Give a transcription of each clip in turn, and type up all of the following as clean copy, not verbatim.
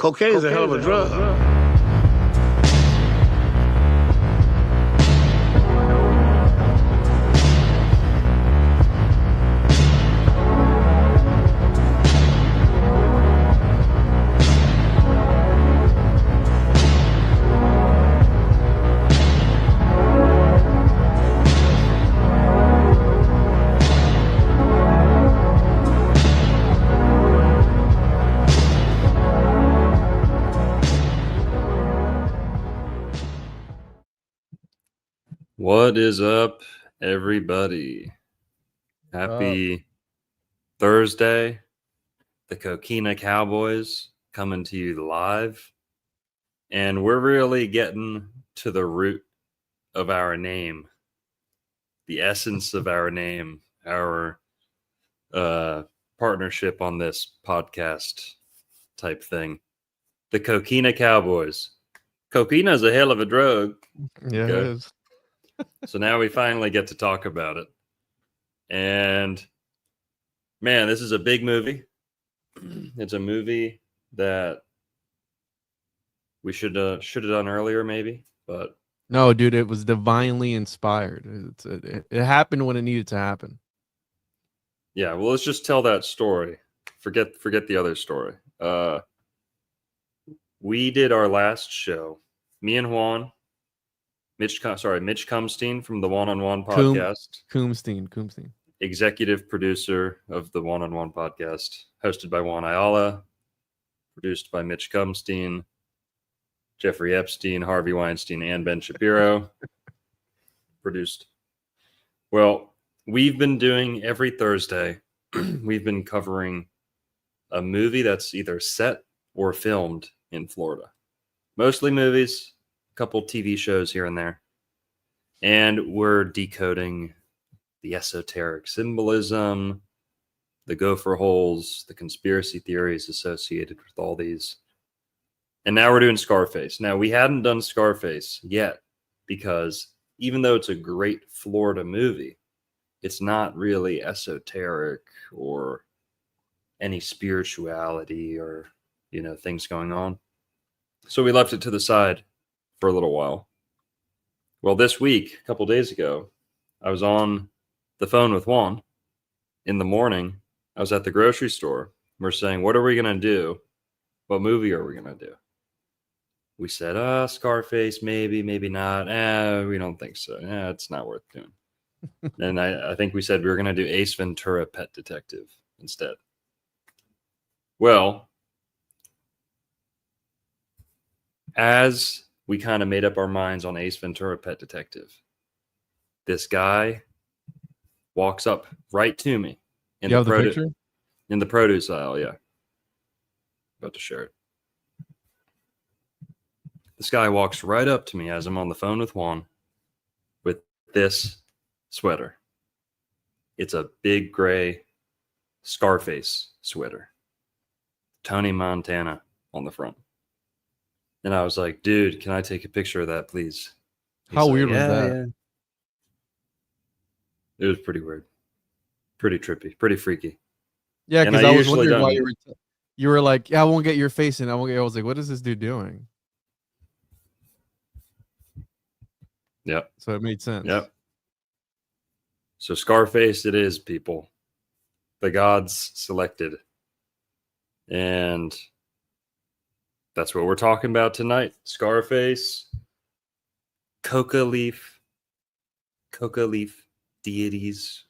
Cocaine is a hell of a drug. What is up, everybody? Happy Thursday. The Coquina Cowboys coming to you live. And we're really getting to the root of our name, the essence of our name, our partnership on this podcast type thing. The Coquina Cowboys. Coquina is a hell of a drug. Yeah, Okay. it is. So now we finally get to talk about it. And man, this is a big movie. It's a movie that we should have done earlier, maybe. But No, dude, it was divinely inspired. It happened when it needed to happen. yeah, well, let's just tell that story. Forget the other story. We did our last show. Me and Juan, Mitch Kumstein from the One on One podcast. Kumstein. Executive producer of the One on One podcast, hosted by Juan Ayala, produced by Mitch Kumstein, Jeffrey Epstein, Harvey Weinstein, and Ben Shapiro. Produced. Well, we've been doing every Thursday, we've been covering a movie that's either set or filmed in Florida. Mostly movies, a couple TV shows here and there. And we're decoding the esoteric symbolism, the gopher holes, the conspiracy theories associated with all these. And now we're doing Scarface. Now, we hadn't done Scarface yet because even though it's a great Florida movie, it's not really esoteric or any spirituality or, things going on. So we left it to the side for a little while. Well, this week, a couple days ago, I was on the phone with Juan. In the morning, I was at the grocery store. We're saying, what are we going to do? What movie are we going to do? We said, Scarface, maybe not. We don't think so. It's not worth doing. And I think we said we were going to do Ace Ventura, Pet Detective instead. Well, as we kind of made up our minds on Ace Ventura, Pet Detective, this guy walks up right to me in the produce aisle. Yeah. About to share it. This guy walks right up to me as I'm on the phone with Juan with this sweater. It's a big gray Scarface sweater. Tony Montana on the front. And I was like, dude, can I take a picture of that, please? How weird was that? Yeah. It was pretty weird. Pretty trippy. Pretty freaky. Yeah, because I was wondering why you were like, yeah, I won't get your face in. I was like, what is this dude doing? Yep. So it made sense. Yep. So Scarface it is, people. The gods selected. And that's what we're talking about tonight. Scarface, coca leaf deities,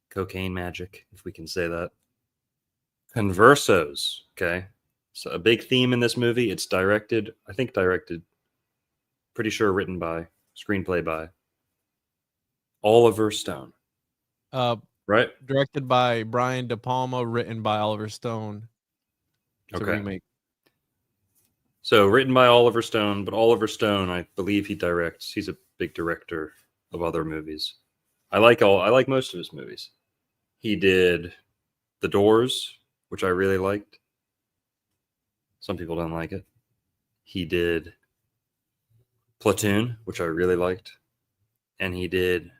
cocaine magic, if we can say that. Conversos, okay? So a big theme in this movie. It's directed, pretty sure written by, screenplay by Oliver Stone. Right? Directed by Brian De Palma, written by Oliver Stone. It's a remake. So written by Oliver Stone, but Oliver Stone, I believe he directs. He's a big director of other movies. I like most of his movies. He did The Doors, which I really liked. Some people don't like it. He did Platoon, which I really liked. And he did,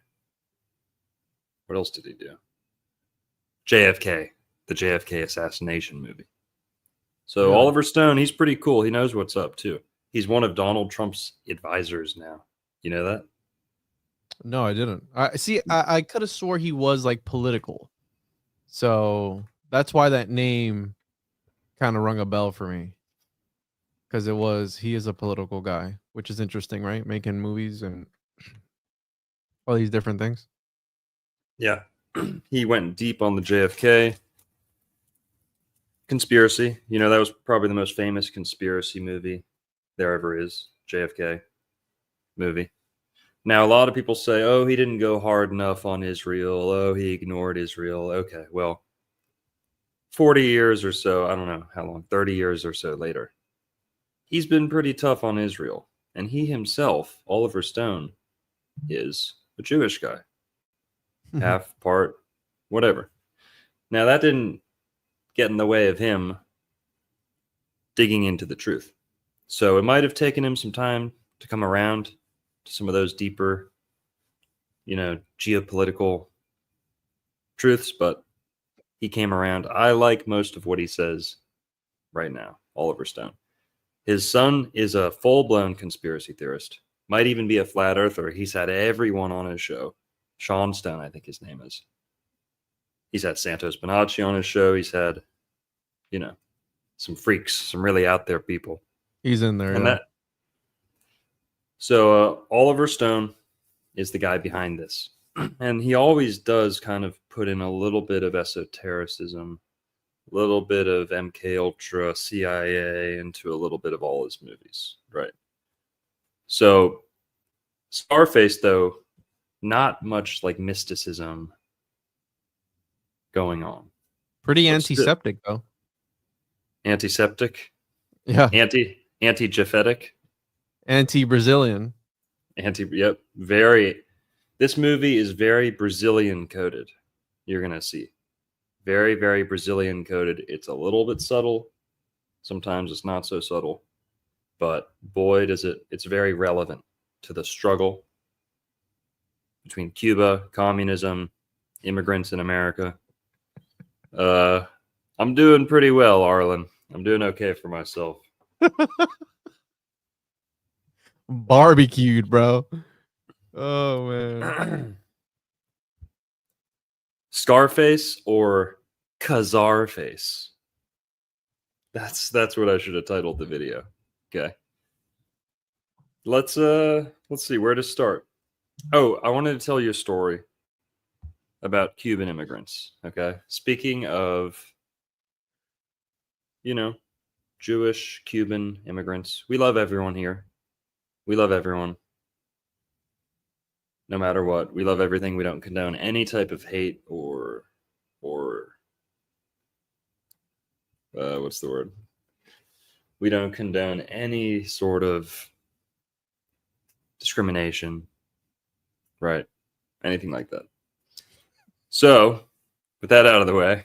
what else did he do? JFK, the JFK assassination movie. So Yeah. Oliver Stone, he's pretty cool. He knows what's up too. He's one of Donald Trump's advisors now. You know that? No, I didn't. I could have swore he was like political. So that's why that name kind of rung a bell for me. Because he is a political guy, which is interesting, right? Making movies and all these different things. Yeah. He went deep on the JFK conspiracy. You know, that was probably the most famous conspiracy movie there ever is. JFK movie. Now, a lot of people say, oh, he didn't go hard enough on Israel. Oh, he ignored Israel. Okay, well, 40 years or so, I don't know how long, 30 years or so later, he's been pretty tough on Israel. And he himself, Oliver Stone, is a Jewish guy. Half, part, whatever. Now, that didn't get in the way of him digging into the truth. So it might have taken him some time to come around to some of those deeper, geopolitical truths, but he came around. I like most of what he says right now, Oliver Stone. His son is a full-blown conspiracy theorist, might even be a flat earther. He's had everyone on his show. Sean Stone, I think his name is. He's had Santos Bonacci on his show. He's had, some freaks, some really out there people. He's in there. And Yeah. So Oliver Stone is the guy behind this. And he always does kind of put in a little bit of esotericism, a little bit of MK Ultra, CIA into a little bit of all his movies, right? So Scarface, though, not much like mysticism going on. Pretty antiseptic, though. Antiseptic? Yeah. Anti-Japhetic? Anti-Brazilian. Yep. Very. This movie is very Brazilian coded. You're going to see. Very, very Brazilian coded. It's a little bit subtle. Sometimes it's not so subtle. But boy, it's very relevant to the struggle between Cuba, communism, immigrants in America. I'm doing pretty well, Arlen. I'm doing okay for myself. Barbecued, bro. Oh, man. Scarface or Khazarface? That's what I should have titled the video. Okay. Let's see where to start. Oh, I wanted to tell you a story about Cuban immigrants. Okay. Speaking of, Jewish Cuban immigrants, we love everyone here. We love everyone. No matter what, we love everything. We don't condone any type of hate or what's the word? We don't condone any sort of discrimination, right? Anything like that. So, with that out of the way,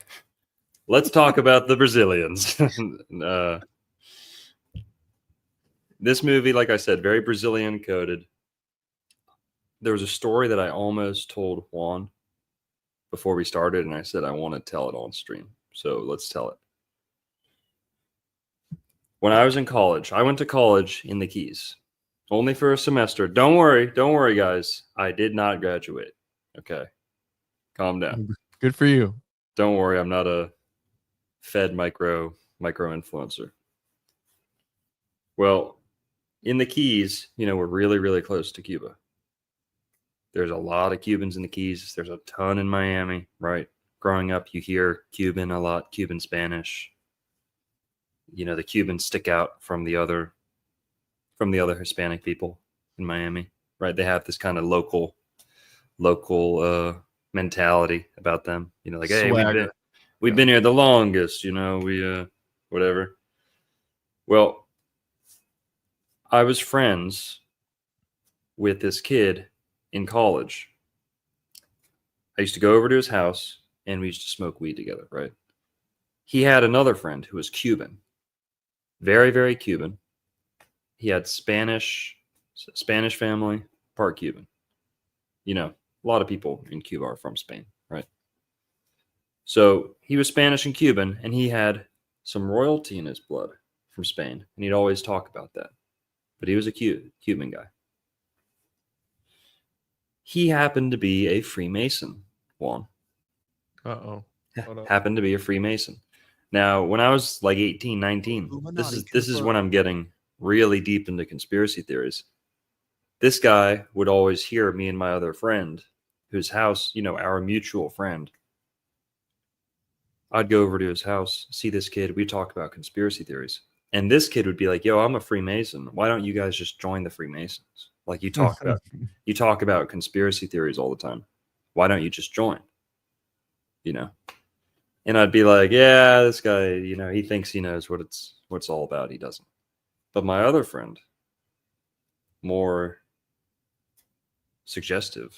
let's talk about the Brazilians. This movie, like I said, very Brazilian coded. There was a story that I almost told Juan before we started, and I said I want to tell it on stream. So let's tell it. When I was in college, I went to college in the Keys, only for a semester. Don't worry, guys. I did not graduate. Okay, calm down. Good for you. Don't worry, I'm not a Fed micro influencer. Well, in the Keys, we're really, really close to Cuba. There's a lot of Cubans in the Keys. There's a ton in Miami, right? Growing up, you hear Cuban a lot, Cuban Spanish. The Cubans stick out from the other Hispanic people in Miami, right? They have this kind of local mentality about them. Like, hey, we've been here the longest. We whatever. Well, I was friends with this kid in college. I used to go over to his house and we used to smoke weed together, right? He had another friend who was Cuban. Very, very Cuban. He had Spanish family, part Cuban. A lot of people in Cuba are from Spain, right? So he was Spanish and Cuban, and he had some royalty in his blood from Spain, and he'd always talk about that. But he was a Cuban guy. He happened to be a Freemason, Juan. Uh-oh. Happened to be a Freemason. Now, when I was like 18, 19, this is when I'm getting really deep into conspiracy theories. This guy would always hear me and my other friend, whose house, you know, our mutual friend. I'd go over to his house, see this kid. We'd talk about conspiracy theories. And this kid would be like, yo, I'm a Freemason. Why don't you guys just join the Freemasons? Like you talk about conspiracy theories all the time. Why don't you just join? You know? And I'd be like, yeah, this guy, you know, he thinks he knows what it's all about. He doesn't. But my other friend, more suggestible,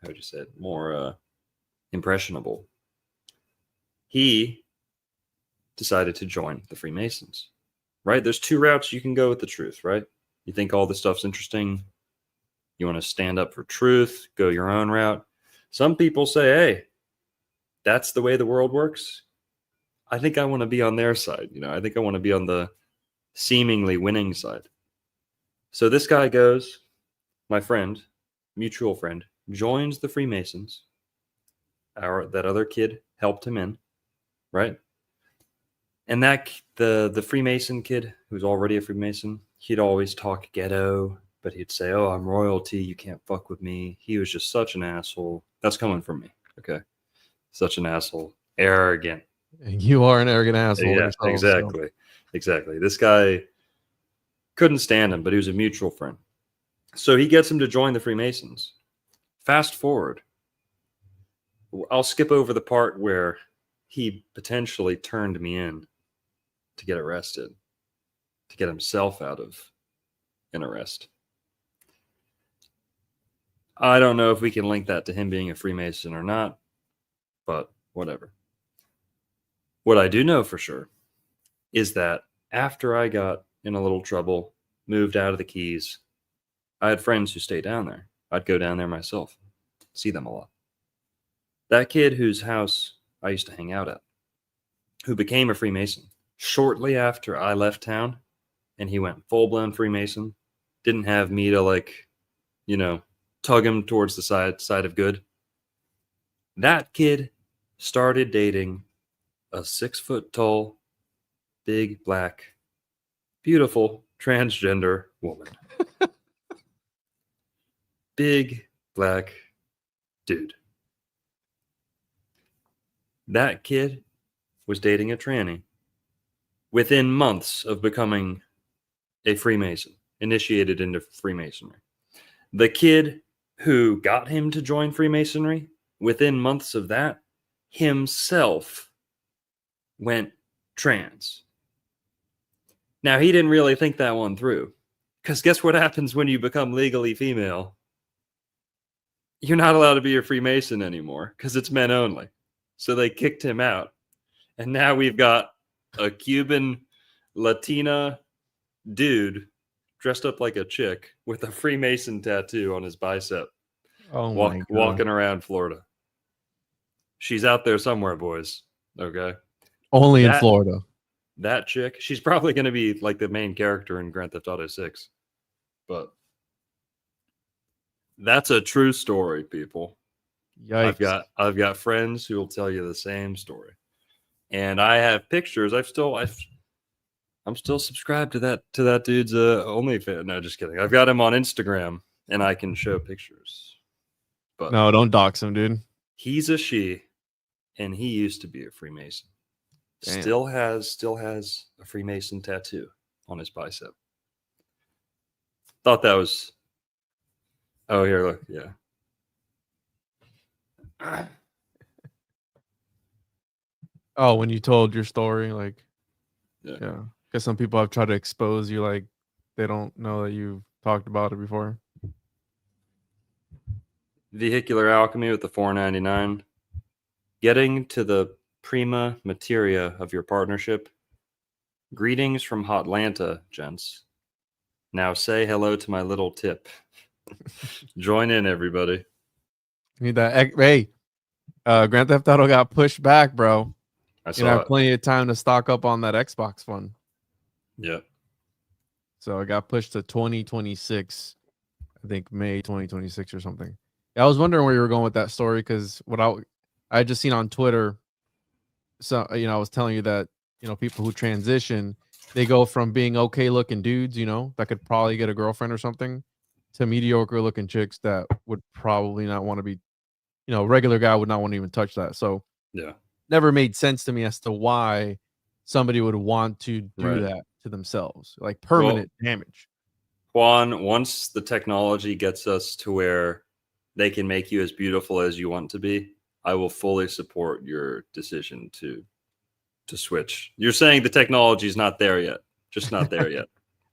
how would you say it? More impressionable. He decided to join the Freemasons, right? There's two routes you can go with the truth, right? You think all this stuff's interesting. You want to stand up for truth, go your own route. Some people say, hey, that's the way the world works. I think I want to be on their side. You know, I think I want to be on the seemingly winning side. So this guy goes, my friend, mutual friend, joins the Freemasons. That other kid helped him in, right? And that the Freemason kid, who's already a Freemason, he'd always talk ghetto, but he'd say, oh, I'm royalty, you can't fuck with me. He was just such an asshole. That's coming from me, okay? Such an asshole. Arrogant. You are an arrogant asshole. Yeah, yourself, exactly. So. Exactly. This guy couldn't stand him, but he was a mutual friend. So he gets him to join the Freemasons. Fast forward. I'll skip over the part where he potentially turned me in to get arrested, to get himself out of an arrest. I don't know if we can link that to him being a Freemason or not, but whatever. What I do know for sure is that after I got in a little trouble, moved out of the Keys, I had friends who stayed down there. I'd go down there myself, see them a lot. That kid whose house I used to hang out at, who became a Freemason, shortly after I left town, and he went full-blown Freemason, didn't have me to, like, you know, tug him towards the side of good. That kid started dating a 6-foot-tall, big, black, beautiful, transgender woman. Big, black dude. That kid was dating a tranny within months of becoming a Freemason, initiated into Freemasonry. The kid who got him to join Freemasonry, within months of that, himself went trans. Now, he didn't really think that one through, because guess what happens when you become legally female? You're not allowed to be a Freemason anymore, because it's men only. So they kicked him out. And now we've got a Cuban Latina dude dressed up like a chick with a Freemason tattoo on his bicep. Oh my God. Walking around Florida. She's out there somewhere, boys. Okay. Only in Florida. That chick, she's probably going to be like the main character in Grand Theft Auto 6. But that's a true story, people. Yikes. I've got friends who will tell you the same story. And I have pictures. I'm still subscribed to that dude's OnlyFans. No, just kidding. I've got him on Instagram and I can show pictures. But no, don't dox him, dude. He's a she, and he used to be a Freemason. Damn. Still has a Freemason tattoo on his bicep. Thought that was. Oh, here, look, yeah. Oh, when you told your story, like, yeah. Because some people have tried to expose you, like they don't know that you've talked about it before. Vehicular alchemy with the $4.99. Getting to the prima materia of your partnership. Greetings from Hotlanta, gents. Now say hello to my little tip. Join in, everybody. You need that. Hey, Grand Theft Auto got pushed back, bro. I You know, I saw have it. plenty of time to stock up on that Xbox One. Yeah. So it got pushed to 2026. I think May 2026 or something. Yeah, I was wondering where you were going with that story because I just seen on Twitter. So I was telling you that people who transition, they go from being okay looking dudes, that could probably get a girlfriend or something, to mediocre looking chicks that would probably not want to be, a regular guy would not want to even touch that. So Yeah. never made sense to me as to why somebody would want to do Right. that to themselves, like Well, permanent damage. Juan, once the technology gets us to where they can make you as beautiful as you want to be, I will fully support your decision to switch. You're saying the technology is not there yet, just not there yet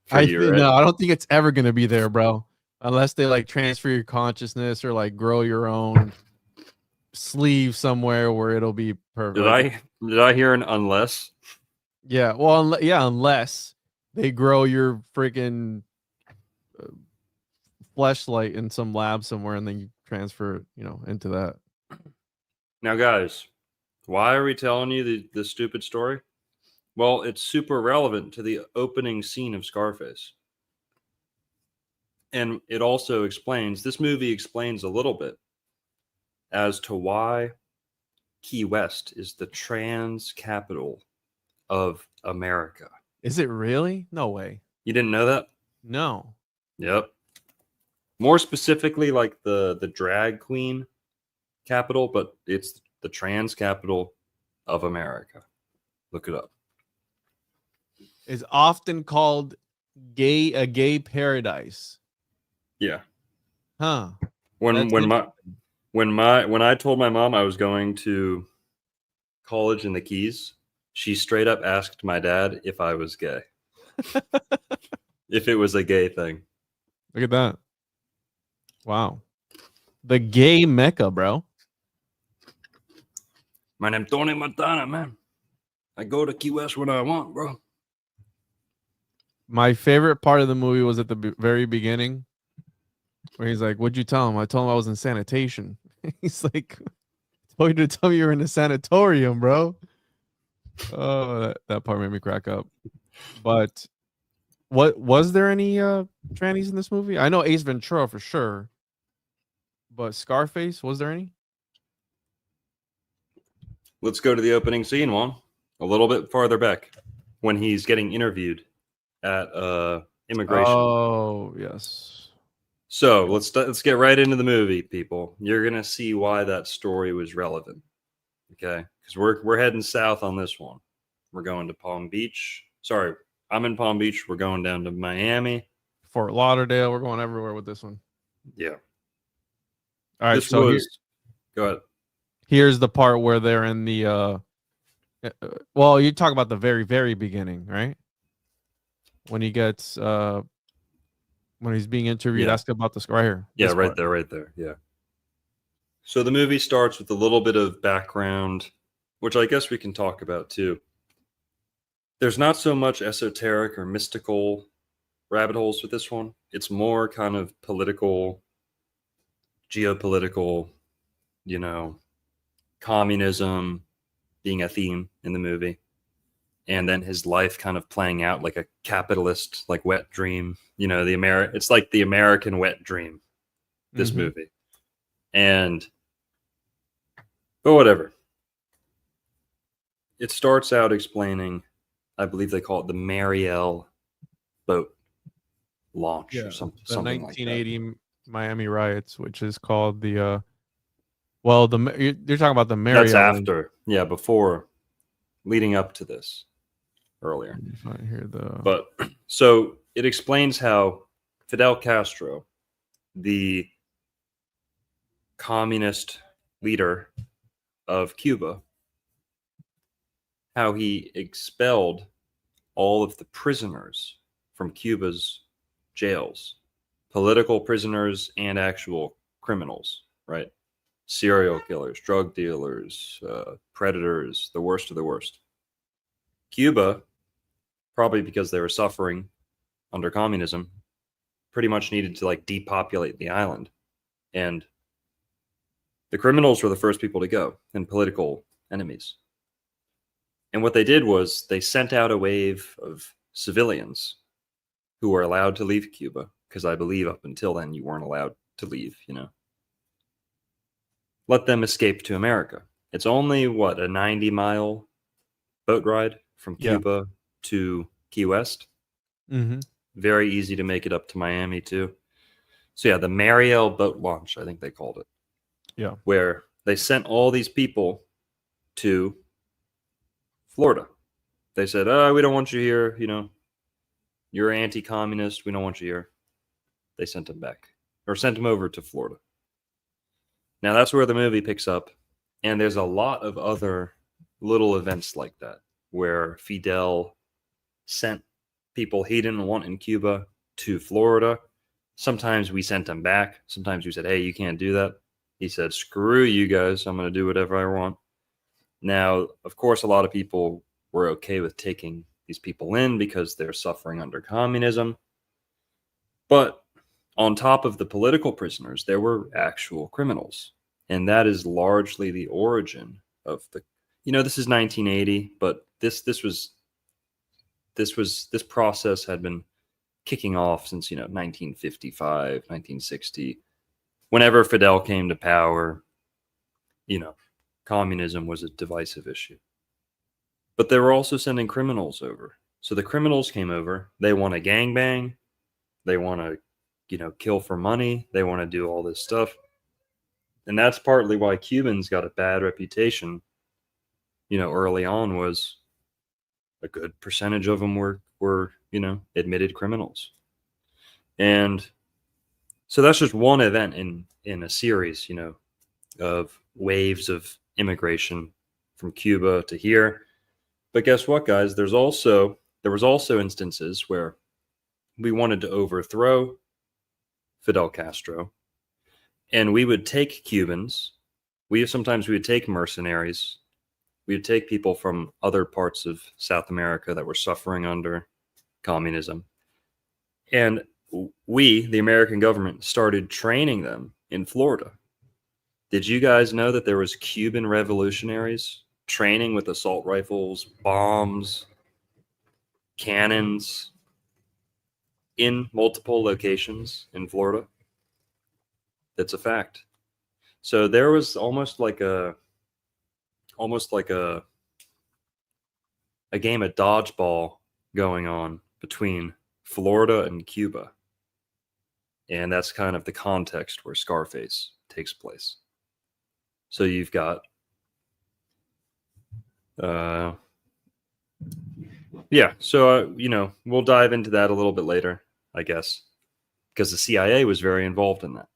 for you, right? No, I don't think it's ever gonna be there, bro. Unless they like transfer your consciousness or like grow your own sleeve somewhere where it'll be perfect. Did I hear an unless? Yeah, well, unless they grow your freaking fleshlight in some lab somewhere and then you transfer it, into that. Now, guys, why are we telling you the stupid story? Well, it's super relevant to the opening scene of Scarface. And it also this movie explains a little bit as to why Key West is the trans capital of America. Is it really? No way. You didn't know that? No. Yep. More specifically, like the drag queen capital, but it's the trans capital of America. Look it up. It's often called a gay paradise. Yeah. Huh. When I told my mom I was going to college in the Keys, she straight up asked my dad if I was gay. If it was a gay thing. Look at that. Wow. The gay mecca, bro. My name's Tony Montana, man. I go to Key West when I want, bro. My favorite part of the movie was at the very beginning where he's like, "What'd you tell him?" I told him I was in sanitation. He's like, "I told you to tell me you were in a sanatorium, bro." Oh, that part made me crack up. But what was there any trannies in this movie? I know Ace Ventura for sure, but Scarface, was there any? Let's go to the opening scene, Juan. A little bit farther back when he's getting interviewed at immigration. Oh, yes. So let's get right into the movie, people. You're gonna see why that story was relevant. Okay, because we're heading south on this one. We're going to Palm Beach. Sorry, I'm in Palm Beach. We're going down to Miami. Fort Lauderdale. We're going everywhere with this one. Yeah. All right. Go ahead. Here's the part where they're in the well, you talk about the very, very beginning, right? When he gets when he's being interviewed, ask about this right here. Yeah, right there. Yeah. So the movie starts with a little bit of background, which I guess we can talk about too. There's not so much esoteric or mystical rabbit holes with this one. It's more kind of political, geopolitical, communism being a theme in the movie. And then his life kind of playing out like a capitalist, like wet dream. It's like the American wet dream, this movie. But whatever. It starts out explaining, I believe they call it the Mariel boat launch or something like that. The 1980 Miami riots, which is called the you're talking about the Mariel. That's after. Yeah, before, leading up to this. Earlier. But so it explains how Fidel Castro, the communist leader of Cuba, how he expelled all of the prisoners from Cuba's jails, political prisoners and actual criminals, right? Serial killers, drug dealers, predators, the worst of the worst. Cuba, probably because they were suffering under communism, pretty much needed to like depopulate the island. And the criminals were the first people to go and political enemies. And what they did was they sent out a wave of civilians who were allowed to leave Cuba, because I believe up until then you weren't allowed to leave, Let them escape to America. It's only, what, a 90-mile boat ride from Yeah. Cuba to Key West. Mm-hmm. Very easy to make it up to Miami, too. So, yeah, the Mariel boat launch, I think they called it. Yeah. Where they sent all these people to Florida. They said, we don't want you here, You're anti-communist. We don't want you here. They sent him back, or sent him over to Florida. Now that's where the movie picks up, and there's a lot of other little events like that where Fidel sent people he didn't want in Cuba to Florida. Sometimes we sent him back. Sometimes we said, hey, you can't do that. He said, screw you guys. I'm going to do whatever I want. Now, of course, a lot of people were okay with taking these people in because they're suffering under communism. But on top of the political prisoners, there were actual criminals. And that is largely the origin of the, this is 1980, but this process had been kicking off since, 1955, 1960. Whenever Fidel came to power, communism was a divisive issue. But they were also sending criminals over. So the criminals came over. They want to gangbang. They want to, kill for money. They want to do all this stuff. And that's partly why Cubans got a bad reputation, early on. Was a good percentage of them were admitted criminals. And so that's just one event in a series, of waves of immigration from Cuba to here. But guess what, guys? There was also instances where we wanted to overthrow Fidel Castro, and we would take Cubans. Sometimes we would take mercenaries. We would take people from other parts of South America that were suffering under communism. And we, the American government, started training them in Florida. Did you guys know that there was Cuban revolutionaries training with assault rifles, bombs, cannons in multiple locations in Florida? That's a fact. So there was almost like a game of dodgeball going on between Florida and Cuba. And that's kind of the context where Scarface takes place. So you've got we'll dive into that a little bit later, I guess, because the CIA was very involved in that.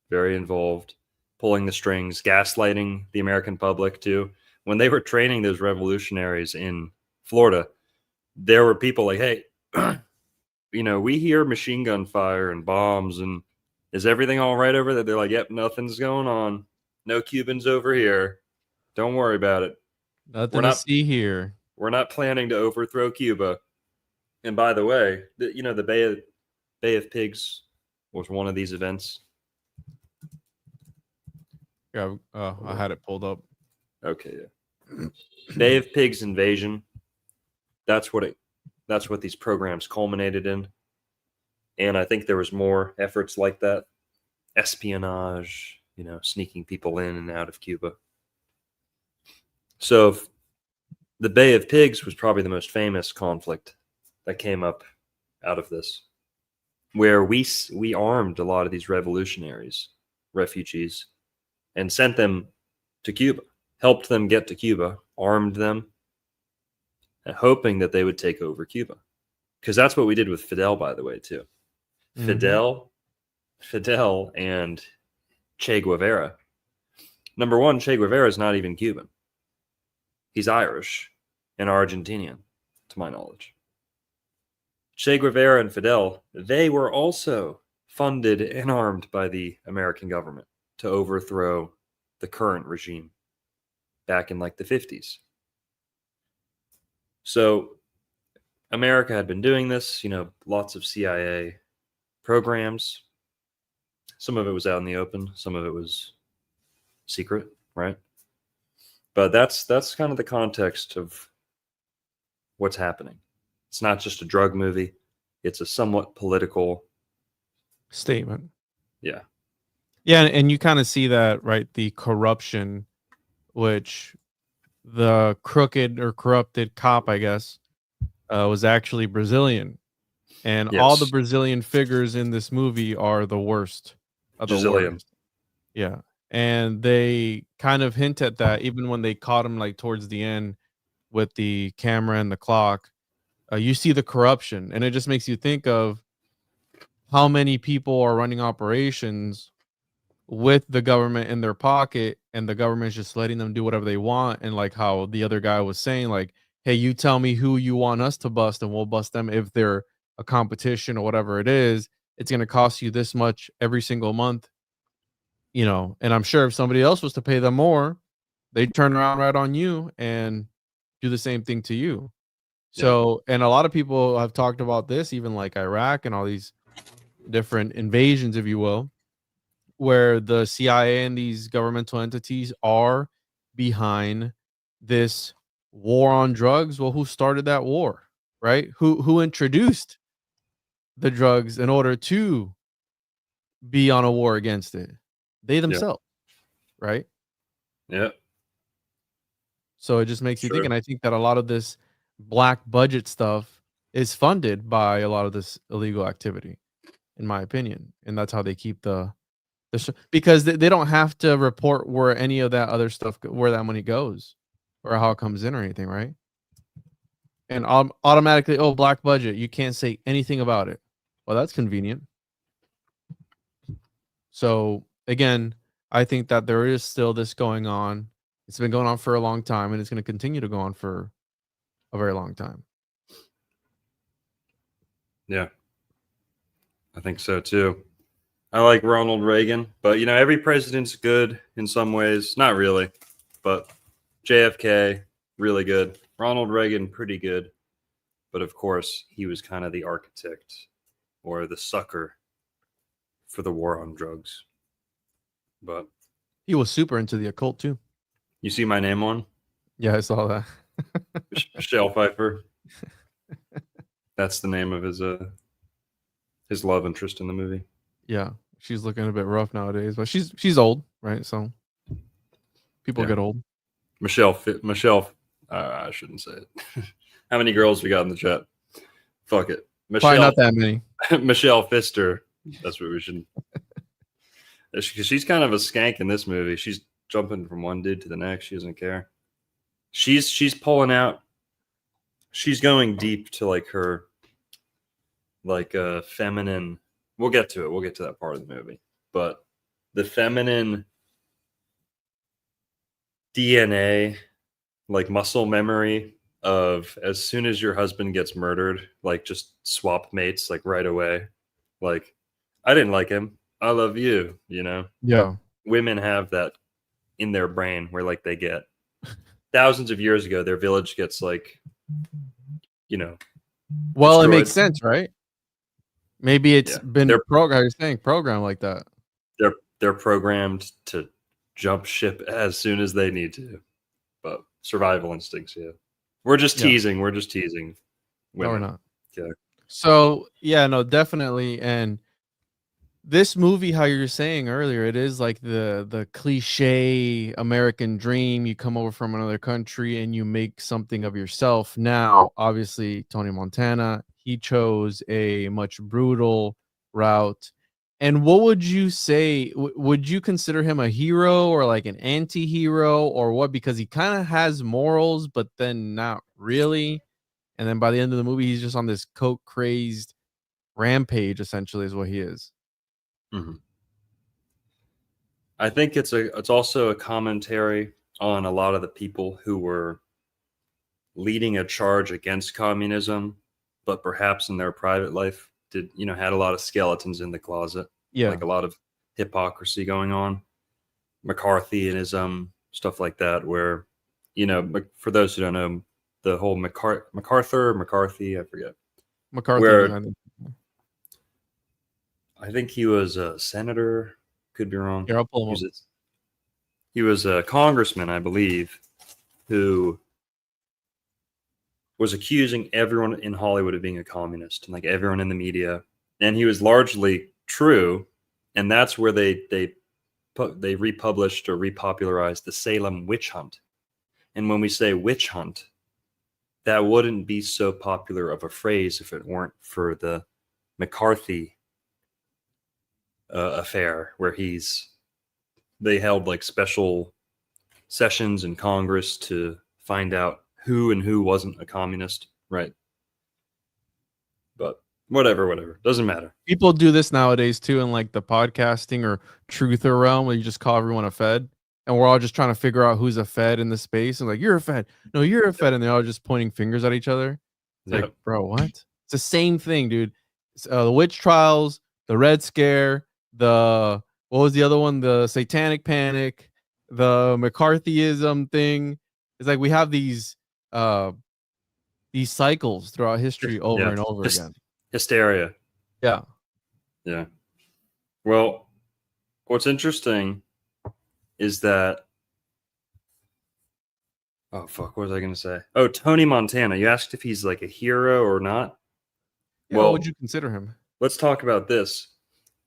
Very involved, pulling the strings, gaslighting the American public too. When they were training those revolutionaries in Florida, there were people like, hey, we hear machine gun fire and bombs, and is everything all right over there? They're like, yep, nothing's going on. No Cubans over here. Don't worry about it. Nothing to see here. We're not planning to overthrow Cuba. And by the way, the Bay of Pigs was one of these events. Yeah, I had it pulled up. Okay, yeah. Bay of Pigs invasion. That's what these programs culminated in. And I think there was more efforts like that. Espionage, sneaking people in and out of Cuba. So the Bay of Pigs was probably the most famous conflict that came up out of this, where we armed a lot of these refugees, and sent them to Cuba, helped them get to Cuba, armed them, and hoping that they would take over Cuba. Because that's what we did with Fidel, by the way, too. Mm-hmm. Fidel and Che Guevara. Number one, Che Guevara is not even Cuban. He's Irish and Argentinian, to my knowledge. Che Guevara and Fidel, they were also funded and armed by the American government to overthrow the current regime back in like the 50s. So America had been doing this, lots of CIA programs. Some of it was out in the open. Some of it was secret, right? But that's kind of the context of what's happening. It's not just a drug movie. It's a somewhat political statement. Yeah. Yeah, and you kind of see that, right? The corruption, which the crooked or corrupted cop, I guess, was actually Brazilian. And all the Yes. Brazilian figures in this movie are the worst of the Brazilian. worst. Yeah. And they kind of hint at that even when they caught him like towards the end with the camera and the clock. You see the corruption, and it just makes you think of how many people are running operations with the government in their pocket, and the government's just letting them do whatever they want. And like how the other guy was saying, like, hey, you tell me who you want us to bust, and we'll bust them. If they're a competition or whatever it is, it's going to cost you this much every single month, and I'm sure if somebody else was to pay them more, they'd turn around right on you and do the same thing to you. So, and a lot of people have talked about this, even like Iraq and all these different invasions, if you will, where the CIA and these governmental entities are behind this war on drugs. Well, who started that war, right? Who introduced the drugs in order to be on a war against it? They themselves, right? Yeah. So it just makes you think, Sure. and I think that a lot of this black budget stuff is funded by a lot of this illegal activity, in my opinion, and that's how they keep because they don't have to report where any of that other stuff where that money goes or how it comes in or anything, right? And automatically, oh, black budget, you can't say anything about it. Well, that's convenient. So again, I think that there is still this going on. It's been going on for a long time, and it's going to continue to go on for a very long time. Yeah. I think so too. I like Ronald Reagan, but every president's good in some ways. Not really, but JFK, really good. Ronald Reagan, pretty good. But of course, he was kind of the architect or the sucker for the war on drugs. But He was super into the occult too. you see my name on? Yeah, I saw that. Michelle Pfeiffer. That's the name of his love interest in the movie. Yeah, she's looking a bit rough nowadays, but she's old, right? So people get old. Michelle, I shouldn't say it. How many girls we got in the chat? Fuck it. Michelle, Probably not that many. Michelle Pfister. That's what we should. She's kind of a skank in this movie. She's jumping from one dude to the next. She doesn't care. She's pulling out. She's going deep to like her, like feminine. We'll get to it. We'll get to that part of the movie. But the feminine DNA, like muscle memory of as soon as your husband gets murdered, like just swap mates like right away. Like, I didn't like him. I love you, Yeah. Women have that in their brain where like they get thousands of years ago, their village gets like, well, destroyed. It makes sense, right? Maybe it's been programmed like that. They're programmed to jump ship as soon as they need to. But survival instincts, yeah. We're just teasing. Yeah. We're just teasing women. No, we're not. Yeah. So yeah, no, definitely. And this movie, how you were saying earlier, it is like the cliche American dream. You come over from another country and you make something of yourself. Now, obviously, Tony Montana, he chose a much brutal route. And what would you say? Would you consider him a hero or like an anti-hero or what? Because he kind of has morals, but then not really. And then by the end of the movie, he's just on this coke crazed rampage. Essentially, is what he is. Mm-hmm. I think it's also a commentary on a lot of the people who were leading a charge against communism, but perhaps in their private life had a lot of skeletons in the closet. Yeah. Like a lot of hypocrisy going on, McCarthyism, stuff like that, where, for those who don't know, the whole McCarthy, I forget. McCarthy. Where I think he was a senator, could be wrong. Here, I'll pull him up. He was a congressman, I believe. who was accusing everyone in Hollywood of being a communist, and like everyone in the media, and he was largely true. And that's where they republished or repopularized the Salem witch hunt. And when we say witch hunt, that wouldn't be so popular of a phrase if it weren't for the McCarthy affair, where they held like special sessions in Congress to find out who and who wasn't a communist, right? But whatever, doesn't matter. People do this nowadays too in like the podcasting or truther realm, where you just call everyone a Fed, and we're all just trying to figure out who's a Fed in the space, and like, you're a Fed, no, you're a Fed, and they're all just pointing fingers at each other. It's like, bro, what? It's the same thing, dude. The witch trials, the Red Scare, what was the other one? The Satanic Panic, the McCarthyism thing. It's like we have these cycles throughout history over and over again. Hysteria. Yeah. Well, what's interesting is that, oh fuck, what was I going to say? Oh, Tony Montana. You asked if he's like a hero or not. Yeah, well, what would you consider him? Let's talk about this.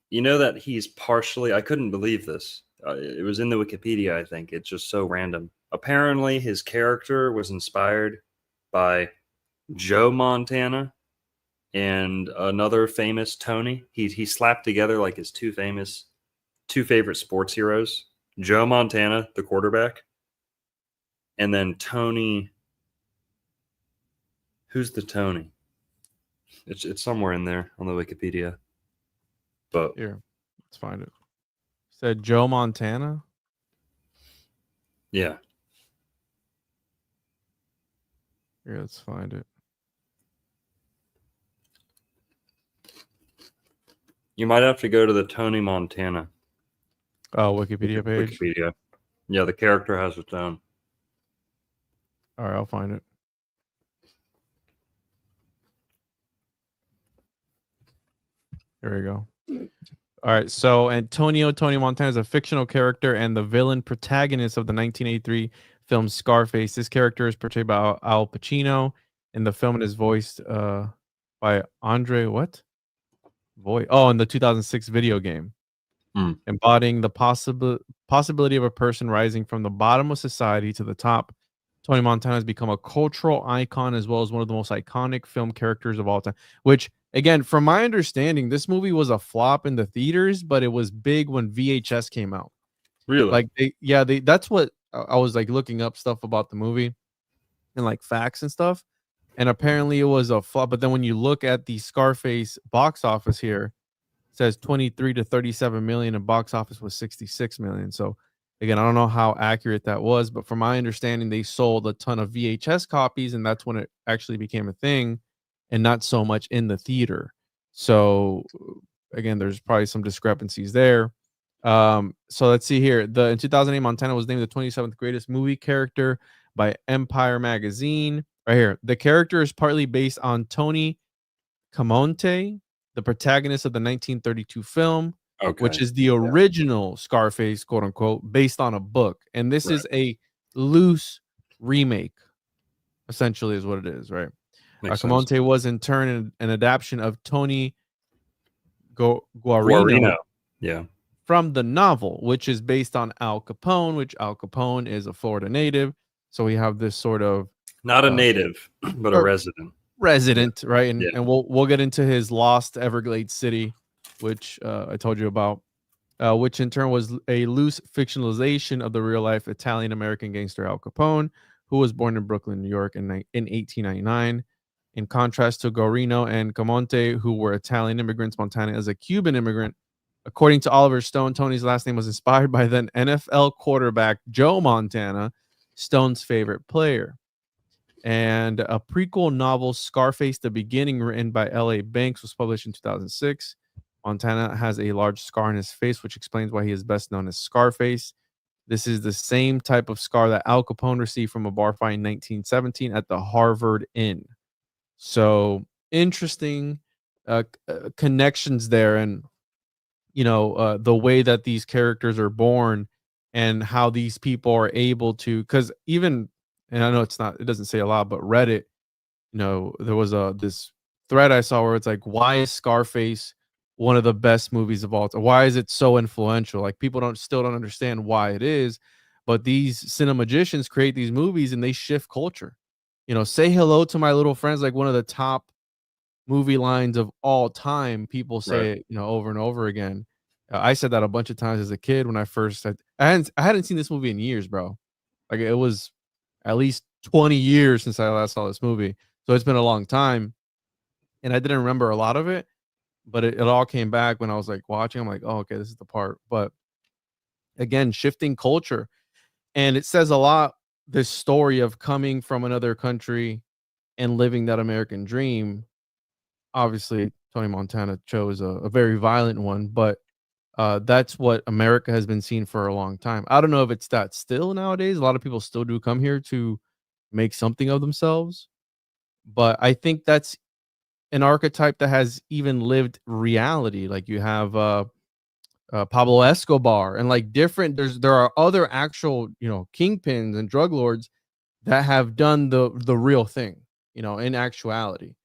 You know that he's partially, I couldn't believe this. It was in the Wikipedia, I think. It's just so random. Apparently, his character was inspired by Joe Montana and another famous Tony. He slapped together like his two favorite sports heroes. Joe Montana, the quarterback, and then Tony. Who's the Tony? It's somewhere in there on the Wikipedia. But here, let's find it. Said Joe Montana. Yeah. Here, let's find it. You might have to go to the Tony Montana. Oh, Wikipedia page. Wikipedia. Yeah, the character has its own. All right, I'll find it. There we go. All right, so Tony Montana is a fictional character and the villain protagonist of the 1983 film Scarface. This character is portrayed by Al Pacino in the film and is voiced by Andre in the 2006 video game, embodying the possibility of a person rising from the bottom of society to the top. Tony Montana has become a cultural icon as well as one of the most iconic film characters of all time, which, again, from my understanding, this movie was a flop in the theaters, but it was big when VHS came out. Really? Like, that's what I was like looking up stuff about the movie and like facts and stuff. And apparently it was a flop. But then when you look at the Scarface box office here, it says 23 to 37 million and box office was 66 million. So again, I don't know how accurate that was, but from my understanding, they sold a ton of VHS copies, and that's when it actually became a thing, and not so much in the theater. So again, there's probably some discrepancies there. So let's see here. In 2008, Montana was named the 27th greatest movie character by Empire magazine. Right here, the character is partly based on Tony Camonte, the protagonist of the 1932 film, which is the original Scarface, quote unquote, based on a book. And this is a loose remake, essentially, is what it is, right? Camonte was in turn an adaptation of Tony Guarino. Yeah. From the novel, which is based on Al Capone, which Al Capone is a Florida native. So we have this sort of not a native, but a resident. Right? And we'll get into his lost Everglades city, which I told you about, which in turn was a loose fictionalization of the real life Italian American gangster Al Capone, who was born in Brooklyn, New York in 1899. In contrast to Guarino and Camonte, who were Italian immigrants, Montana is a Cuban immigrant. According to Oliver Stone, Tony's last name was inspired by then NFL quarterback Joe Montana, Stone's favorite player. And a prequel novel, Scarface: The Beginning, written by L.A. Banks, was published in 2006. Montana has a large scar on his face, which explains why he is best known as Scarface. This is the same type of scar that Al Capone received from a bar fight in 1917 at the Harvard Inn. So interesting connections there, and the way that these characters are born and how these people are able to, because even and I know it doesn't say a lot, but Reddit, there was this thread I saw where it's like, why is Scarface one of the best movies of all time? Why is it so influential? Like, people still don't understand why it is, but these cinemagicians create these movies and they shift culture. Say hello to my little friends, like one of the top movie lines of all time. People Right. say it, over and over again. I said that a bunch of times as a kid when I first I hadn't seen this movie in years, bro. Like, it was at least 20 years since I last saw this movie. So it's been a long time. And I didn't remember a lot of it, but it all came back when I was like watching. I'm like, oh, okay, this is the part. But again, shifting culture. And it says a lot, this story of coming from another country and living that American dream. Obviously, Tony Montana chose a very violent one, but that's what America has been seen for a long time. I don't know if it's that still nowadays. A lot of people still do come here to make something of themselves, but I think that's an archetype that has even lived reality. Like, you have Pablo Escobar and like there are other actual kingpins and drug lords that have done the real thing, in actuality.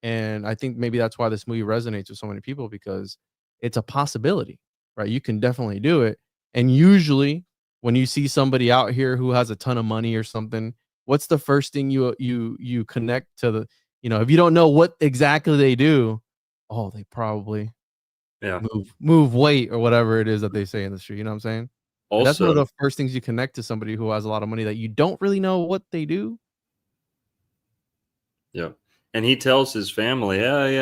And I think maybe that's why this movie resonates with so many people, because it's a possibility, right? You can definitely do it. And usually when you see somebody out here who has a ton of money or something, what's the first thing you connect to the, if you don't know what exactly they do, oh, they probably Yeah. move weight or whatever it is that they say in the street. You know what I'm saying? And that's one of Also, the first things you connect to somebody who has a lot of money that you don't really know what they do. yeah. And he tells his family, yeah, he's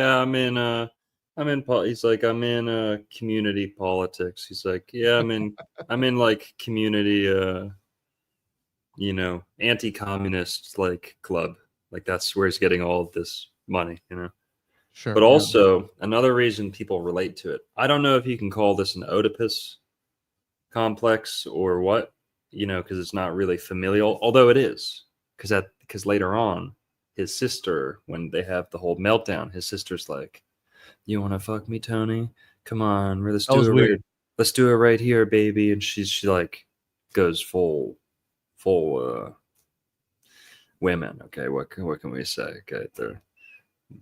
like, I'm in community politics. He's like, yeah, I'm in like community, anti-communist like club. Like, that's where he's getting all of this money, Sure. But Yeah. also another reason people relate to it. I don't know if you can call this an Oedipus complex or what, because it's not really familial, although it is, because later on, his sister, when they have the whole meltdown, his sister's like, "You want to fuck me, Tony? Come on, let's That do was it weird. right. Let's do it right here, baby." And she like goes full women. Okay, what can we say? Okay, there,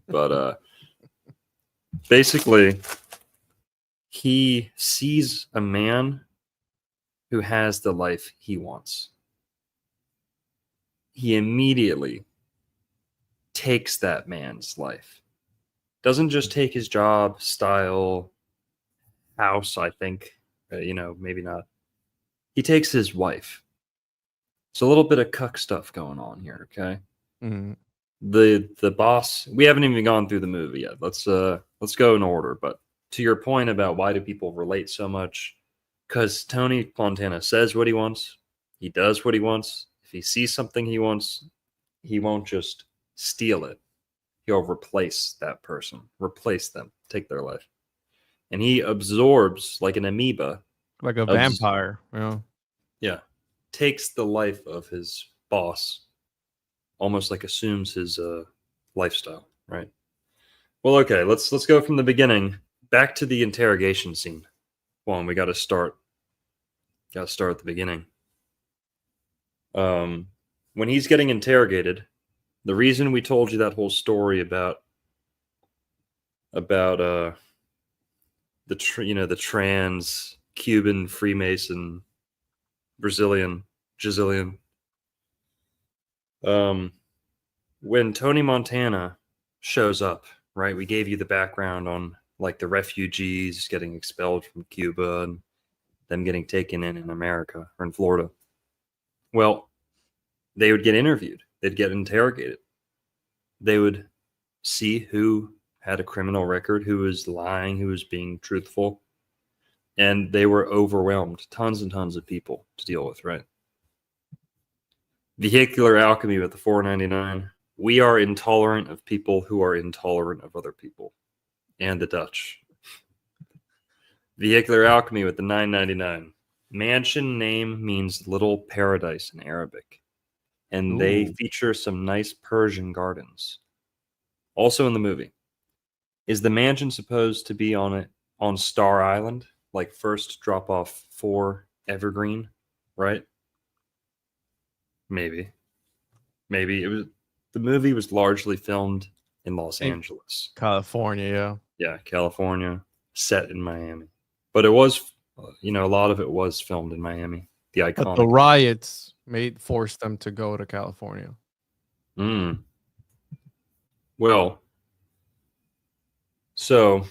but basically, he sees a man who has the life he wants. He immediately takes that man's life. Doesn't just take his job, style, house, I think, maybe not. He takes his wife. It's a little bit of cuck stuff going on here, okay? Mhm. The boss, we haven't even gone through the movie yet. Let's go in order, but to your point about why do people relate so much, cuz Tony Montana says what he wants. He does what he wants. If he sees something he wants, he won't just steal it. He'll replace that person, replace them, take their life. And he absorbs like an amoeba. Like a Abs- vampire, yeah, takes the life of his boss, almost like assumes his lifestyle, right? Well, okay, let's go from the beginning back to the interrogation scene. Well, we got to start at the beginning. When he's getting interrogated, the reason we told you that whole story about the trans Cuban Freemason Brazilian Gisilian. When Tony Montana shows up, right? We gave you the background on like the refugees getting expelled from Cuba and them getting taken in America or in Florida. Well, they would get interviewed. They'd get interrogated. They would see who had a criminal record, who was lying, who was being truthful. And they were overwhelmed. Tons and tons of people to deal with, right? Vehicular alchemy with the 499. We are intolerant of people who are intolerant of other people. And the Dutch. Vehicular alchemy with the 999. Mansion name means little paradise in Arabic. And they Ooh. feature some nice Persian gardens. Also in the movie. Is the mansion supposed to be on Star Island? Like first drop off 4 Evergreen, right? Maybe. Maybe it was the movie was largely filmed in Los In Angeles. California, yeah. Yeah, California, set in Miami. But it was, a lot of it was filmed in Miami. The But the iconic. riots forced them to go to California. Mm. Well, so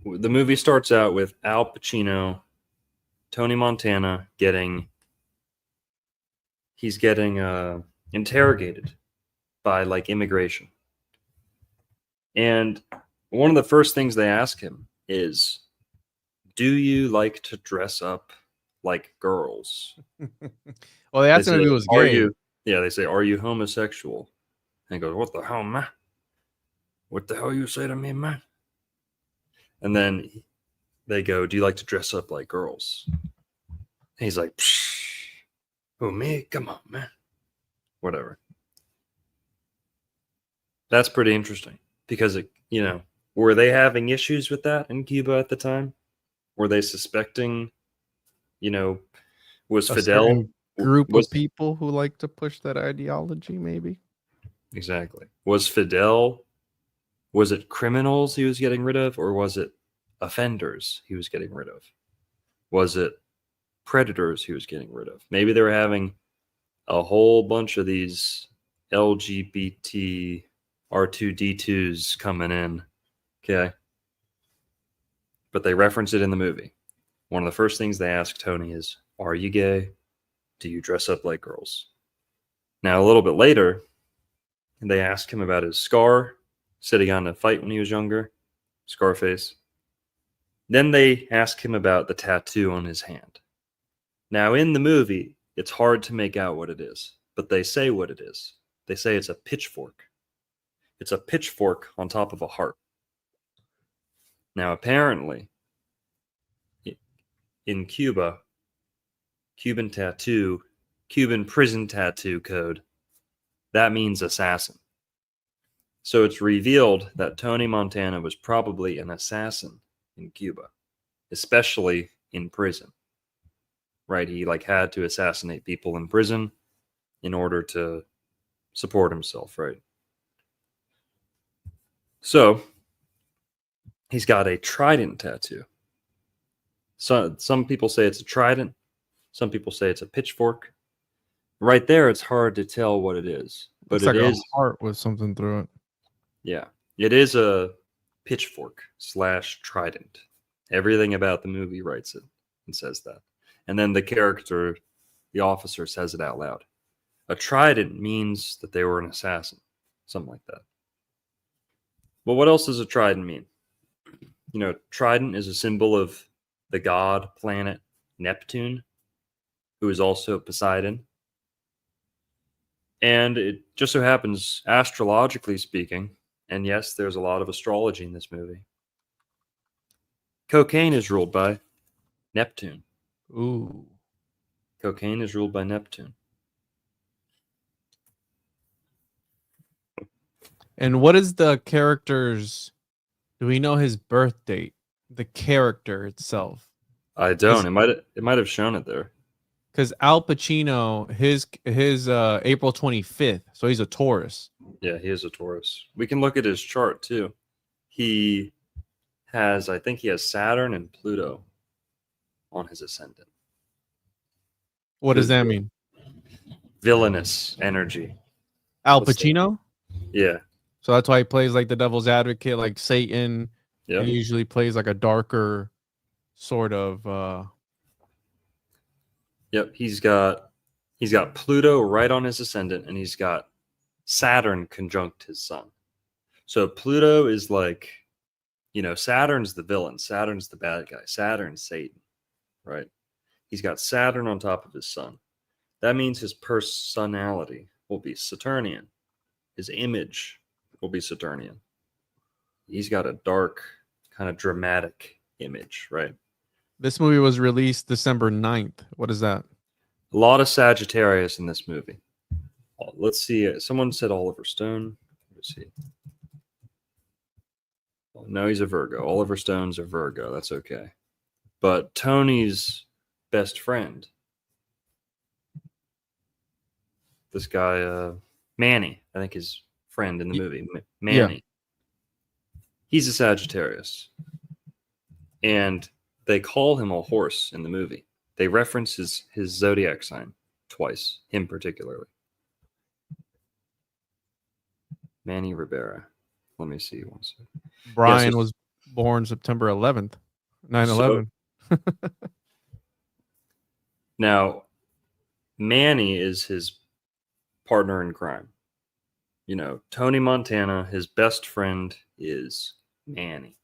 the movie starts out with Al Pacino, Tony Montana he's getting interrogated by like immigration. And one of the first things they ask him is, do you like to dress up like girls? Well, they They asked him say, if he was are gay. you, yeah, they say, are you homosexual? And he goes, what the hell, man? What the hell you say to me, man? And then they go, do you like to dress up like girls? And he's like, psh, who, me? Come on, man. Whatever. That's pretty interesting because, were they having issues with that in Cuba at the time? Were they suspecting, was A Fidel, certain group of was, people who like to push that ideology, maybe. exactly. Was Fidel, was it criminals he was getting rid of, or was it offenders he was getting rid of? Was it predators he was getting rid of? Maybe they were having a whole bunch of these LGBT R2D2s coming in. Okay. But they reference it in the movie. One of the first things they ask Tony is, are you gay? Do you dress up like girls? Now, a little bit later, they ask him about his scar, sitting on a fight when he was younger, Scarface. Then they ask him about the tattoo on his hand. Now, in the movie, it's hard to make out what it is, but they say what it is. They say it's a pitchfork. It's a pitchfork on top of a heart. Now, apparently, in Cuba, Cuban prison tattoo code, that means assassin. So it's revealed that Tony Montana was probably an assassin in Cuba, especially in prison. Right? He had to assassinate people in prison in order to support himself, right? So he's got a trident tattoo. So some people say it's a trident. Some people say it's a pitchfork. Right there, it's hard to tell what it is. But Looks like it a is, heart with something through it. yeah, it is a pitchfork / trident. Everything about the movie writes it and says that. And then the officer says it out loud. A trident means that they were an assassin, something like that. But what else does a trident mean? Trident is a symbol of the god planet Neptune, who is also Poseidon. And it just so happens, astrologically speaking, and yes, there's a lot of astrology in this movie, cocaine is ruled by Neptune. Ooh. Cocaine is ruled by Neptune. And what is the character's? Do we know his birth date? The character itself. I don't. It might have shown it there. Because Al Pacino, his April 25th, so he's a Taurus. Yeah, he is a Taurus. We can look at his chart too. I think he has Saturn and Pluto on his ascendant. What does that mean? Villainous energy. Al Pacino? Yeah. So that's why he plays like the devil's advocate, like Satan. Yeah. He usually plays like a darker sort of Yep, he's got Pluto right on his ascendant, and he's got Saturn conjunct his sun. So Pluto is like, Saturn's the villain. Saturn's the bad guy. Saturn's Satan, right? He's got Saturn on top of his sun. That means his personality will be Saturnian. His image will be Saturnian. He's got a dark, kind of dramatic image, right? This movie was released December 9th. What is that? A lot of Sagittarius in this movie. Let's see. Someone said Oliver Stone. Let's see. No, he's a Virgo. Oliver Stone's a Virgo. That's okay. But Tony's best friend this guy Manny, I think his friend in the movie, Manny. Yeah. He's a Sagittarius, and they call him a horse in the movie. They reference his zodiac sign twice, him particularly. Manny Rivera. Let me see one second. Brian was born September 11th, 9/11. Now, Manny is his partner in crime. You know, Tony Montana, his best friend is Manny.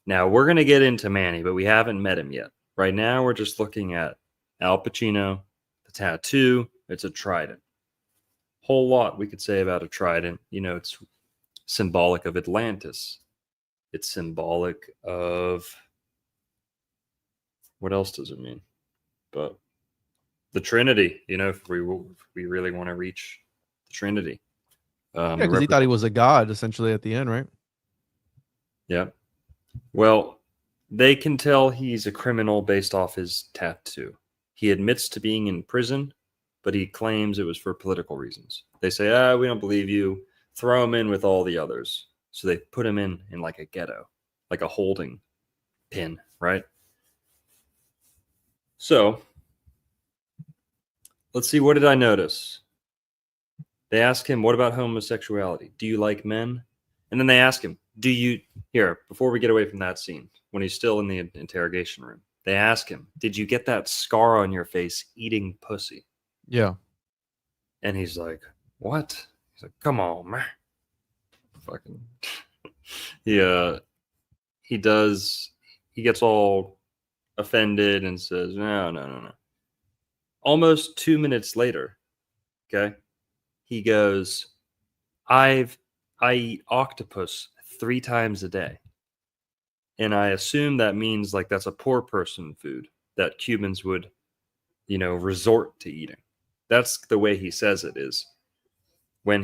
Now, we're going to get into Manny, but we haven't met him yet. Right now, we're just looking at Al Pacino, the tattoo. It's a trident. Whole lot we could say about a trident. You know, it's symbolic of Atlantis. It's symbolic of... what else does it mean? But the Trinity, you know, if we really want to reach the Trinity. Yeah, because he thought he was a god, essentially, at the end, right? Yeah. Well, they can tell he's a criminal based off his tattoo. He admits to being in prison, but he claims it was for political reasons. They say, we don't believe you. Throw him in with all the others. So they put him in like a ghetto, like a holding pin, right? So, let's see, what did I notice? They ask him, what about homosexuality? Do you like men? And then they ask him, here, before we get away from that scene, when he's still in the interrogation room, they ask him, did you get that scar on your face eating pussy? Yeah. And he's like, what? He's like, come on, man. Fucking. He gets all offended and says, no. Almost 2 minutes later, okay, he goes, I eat octopus 3 times a day. And I assume that means like that's a poor person food that Cubans would, resort to eating. That's the way he says it is. When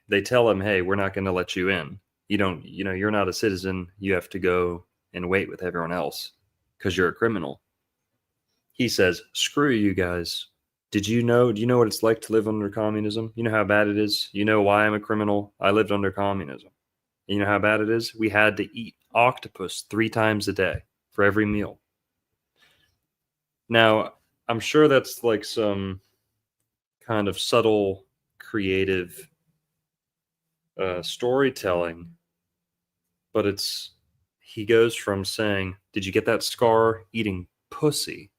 they tell him, hey, we're not going to let you in. You're not a citizen. You have to go and wait with everyone else because you're a criminal. He says, screw you guys. Do you know what it's like to live under communism? You know how bad it is? You know why I'm a criminal? I lived under communism. And you know how bad it is? We had to eat octopus 3 times a day for every meal. Now, I'm sure that's like some kind of subtle, creative storytelling, but he goes from saying, did you get that scar eating pussy,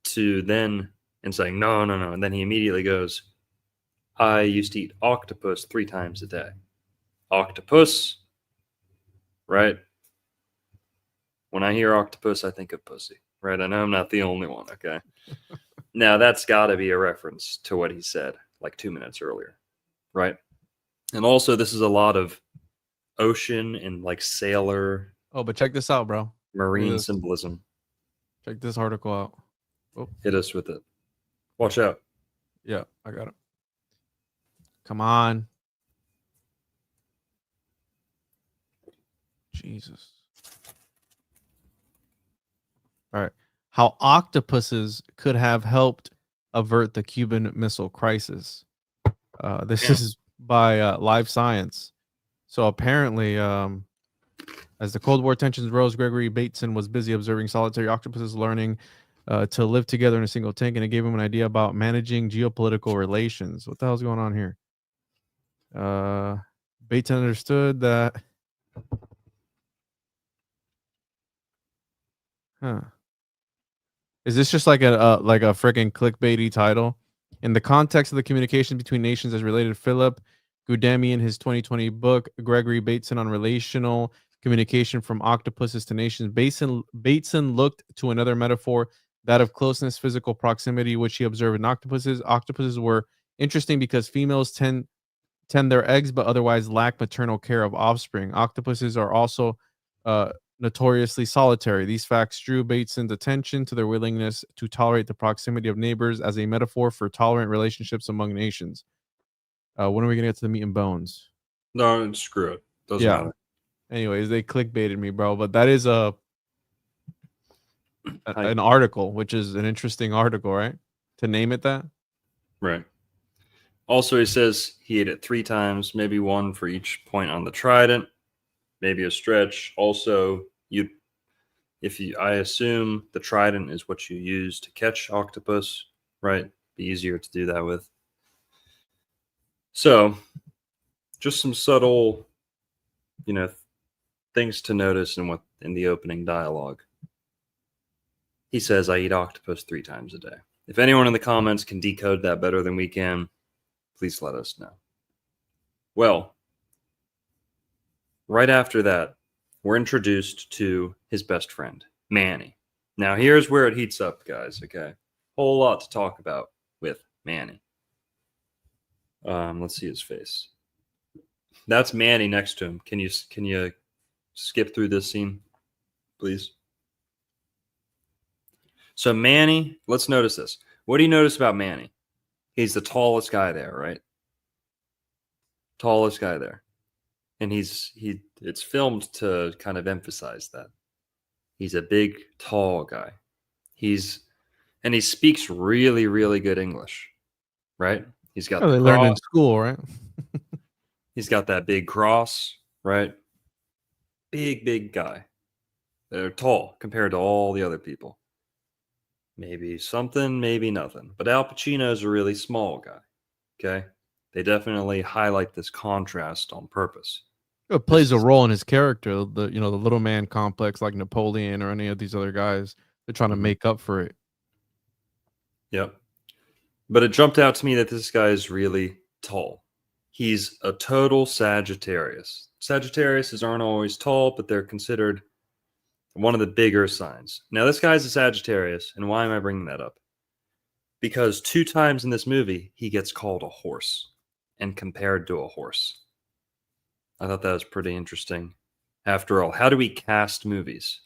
to then and saying, no. And then he immediately goes, I used to eat octopus 3 times a day. Octopus, right? When I hear octopus, I think of pussy, right? I know I'm not the only one, okay? Now, that's got to be a reference to what he said like 2 minutes earlier, right? And also, this is a lot of ocean and like sailor. Oh, but check this out, bro. Marine symbolism. Check this article out. Oh. Hit us with it. Watch out. Yeah, I got it. Come on. Jesus. All right. How octopuses could have helped avert the Cuban Missile Crisis. This is by Live Science. So apparently, as the Cold War tensions rose, Gregory Bateson was busy observing solitary octopuses, learning to live together in a single tank, and it gave him an idea about managing geopolitical relations. What the hell's going on here? Bateson understood that. Is this just like a freaking clickbaity title? In the context of the communication between nations as related, Philip Gudemi in his 2020 book, Gregory Bateson on Relational Communication from Octopuses to Nations, Bateson looked to another metaphor, that of closeness, physical proximity, which he observed in octopuses. Octopuses were interesting because females tend their eggs, but otherwise lack maternal care of offspring. Octopuses are also notoriously solitary. These facts drew Bateson's attention to their willingness to tolerate the proximity of neighbors as a metaphor for tolerant relationships among nations. When are we going to get to the meat and bones? No, screw it. Doesn't matter. Anyways, they clickbaited me, bro. But that is an article, which is an interesting article, right? To name it that. Right. Also, he says he ate it 3 times, maybe 1 for each point on the trident, maybe a stretch. Also, I assume the trident is what you use to catch octopus, right? Be easier to do that with. So, just some subtle, things to notice in the opening dialogue. He says, "I eat octopus 3 times a day." If anyone in the comments can decode that better than we can, please let us know. Well, right after that, we're introduced to his best friend, Manny. Now, here's where it heats up, guys, okay? Whole lot to talk about with Manny. Let's see his face. That's Manny next to him. Can you skip through this scene, please? So Manny, let's notice this. What do you notice about Manny? He's the tallest guy there, right? Tallest guy there. And it's filmed to kind of emphasize that. He's a big, tall guy. He speaks really, really good English, right? He's got they learned in school, right? He's got that big cross, right? Big, big guy. They're tall compared to all the other people. Maybe something, maybe nothing. But Al Pacino's a really small guy. Okay? They definitely highlight this contrast on purpose. It plays a role in his character, the little man complex like Napoleon or any of these other guys. They're trying to make up for it. Yep. But it jumped out to me that this guy is really tall. He's a total Sagittarius. Sagittariuses aren't always tall, but they're considered one of the bigger signs. Now, this guy's a Sagittarius, and why am I bringing that up? Because 2 times in this movie, he gets called a horse and compared to a horse. I thought that was pretty interesting. After all, how do we cast movies?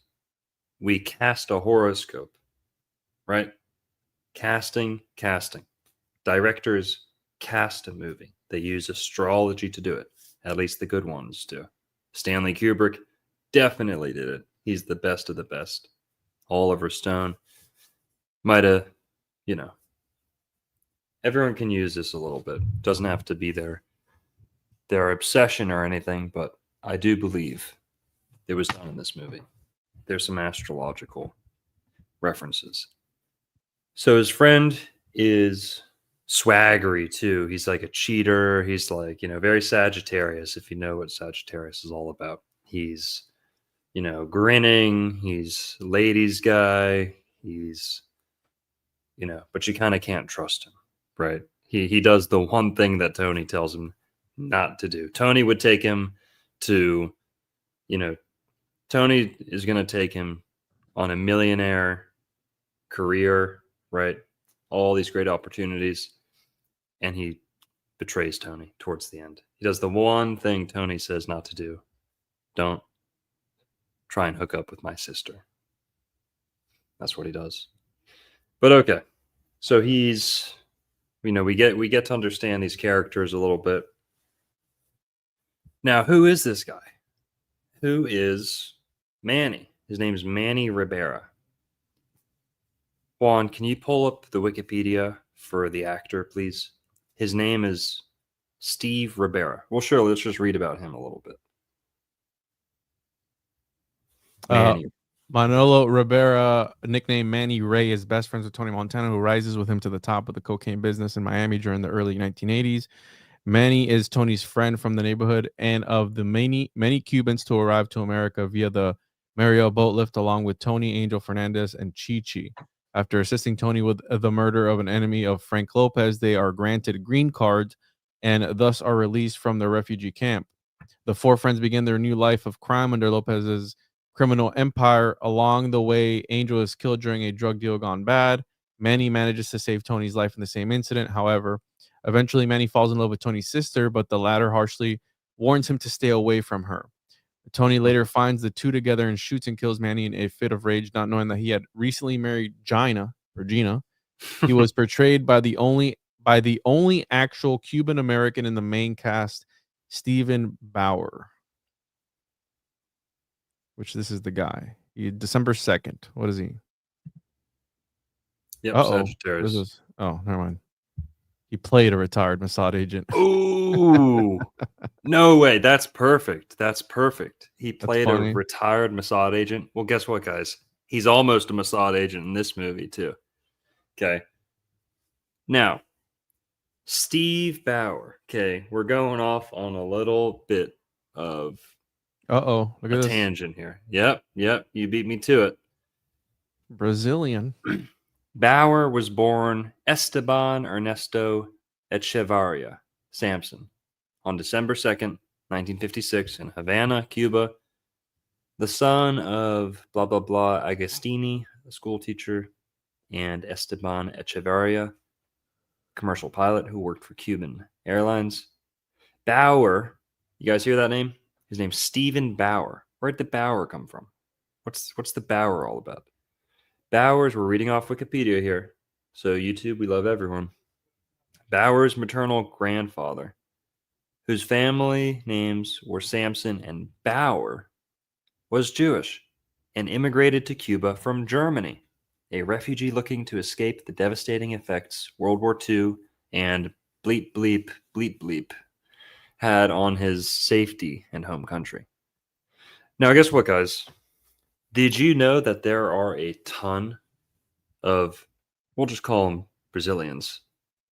We cast a horoscope, right? Casting. Directors cast a movie. They use astrology to do it. At least the good ones do. Stanley Kubrick definitely did it. He's the best of the best. Oliver Stone might have, everyone can use this a little bit. Doesn't have to be their obsession or anything, but I do believe it was done in this movie. There's some astrological references. So his friend is swaggery too. He's like a cheater. He's like, very Sagittarius, if you know what Sagittarius is all about. He's, grinning. He's ladies guy. He's, but you kind of can't trust him, right? He does the one thing that Tony tells him not to do. Tony would take him to, Tony is going to take him on a millionaire career, right? All these great opportunities. And he betrays Tony towards the end. He does the one thing Tony says not to do. Don't try and hook up with my sister. That's what he does. But okay. So he's, we get to understand these characters a little bit. Now, who is this guy? Who is Manny? His name is Manny Ribera. Juan, can you pull up the Wikipedia for the actor, please? His name is Steve Ribera. Well, sure, let's just read about him a little bit. Manolo Ribera, nicknamed Manny Ray, is best friends with Tony Montana, who rises with him to the top of the cocaine business in Miami during the early 1980s. Manny is Tony's friend from the neighborhood and of the many Cubans to arrive to America via the Mariel boat lift, along with Tony, Angel Fernandez, and Chi. After assisting Tony with the murder of an enemy of Frank Lopez, they are granted green cards and thus are released from the refugee camp. The 4 friends begin their new life of crime under Lopez's criminal empire. Along the way, Angel is killed during a drug deal gone bad. Manny manages to save Tony's life in the same incident. However, eventually Manny falls in love with Tony's sister, but the latter harshly warns him to stay away from her. Tony later finds the two together and shoots and kills Manny in a fit of rage, not knowing that he had recently married Gina. He was portrayed by the only actual Cuban American in the main cast, Stephen Bauer. Which this is the guy. December 2nd. What is he? Yep, Sagittarius. Oh, never mind. He played a retired Mossad agent. Ooh, no way. That's perfect. That's perfect. He That's played a funny. retired Mossad agent. Well, guess what, guys? He's almost a Mossad agent in this movie, too. Okay. Now, Steve Bauer. Okay. We're going off on a little bit of Uh-oh. Look a at this. tangent here. Yep. You beat me to it. Brazilian. Bauer was born Esteban Ernesto Echevarria Sampson on December 2nd, 1956, in Havana, Cuba, the son of blah, blah, blah Agostini, a school teacher, and Esteban Echevarria, commercial pilot who worked for Cuban Airlines. Bauer, you guys hear that name? His name's Stephen Bauer. Where'd the Bauer come from? What's the Bauer all about? Bauer's, we're reading off Wikipedia here. So YouTube, we love everyone. Bauer's maternal grandfather, whose family names were Sampson and Bauer, was Jewish and immigrated to Cuba from Germany, a refugee looking to escape the devastating effects World War II and bleep, bleep, bleep, bleep had on his safety and home country. Now, guess what, guys? Did you know that there are a ton of, we'll just call them Brazilians,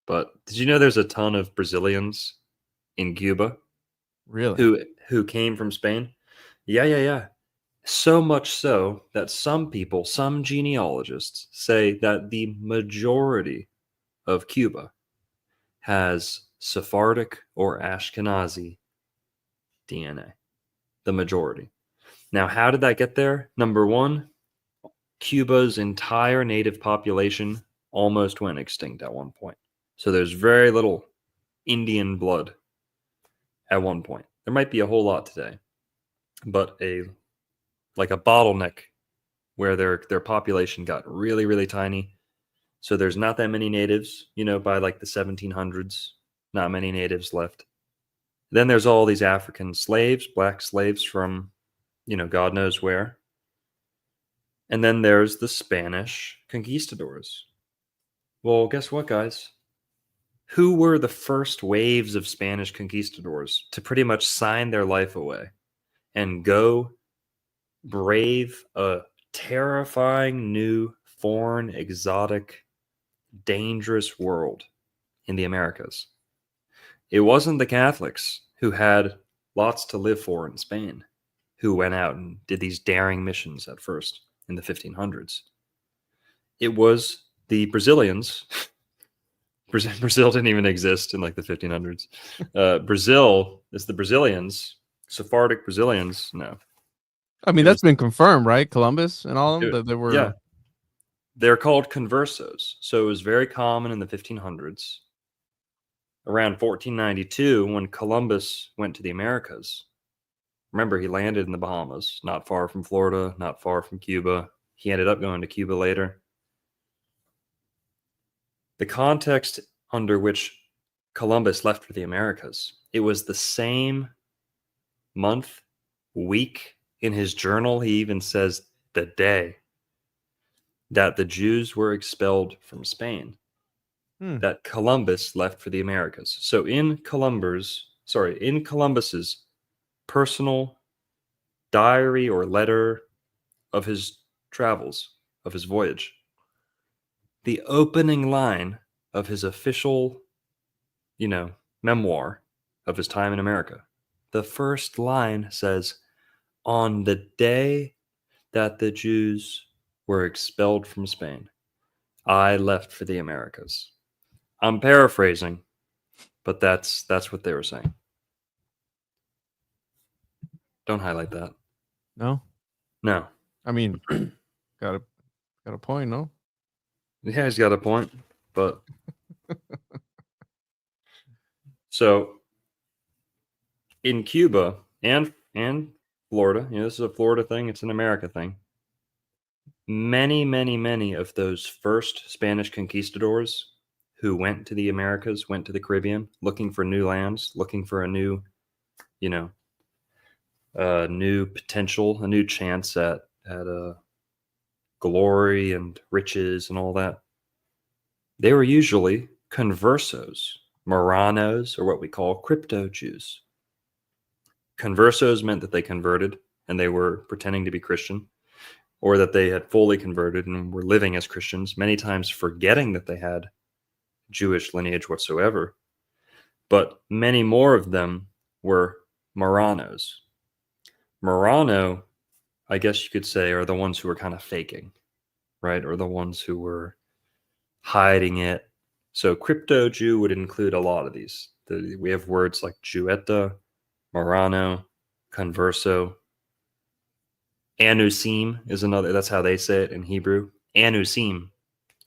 but did you know there's a ton of Brazilians in Cuba Really? who came from Spain? Yeah. So much so that some people, some genealogists, say that the majority of Cuba has Sephardic or Ashkenazi DNA. The majority. Now, how did that get there? Number one, Cuba's entire native population almost went extinct at one point. So there's very little Indian blood at one point. There might be a whole lot today, but a bottleneck where their population got really, really tiny. So there's not that many natives, by like the 1700s, not many natives left. Then there's all these African slaves, black slaves from, God knows where. And then there's the Spanish conquistadors. Well, guess what, guys? Who were the first waves of Spanish conquistadors to pretty much sign their life away and go brave a terrifying new foreign, exotic, dangerous world in the Americas? It wasn't the Catholics, who had lots to live for in Spain, who went out and did these daring missions at first in the 1500s. It was the Brazilians. Brazil didn't even exist in like the 1500s. Brazil is the Brazilians, Sephardic Brazilians. No, I mean, it that's was, been confirmed, right? Columbus and all of them, that they were. yeah. They're called Conversos. So it was very common in the 1500s. Around 1492, when Columbus went to the Americas, remember, he landed in the Bahamas, not far from Florida, not far from Cuba. He ended up going to Cuba later. The context under which Columbus left for the Americas, it was the same month, week. In his journal, he even says the day that the Jews were expelled from Spain, that Columbus left for the Americas. So in Columbus's personal diary or letter of his travels, of his voyage, the opening line of his official, memoir of his time in America, the first line says, "On the day that the Jews were expelled from Spain, I left for the Americas." I'm paraphrasing, but that's what they were saying. Don't highlight that. No, No. I mean, got a point. No, Yeah, he's got a point, but so in Cuba and Florida, this is a Florida thing, it's an America thing. Many of those first Spanish conquistadors who went to the Americas, went to the Caribbean, looking for new lands, looking for a new, new potential, a new chance at glory and riches and all that. They were usually Conversos, Marranos, or what we call crypto Jews. Conversos meant that they converted and they were pretending to be Christian, or that they had fully converted and were living as Christians, many times forgetting that they had Jewish lineage whatsoever. But many more of them were Marranos. Marrano, I guess you could say, are the ones who were kind of faking, right? Or the ones who were hiding it. So crypto Jew would include a lot of these. We have words like Jewetta, Marrano, Converso. Anusim is another. That's how they say it in Hebrew. Anusim.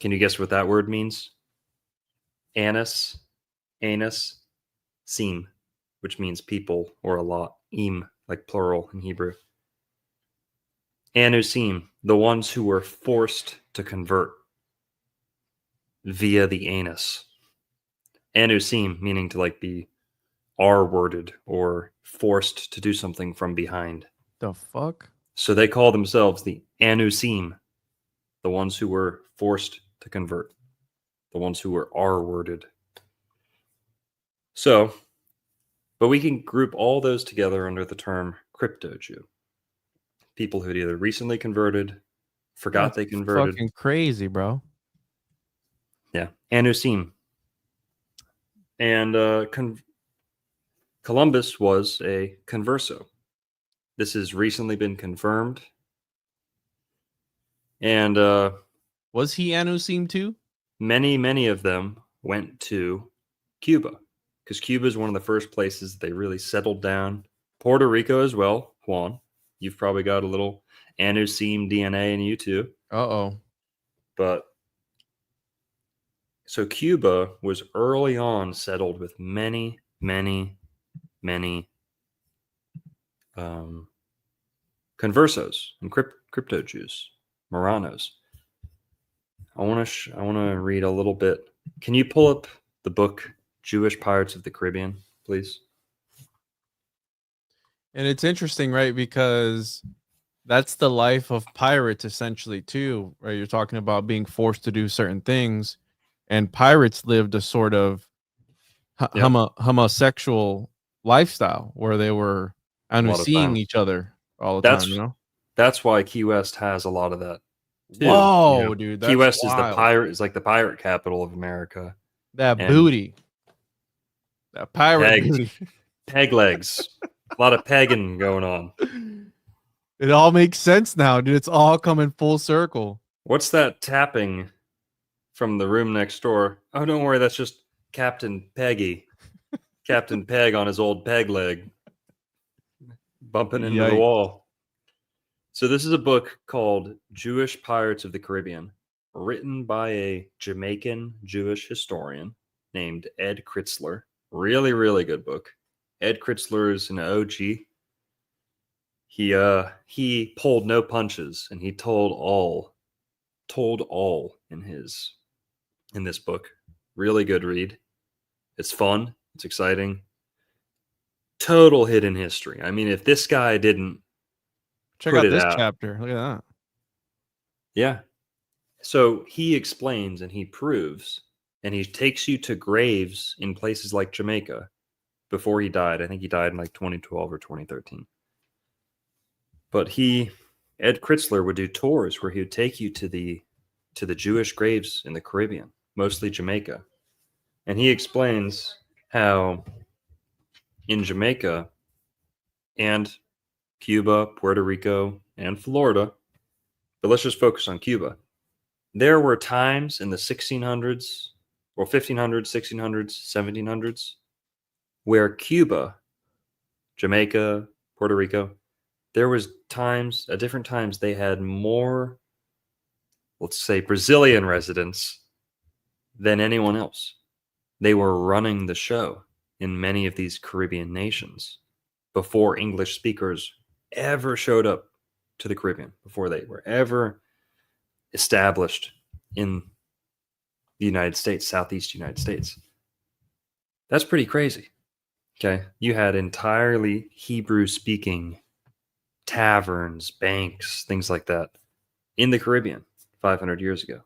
Can you guess what that word means? Anus, sim, which means people or a lot. Im, like plural in Hebrew. Anusim, the ones who were forced to convert via the anus. Anusim, meaning to like be R-worded or forced to do something from behind. The fuck? So they call themselves the Anusim, the ones who were forced to convert, the ones who were R-worded. So, but we can group all those together under the term crypto Jew. People who had either recently converted, forgot they converted. Fucking crazy, bro. Yeah, Anusim. And Columbus was a converso. This has recently been confirmed. And was he Anusim too? Many of them went to Cuba, because Cuba is one of the first places they really settled down. Puerto Rico as well. Juan, you've probably got a little Anusim DNA in you too. Uh-oh. But so Cuba was early on settled with many conversos and crypto Jews, Marranos. I want to read a little bit. Can you pull up the book Jewish Pirates of the Caribbean, please? And it's interesting, right? Because that's the life of pirates essentially too, right? You're talking about being forced to do certain things, and pirates lived a sort of homosexual lifestyle where they were seeing each other all the time, you know? That's why Key West has a lot of that too. Whoa, dude, that's Key West wild. is like the pirate capital of America. That booty. That pirate booty. Peg legs. A lot of pegging going on. It all makes sense now, dude. It's all coming full circle. What's that tapping from the room next door? Oh, don't worry. That's just Captain Peggy. Captain Peg on his old peg leg. Bumping into the wall. So this is a book called Jewish Pirates of the Caribbean, written by a Jamaican Jewish historian named Ed Kritzler. Really, really good book. Ed Kritzler is an OG. He pulled no punches, and he told all in this book. Really good read. It's fun. It's exciting. Total hidden history. I mean, if this guy didn't check out this chapter, look at that. Yeah. So he explains and he proves, and he takes you to graves in places like Jamaica before he died. I think he died in like 2012 or 2013. But Ed Kritzler would do tours where he would take you to the Jewish graves in the Caribbean, mostly Jamaica. And he explains how in Jamaica and Cuba, Puerto Rico, and Florida, but let's just focus on Cuba. There were times in the 1600s, or 1500s, 1600s, 1700s, where Cuba, Jamaica, Puerto Rico, there was times, at different times, they had more, let's say, Brazilian residents than anyone else. They were running the show in many of these Caribbean nations before English speakers ever showed up to the Caribbean, before they were ever established in the United States, Southeast United States. That's pretty crazy. Okay. You had entirely Hebrew speaking taverns, banks, things like that in the Caribbean 500 years ago.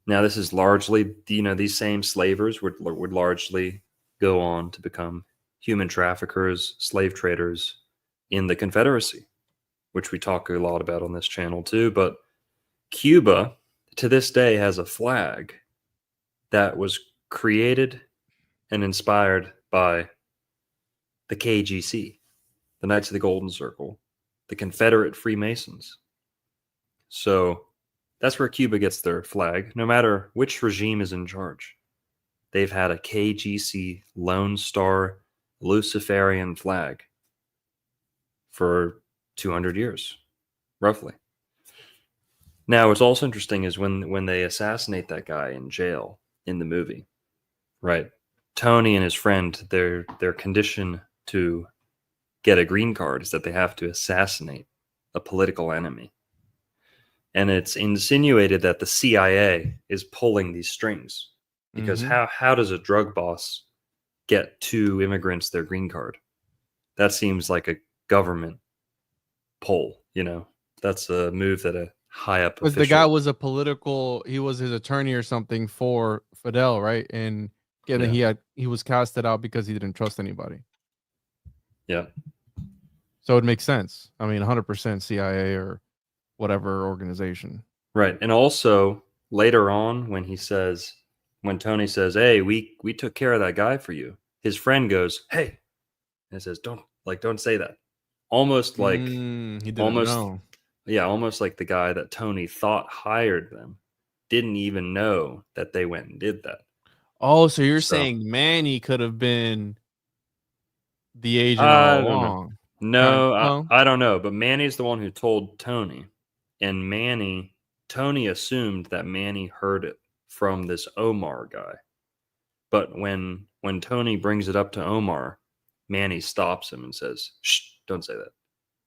Now, this is largely, these same slavers would largely go on to become human traffickers, slave traders in the Confederacy, which we talk a lot about on this channel too. But Cuba, to this day, has a flag that was created and inspired by the KGC, the Knights of the Golden Circle, the Confederate Freemasons. So that's where Cuba gets their flag, no matter which regime is in charge. They've had a KGC Lone Star Luciferian flag for 200 years, roughly. Now, what's also interesting is when they assassinate that guy in jail in the movie, right? Tony and his friend, their condition to get a green card is that they have to assassinate a political enemy. And it's insinuated that the CIA is pulling these strings because how does a drug boss get two immigrants their green card? That seems like a government pull, That's a move that a high up Because official. the guy was he was his attorney or something for Fidel, right? And he was casted out because he didn't trust anybody. Yeah. So it makes sense. I mean, 100% CIA or whatever organization. Right. And also later on when Tony says, "Hey, we took care of that guy for you," his friend goes, "Hey," and says, don't say that." Almost like he didn't know. Yeah, almost like the guy that Tony thought hired them didn't even know that they went and did that. Oh, so you're saying Manny could have been the agent all along? No, I don't know. But Manny's the one who told Tony. And Tony assumed that Manny heard it from this Omar guy. But when Tony brings it up to Omar, Manny stops him and says, "Shh, don't say that."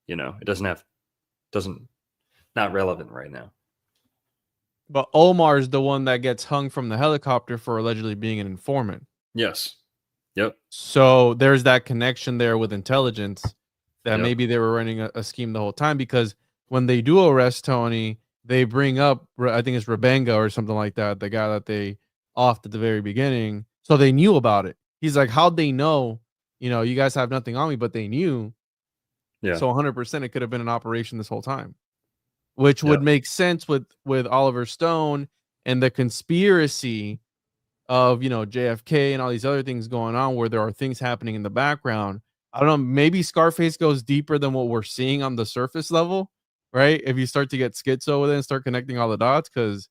It not relevant right now. But Omar's the one that gets hung from the helicopter for allegedly being an informant. Yes. Yep. So there's that connection there with intelligence that maybe they were running a scheme the whole time, because when they do arrest Tony, they bring up, I think it's Rebenga or something like that, the guy that they offed at the very beginning. So they knew about it. He's like, how'd they know? You guys have nothing on me, but they knew. Yeah. So 100% it could have been an operation this whole time, which would make sense with Oliver Stone and the conspiracy of, JFK and all these other things going on where there are things happening in the background. I don't know, maybe Scarface goes deeper than what we're seeing on the surface level, right? If you start to get schizo with it and start connecting all the dots, because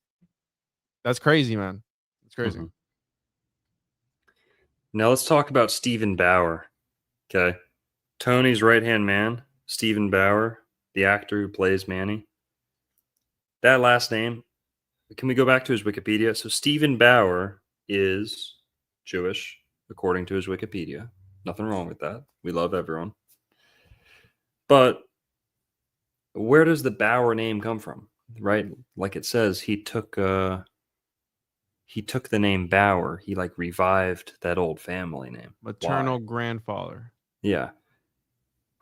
that's crazy, man. It's crazy. Mm-hmm. Now let's talk about Stephen Bauer. Okay. Tony's right-hand man, Stephen Bauer, the actor who plays Manny. That last name, can we go back to his Wikipedia? So Stephen Bauer is Jewish, according to his Wikipedia. Nothing wrong with that. We love everyone. But where does the Bauer name come from? Right? Like it says, he took the name Bauer. He revived that old family name. Maternal grandfather. Yeah.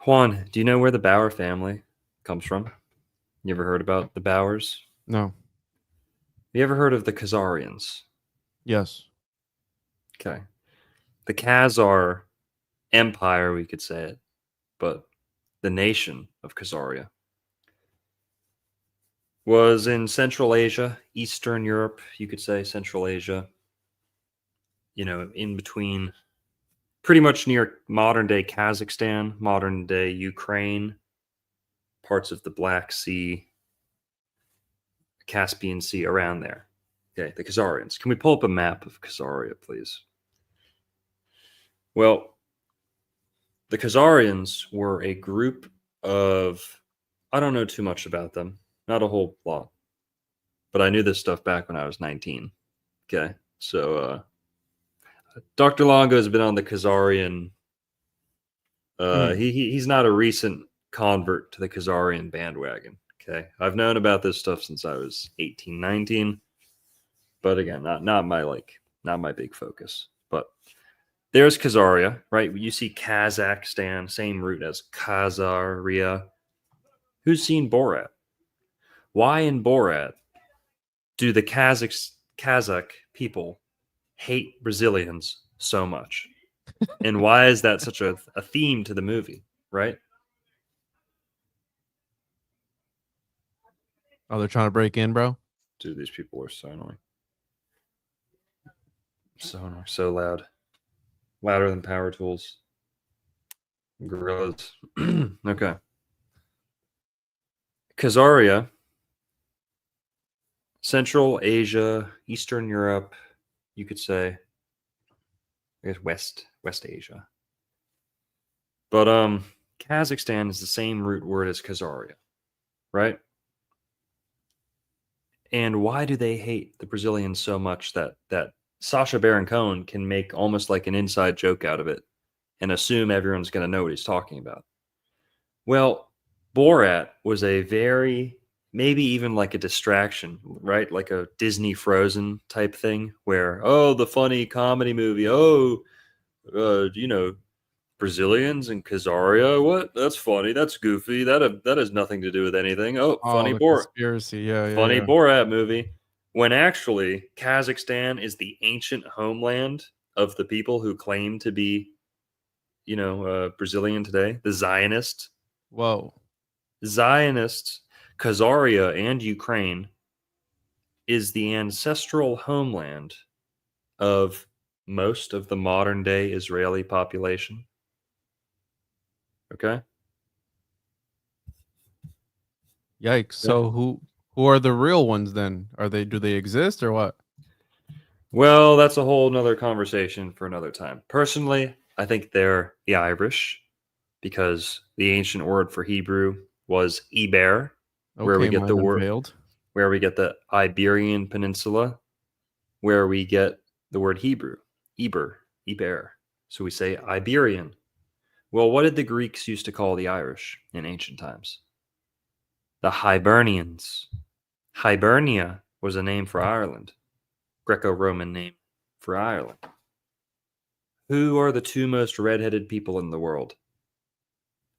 Juan, do you know where the Bauer family comes from? You ever heard about the Bauers? No. You ever heard of the Khazarians? Yes. Okay. The Khazar Empire, we could say it, but the nation of Khazaria was in Central Asia, Eastern Europe, you could say Central Asia, in between, pretty much near modern-day Kazakhstan, modern-day Ukraine, parts of the Black Sea, Caspian Sea, around there. Okay, the Khazarians. Can we pull up a map of Khazaria, please? Well, the Khazarians were a group of, I don't know too much about them, not a whole lot, but I knew this stuff back when I was 19. Okay, so Dr. Longo has been on the Khazarian. He's not a recent convert to the Khazarian bandwagon. Okay, I've known about this stuff since I was 18, 19, but again, not my big focus. But there's Khazaria, right? You see Kazakhstan, same root as Khazaria. Who's seen Borat? Why in Borat do the Kazakhs Kazakh people hate Brazilians so much? And why is that such a theme to the movie, right? Oh, they're trying to break in, bro. Dude, these people are so annoying. So annoying, so loud. Louder than power tools. Gorillas. Okay. Khazaria, Central Asia, Eastern Europe, you could say. I guess West Asia. But Kazakhstan is the same root word as Khazaria, right? And why do they hate the Brazilians so much that Sacha Baron Cohen can make almost like an inside joke out of it and assume everyone's going to know what he's talking about? Well, Borat was a very, maybe even like a distraction, right? Like a Disney Frozen type thing where, oh, the funny comedy movie. Oh, Brazilians and Khazaria. What? That's funny. That's goofy. That has nothing to do with anything. Oh, Oh, funny the Borat. conspiracy. Yeah, yeah, Funny yeah. Borat movie. When actually Kazakhstan is the ancient homeland of the people who claim to be, Brazilian today, the Zionists. Whoa. Zionists, Khazaria and Ukraine is the ancestral homeland of most of the modern day Israeli population. Okay? Yikes. So who are the real ones then? Do they exist or what? Well, that's a whole nother conversation for another time. Personally, I think they're the Irish because the ancient word for Hebrew was Eber, where we Okay, get the mine word, unveiled. where we get the Iberian Peninsula, where we get the word Hebrew, Eber. So we say Iberian. Well, what did the Greeks used to call the Irish in ancient times? The Hibernians. Hibernia was a name for Ireland, Greco-Roman name for Ireland. Who are the two most redheaded people in the world?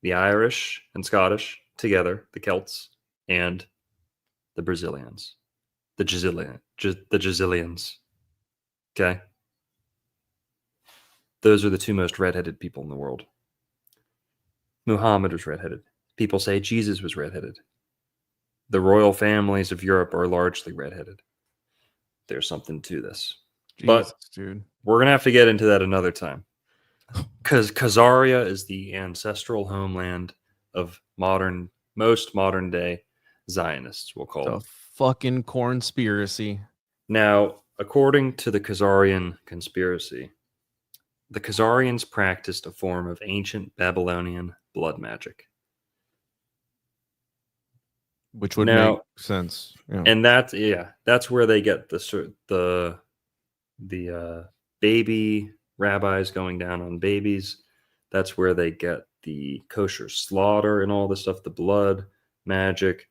The Irish and Scottish together, the Celts, and the Brazilians. The Jazilians. Okay? Those are the two most redheaded people in the world. Muhammad was redheaded. People say Jesus was redheaded. The royal families of Europe are largely redheaded. There's something to this. Jesus, But dude. we're going to have to get into that another time. Because Khazaria is the ancestral homeland of most modern day Zionists, we'll call The them. fucking conspiracy. Now, according to the Khazarian conspiracy, the Khazarians practiced a form of ancient Babylonian blood magic. Which would Now, make sense. Yeah. and that's where they get the baby rabbis going down on babies. That's where they get the kosher slaughter and all this stuff, the blood magic.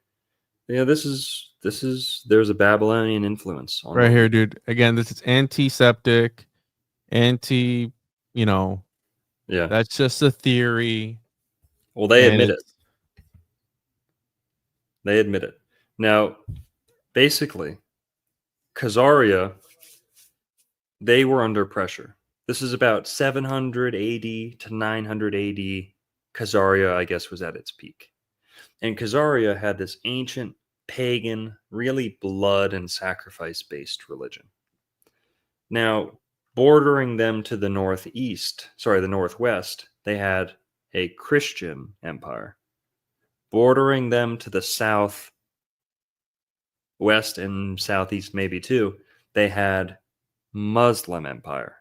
Yeah, there's a Babylonian influence on Right what here, we do. dude. Again, this is antiseptic, Yeah. that's just a theory. Well, they And admit it. it's They admit it. Now, basically, Khazaria, they were under pressure. This is about 700 AD to 900 AD. Khazaria, I guess, was at its peak. And Khazaria had this ancient, pagan, really blood and sacrifice based religion. Now, bordering them to the northwest, they had a Christian empire. Bordering them to the south, west, and southeast, maybe too, they had Muslim empire.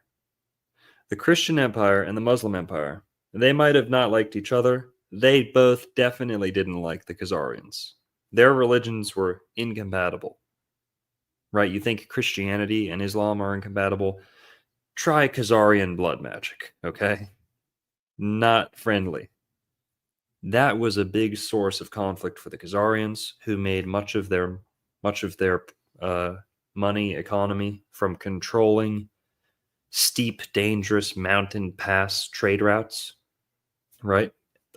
The Christian empire and the Muslim empire, they might have not liked each other. They both definitely didn't like the Khazarians. Their religions were incompatible. Right? You think Christianity and Islam are incompatible? Try Khazarian blood magic, okay? Not friendly. That was a big source of conflict for the Khazarians, who made much of their money economy from controlling steep, dangerous mountain pass trade routes. Right?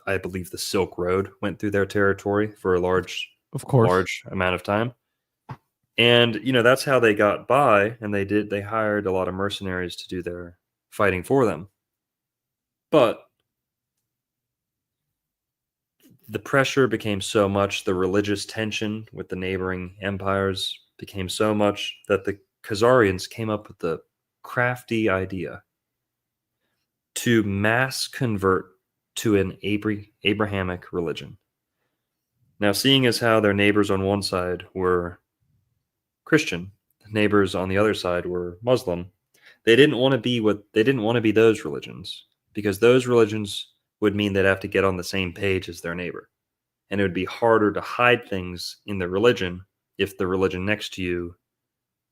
I believe the Silk Road went through their territory for a large of course. amount of time. And, that's how they got by. And they hired a lot of mercenaries to do their fighting for them. But the pressure became so much, the religious tension with the neighboring empires became so much that the Khazarians came up with the crafty idea to mass convert to an Abrahamic religion. Now, seeing as how their neighbors on one side were Christian, neighbors on the other side were Muslim, they didn't want to be those religions, because those religions would mean they'd have to get on the same page as their neighbor. And it would be harder to hide things in the religion if the religion next to you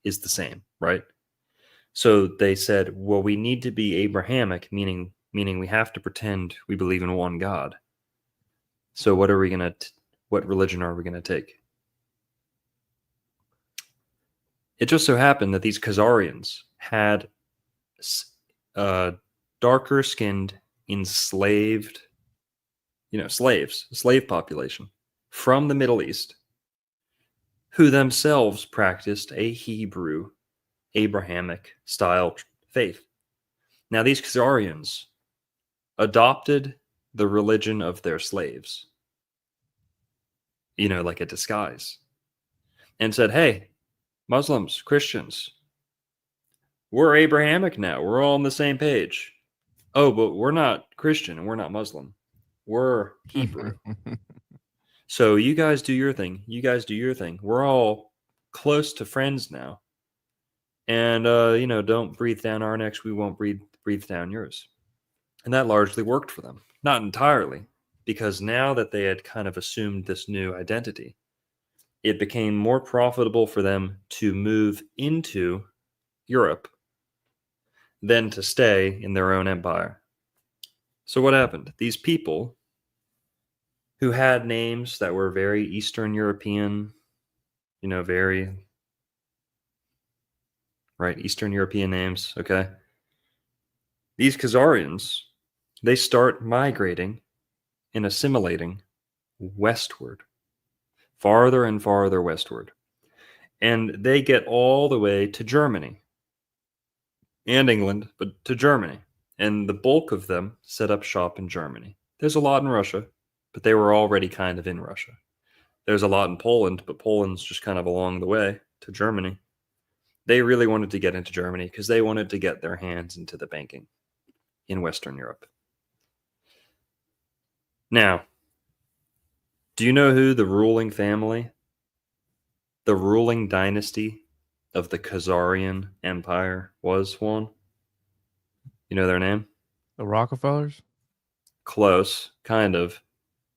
is the same, right? So they said, well, we need to be Abrahamic, meaning we have to pretend we believe in one God. So what religion are we going to take? It just so happened that these Khazarians had darker skinned, enslaved, slave population from the Middle East, who themselves practiced a Hebrew Abrahamic style faith. Now, these Khazarians adopted the religion of their slaves, like a disguise, and said, hey, Muslims, Christians, we're Abrahamic now. We're all on the same page. Oh, but we're not Christian and we're not Muslim. We're Hebrew. So you guys do your thing. You guys do your thing. We're all close to friends now. And, don't breathe down our necks. We won't breathe down yours. And that largely worked for them. Not entirely, because now that they had kind of assumed this new identity, it became more profitable for them to move into Europe than to stay in their own empire. So what happened? These people who had names that were very Eastern European, very, right, Eastern European names, okay? These Khazarians, they start migrating and assimilating westward, farther and farther westward. And they get all the way to Germany and England, but to Germany. And the bulk of them set up shop in Germany. There's a lot in Russia, but they were already kind of in Russia. There's a lot in Poland, but Poland's just kind of along the way to Germany. They really wanted to get into Germany because they wanted to get their hands into the banking in Western Europe. Now, do you know who the ruling family, the ruling dynasty of the Khazarian Empire was, Juan? You know their name? The Rockefellers? Close, kind of.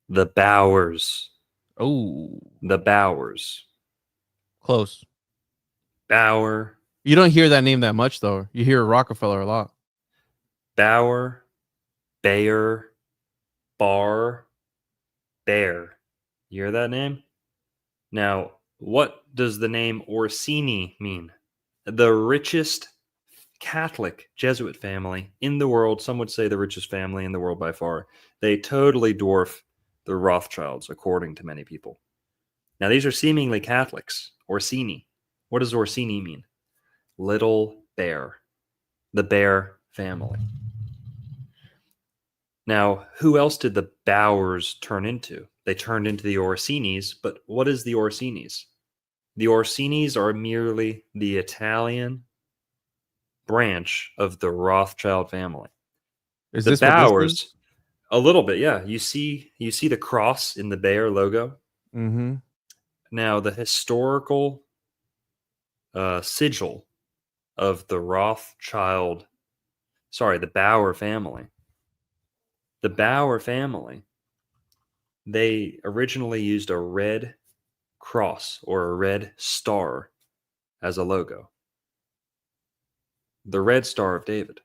The Bowers. Oh, The Bowers. close. Bauer. You don't hear that name that much, though. You hear Rockefeller a lot. Bauer. Bayer. Bar. Bear. You hear that name? Now, what does the name Orsini mean? The richest Catholic Jesuit family in the world. Some would say the richest family in the world by far. They totally dwarf the Rothschilds, according to many people. Now, these are seemingly Catholics. Orsini. What does Orsini mean? Little bear. The bear family. Now, who else did the Bowers turn into? They turned into the Orsinis, but what is the Orsinis? The Orsinis are merely the Italian branch of the Rothschild family. Is The this what this is? Bowers, a little bit, yeah. You see the cross in the Bayer logo? Mm-hmm. Now, the historical sigil of the Bauer family. The Bauer family, they originally used a red cross or a red star as a logo. The red Star of David.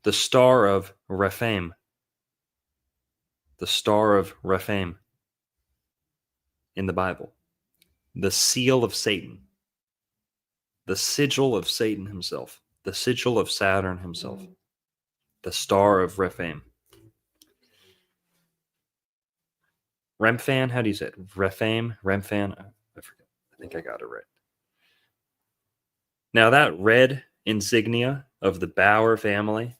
The Star of Rephaim. The Star of Rephaim in the Bible. The seal of Satan. The sigil of Satan himself. The sigil of Saturn himself. The Star of Rephaim. Remphan, how do you say it? Rephaim? Remphan? I forget. I think I got it right. Now that red insignia of the Bauer family,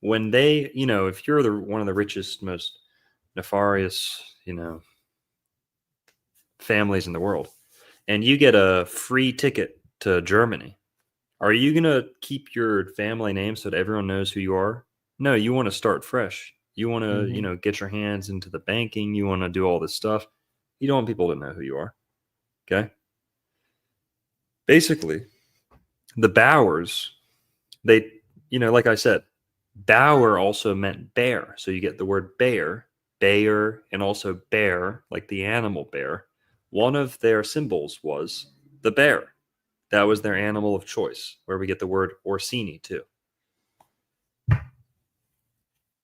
when they, if you're one of the richest, most nefarious, families in the world, and you get a free ticket to Germany, are you going to keep your family name so that everyone knows who you are? No, you want to start fresh. You want to, get your hands into the banking. You want to do all this stuff. You don't want people to know who you are. Okay. Basically, the Bauers, they, like I said, Bauer also meant bear. So you get the word bear, Bayer, and also bear, like the animal bear. One of their symbols was the bear. That was their animal of choice, where we get the word Orsini too.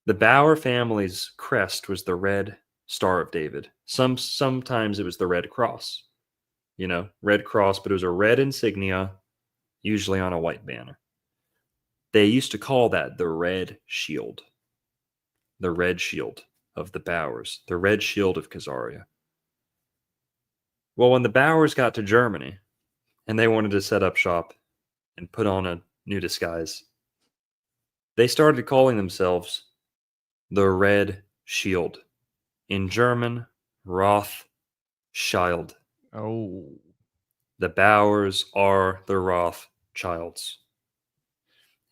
The Bauer family's crest was the red Star of David. Sometimes it was the Red Cross. Red Cross, but it was a red insignia, usually on a white banner. They used to call that the Red Shield. The Red Shield of the Bauers. The Red Shield of Khazaria. Well, when the Bauers got to Germany and they wanted to set up shop and put on a new disguise, they started calling themselves the Red Shield. In German, Rothschild. Oh. The Bauers are the Rothschilds.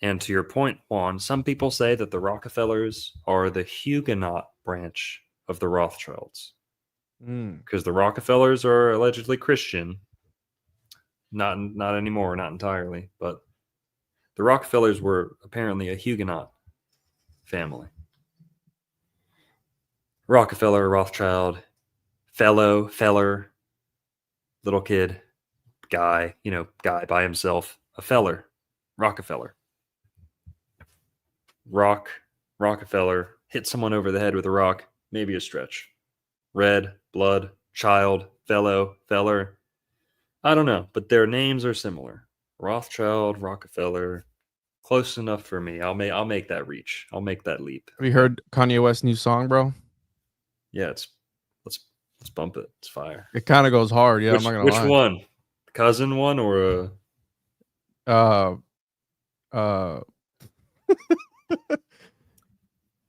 And to your point, Juan, some people say that the Rockefellers are the Huguenot branch of the Rothschilds. Because the Rockefellers are allegedly Christian. Not anymore, not entirely. But the Rockefellers were apparently a Huguenot family. Rockefeller, Rothschild, feller, little kid, guy, guy by himself, a feller, Rockefeller. Rockefeller, hit someone over the head with a rock, maybe a stretch. Red, blood, child, fellow, feller. I don't know, but their names are similar. Rothschild, Rockefeller, close enough for me. I'll make that reach. I'll make that leap. Have you heard Kanye West's new song, bro? Yeah, let's bump it. It's fire. It kind of goes hard. Yeah, I'm not gonna lie. Which one? Cousin one or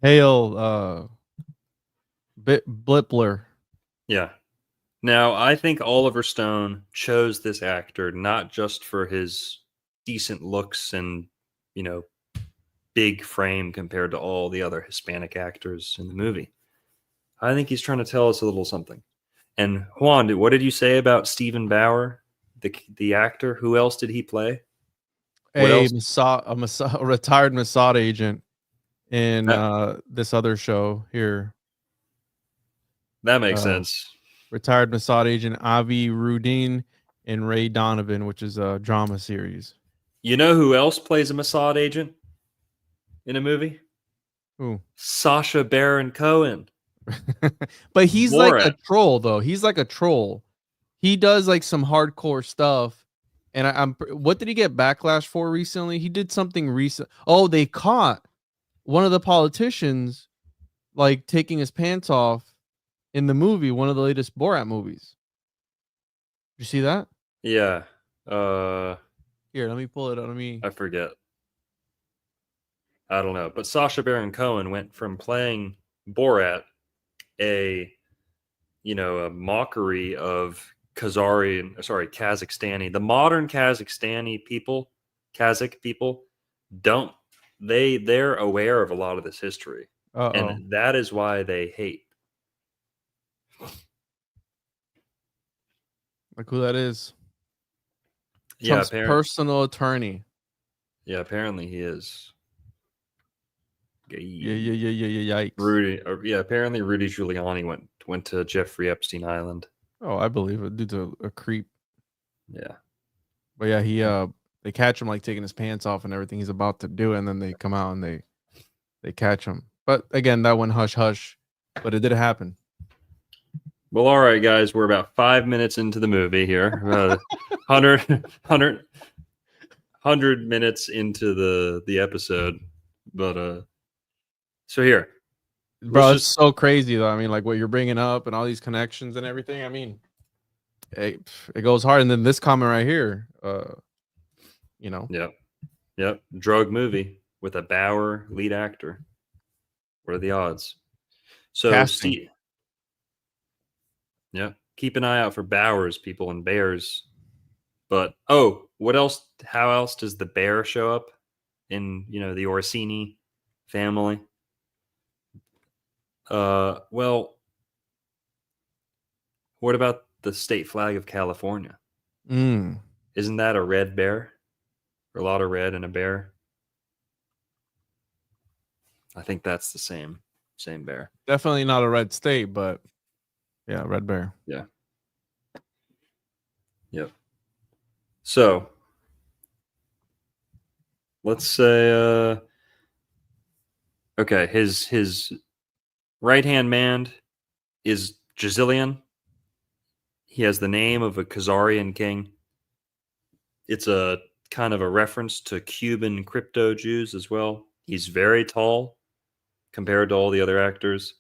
Hail Blippler. Yeah. Now, I think Oliver Stone chose this actor not just for his decent looks and, big frame compared to all the other Hispanic actors in the movie. I think he's trying to tell us a little something. And Juan, what did you say about Stephen Bauer, the actor? Who else did he play? A retired Mossad agent in this other show here. That makes sense. Retired Mossad agent Avi Rudin and Ray Donovan, which is a drama series. You know who else plays a Mossad agent in a movie? Who? Sacha Baron Cohen. But he's like a troll, though. He's like a troll. He does like some hardcore stuff. And what did he get backlash for recently? He did something recent. Oh, they caught one of the politicians like taking his pants off in the movie, one of the latest Borat movies. Did you see that? Yeah. Here, let me pull it out. I forget. I don't know. But Sacha Baron Cohen went from playing Borat, a mockery of Kazakhstani. The modern Kazakh people, they're aware of a lot of this history. And that is why they hate. Like who that is? Trump's personal attorney. Yeah, apparently he is. Yeah. Yikes. Apparently Rudy Giuliani went to Jeffrey Epstein Island. Oh, I believe it. Dude's a creep. Yeah. But yeah, they catch him like taking his pants off and everything he's about to do, and then they come out and they catch him. But again, that went hush hush. But it did happen. Well, all right, guys, we're about 5 minutes into the movie here. 100 minutes into the episode. But so here, bro, it's so crazy though. I mean, like what you're bringing up and all these connections and everything. I mean, it goes hard. And then this comment right here, you know. Yep. Drug movie with a Bauer lead actor. What are the odds? So, Casting. Steve, yeah, keep an eye out for Bowers, people, and bears. But what else? How else does the bear show up in the Orsini family? Well, what about the state flag of California? Mm. Isn't that a red bear? Or a lot of red and a bear? I think that's the same bear. Definitely not a red state, but yeah, red bear. Yeah. Yep. So let's say okay, his right hand man is Jazillian. He has the name of a Khazarian king. It's a kind of a reference to Cuban crypto Jews as well. He's very tall compared to all the other actors.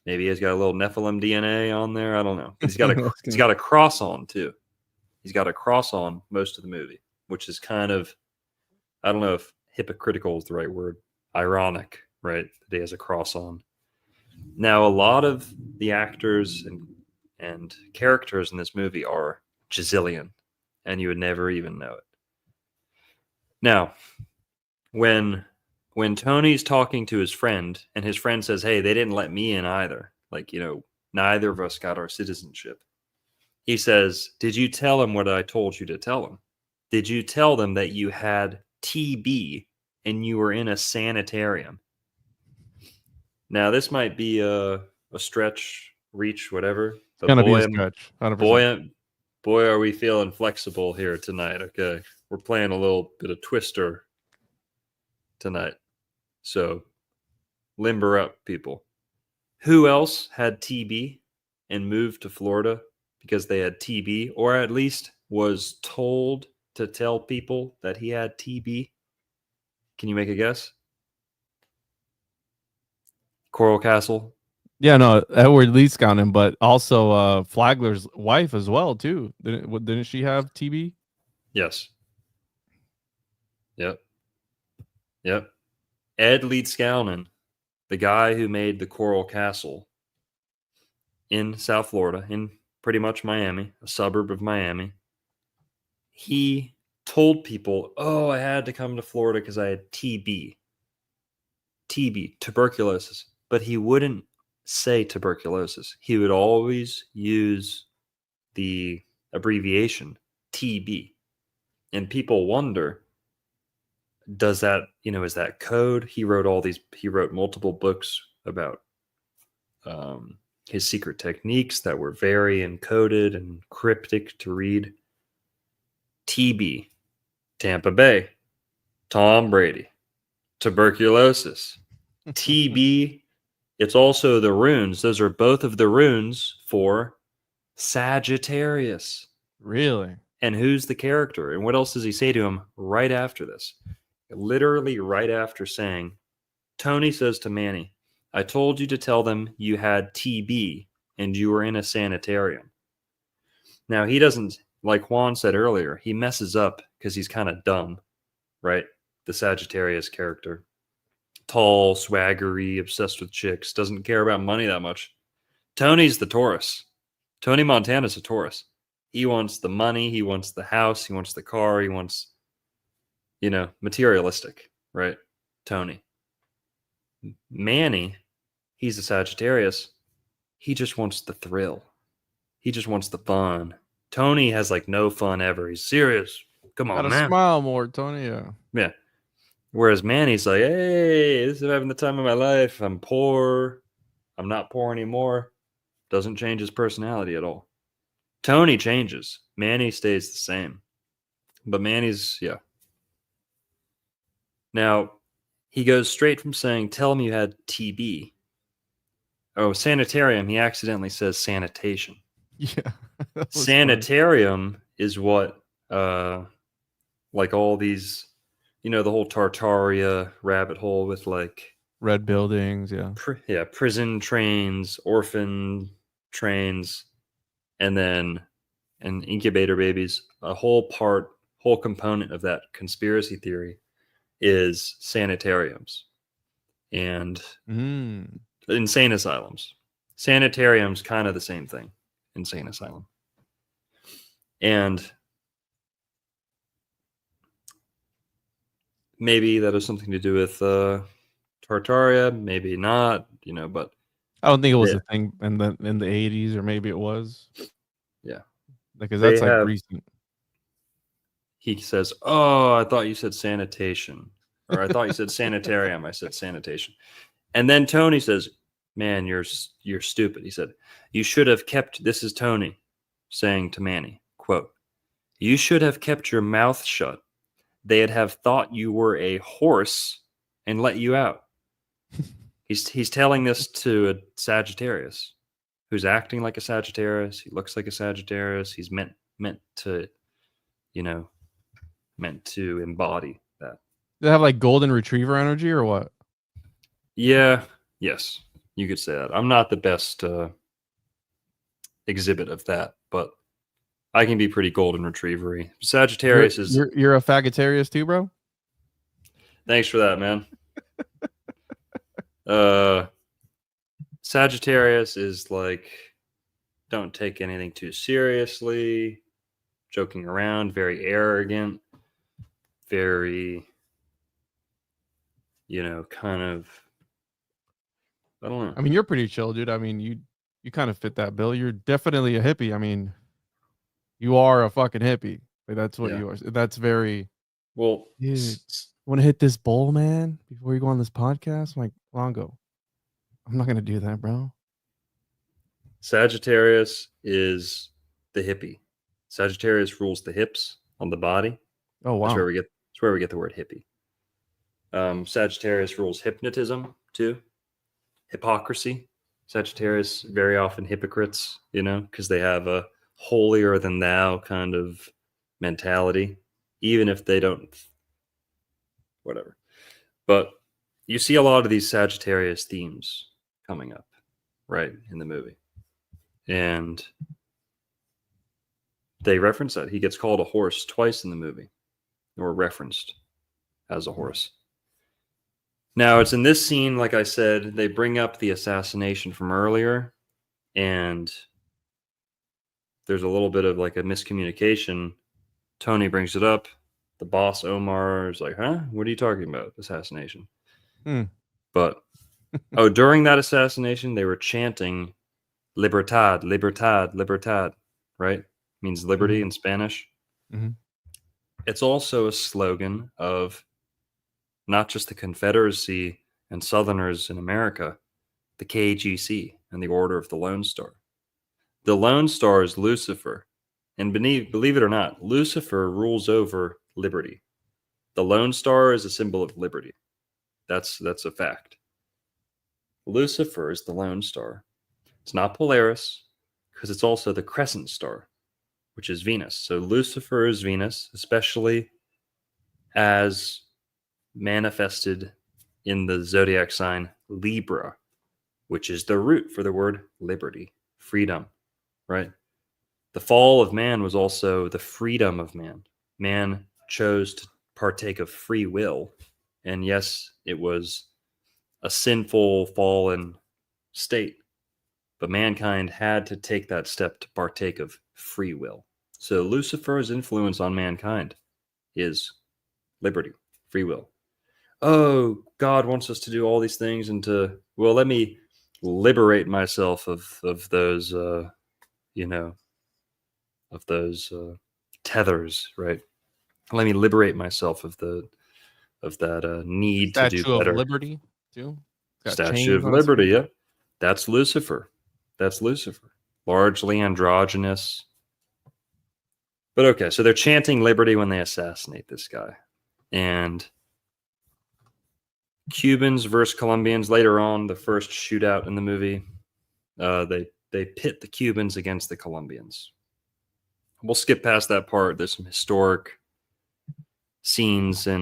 Maybe he's got a little Nephilim DNA on there. I don't know. He's got a cross on too. He's got a cross on most of the movie, which is kind of, I don't know if hypocritical is the right word. Ironic, right? That he has a cross on. Now, a lot of the actors and characters in this movie are Jazillian, and you would never even know it. Now, when Tony's talking to his friend, and his friend says, "Hey, they didn't let me in either. Like, neither of us got our citizenship." He says, "Did you tell them what I told you to tell them? Did you tell them that you had TB and you were in a sanitarium?" Now, this might be a stretch, reach, whatever. It's gonna be a stretch. 100%. Boy, are we feeling flexible here tonight. Okay, we're playing a little bit of Twister tonight. So, limber up, people. Who else had TB and moved to Florida because they had TB, or at least was told to tell people that he had TB? Can you make a guess? Coral Castle? Yeah, no, Edward Lee's got him, but also Flagler's wife as well too. Didn't she have TB? Yes. Yep. Ed Leedskalnin, the guy who made the Coral Castle in South Florida, in pretty much Miami, a suburb of Miami, he told people, "Oh, I had to come to Florida because I had TB, tuberculosis." But he wouldn't say tuberculosis. He would always use the abbreviation TB. And people wonder, does that, is that code? He wrote multiple books about his secret techniques that were very encoded and cryptic to read. TB, Tampa Bay, Tom Brady, tuberculosis, TB. It's also the runes. Those are both of the runes for Sagittarius. Really? And who's the character? And what else does he say to him right after this? Literally right after saying, Tony says to Manny, "I told you to tell them you had TB and you were in a sanitarium." Now, he doesn't, like Juan said earlier, he messes up because he's kind of dumb, right? The Sagittarius character. Tall, swaggery, obsessed with chicks, doesn't care about money that much. Tony's the Taurus. Tony Montana's a Taurus. He wants the money, he wants the house, he wants the car, he wants, materialistic, right? Tony. Manny, he's a Sagittarius. He just wants the thrill. He just wants the fun. Tony has like no fun ever. He's serious. Come on, Gotta man. smile more, Tony. Yeah. Whereas Manny's like, "Hey, this is having the time of my life. I'm poor. I'm not poor anymore." Doesn't change his personality at all. Tony changes. Manny stays the same. But Manny's, yeah. Now, he goes straight from saying, "Tell him you had TB." Oh, sanitarium. He accidentally says sanitation. Yeah. Sanitarium is what, like all these, the whole Tartaria rabbit hole with like red buildings. Yeah. Prison trains, orphan trains, and then incubator babies. A whole whole component of that conspiracy theory is sanitariums and insane asylums. Sanitarium's kind of the same thing, insane asylum. And maybe that has something to do with Tartaria, maybe not, but I don't think it was a thing in the 80s, or maybe it was. Yeah. Because that's like recent. He says, "Oh, I thought you said sanitation." Or I thought you said sanitarium. I said sanitation. And then Tony says, "Man, you're stupid." He said, "You should have kept," this is Tony saying to Manny, quote, "You should have kept your mouth shut. They'd have thought you were a horse and let you out." He's telling this to a Sagittarius who's acting like a Sagittarius. He looks like a Sagittarius. He's meant to, meant to embody that. They have like golden retriever energy or what? Yeah. Yes. You could say that. I'm not the best exhibit of that, but I can be pretty golden retrievery. Sagittarius you're a Faggitarius too, bro? Thanks for that, man. Sagittarius is like, don't take anything too seriously, joking around, very arrogant, very, kind of, I don't know. I mean, you're pretty chill, dude. I mean, you kind of fit that bill. You're definitely a hippie. I mean, you are a fucking hippie. Like, that's what you are. That's very, well, dude, want to hit this bowl, man, before you go on this podcast? I'm like, Longo, I'm not going to do that, bro. Sagittarius is the hippie. Sagittarius rules the hips on the body. Oh, wow. That's where we get the word hippie. Sagittarius rules hypnotism too. Hypocrisy. Sagittarius, very often hypocrites, because they have a holier than thou kind of mentality, even if they don't, whatever. But you see a lot of these Sagittarius themes coming up, right, in the movie. And they reference that. He gets called a horse twice in the movie, or referenced as a horse. Now, it's in this scene, like I said, they bring up the assassination from earlier, and there's a little bit of like a miscommunication. Tony brings it up. The boss, Omar, is like, huh? What are you talking about? Assassination. But, during that assassination, they were chanting Libertad, Libertad, Libertad, right? Means liberty in Spanish. Mm-hmm. It's also a slogan of not just the Confederacy and Southerners in America, the KGC and the Order of the Lone Star. The Lone Star is Lucifer. And believe it or not, Lucifer rules over liberty. The Lone Star is a symbol of liberty. That's a fact. Lucifer is the Lone Star. It's not Polaris, because it's also the crescent star, which is Venus. So Lucifer is Venus, especially as manifested in the zodiac sign Libra, which is the root for the word liberty, freedom, right? The fall of man was also the freedom of man. Man chose to partake of free will. And yes, it was a sinful, fallen state. But mankind had to take that step to partake of free will. So Lucifer's influence on mankind is liberty, free will. Oh, God wants us to do all these things and let me liberate myself of those, of those tethers, right? Let me liberate myself of that need to do better. Statue of Liberty, too. Statue of Liberty, yeah. That's Lucifer. That's Lucifer. Largely androgynous. But okay, so they're chanting liberty when they assassinate this guy. And Cubans versus Colombians later on, the first shootout in the movie, they pit the Cubans against the Colombians. We'll skip past that part. There's some historic scenes in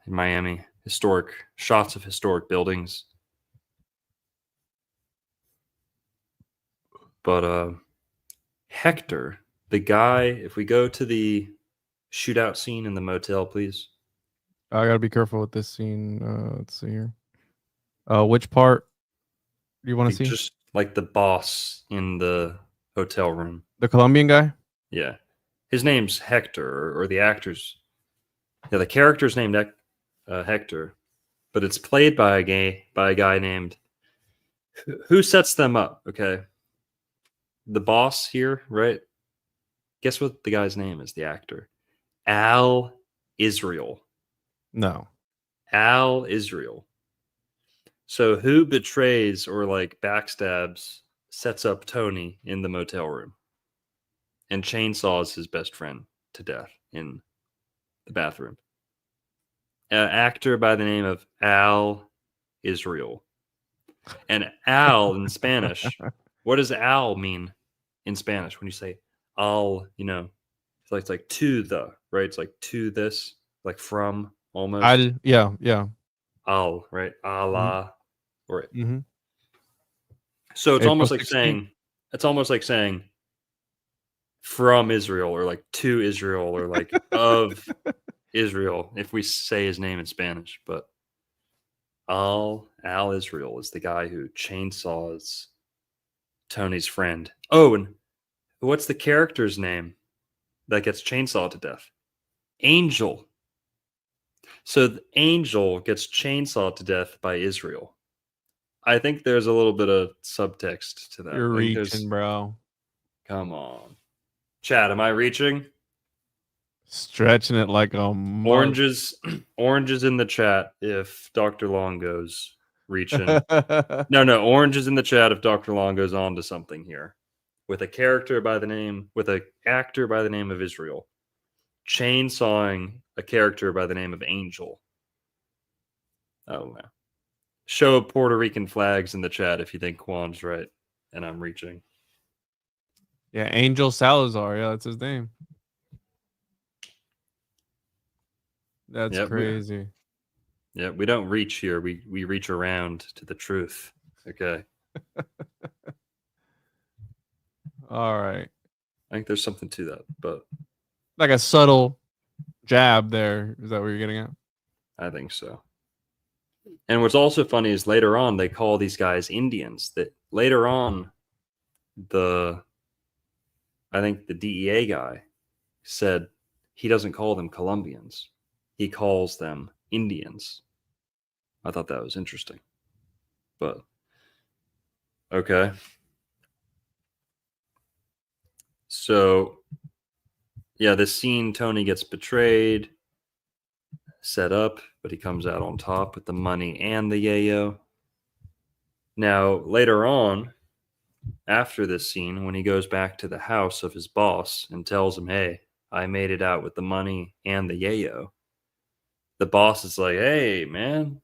Miami, historic shots of historic buildings. But Hector, the guy, if we go to the shootout scene in the motel, please? I gotta be careful with this scene. Let's see here. Which part do you want to Like, see? just like the boss in the hotel room. The Colombian guy? Yeah. His name's Hector, or the actor's. Yeah, the character's named Hector, but it's played by a guy named. Who sets them up? Okay. The boss here, right? Guess what the guy's name is, the actor? Al Israel. No. Al Israel. So who betrays or like backstabs, sets up Tony in the motel room and chainsaws his best friend to death in the bathroom? An actor by the name of Al Israel. And Al in Spanish, what does Al mean in Spanish when you say al, it's like to the, right? It's like to this, like from almost. Yeah. Al, right? Allah. Or Mm-hmm. so it's April almost like 16th. saying from Israel or like to Israel or like of Israel if we say his name in Spanish. But Al Israel is the guy who chainsaws Tony's friend. Oh, and what's the character's name that gets chainsawed to death? Angel. So the Angel gets chainsawed to death by Israel. I think there's a little bit of subtext to that. You're I think reaching, bro. Come on. Chad, am I reaching? Stretching it like a mug. Oranges in the chat if Dr. Long goes reaching. No, oranges in the chat if Dr. Long goes on to something here. With an actor by the name of Israel, chainsawing a character by the name of Angel. Oh no. Show Puerto Rican flags in the chat if you think Juan's right and I'm reaching. Yeah, Angel Salazar. Yeah, that's his name. That's crazy. Yeah, we don't reach here. We reach around to the truth. Okay. All right. I think there's something to that, but like a subtle jab there. Is that what you're getting at? I think so. And what's also funny is later on they call these guys Indians. That later on, I think the DEA guy said he doesn't call them Colombians. He calls them Indians. I thought that was interesting. But okay. So yeah, this scene, Tony gets betrayed, set up, but he comes out on top with the money and the yayo. Now, later on, after this scene, when he goes back to the house of his boss and tells him, hey, I made it out with the money and the yayo, the boss is like, hey, man,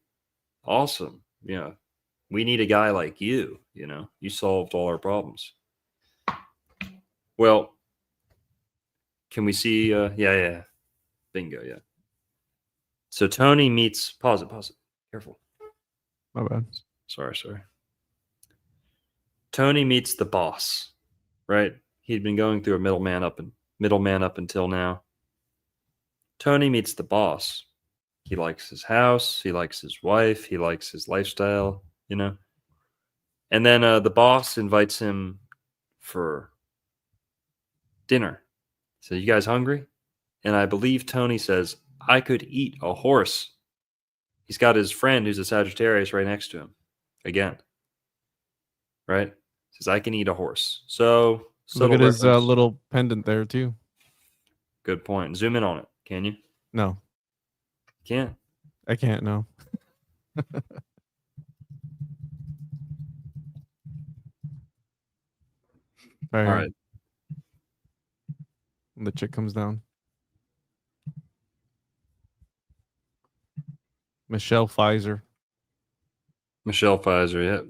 awesome. We need a guy like you, you solved all our problems. Well, can we see? Yeah. Bingo, yeah. So Tony meets, pause it. Careful. My bad. Sorry. Tony meets the boss, right? He'd been going through a middleman up until now. Tony meets the boss. He likes his house. He likes his wife. He likes his lifestyle, And then the boss invites him for dinner. So, you guys hungry? And I believe Tony says, I could eat a horse. He's got his friend who's a Sagittarius right next to him. Again. Right? Says, I can eat a horse. So, look at his little pendant there, too. Good point. Zoom in on it. Can you? No. Can't? I can't, no. All right. When the chick comes down. Michelle Pfizer, yep.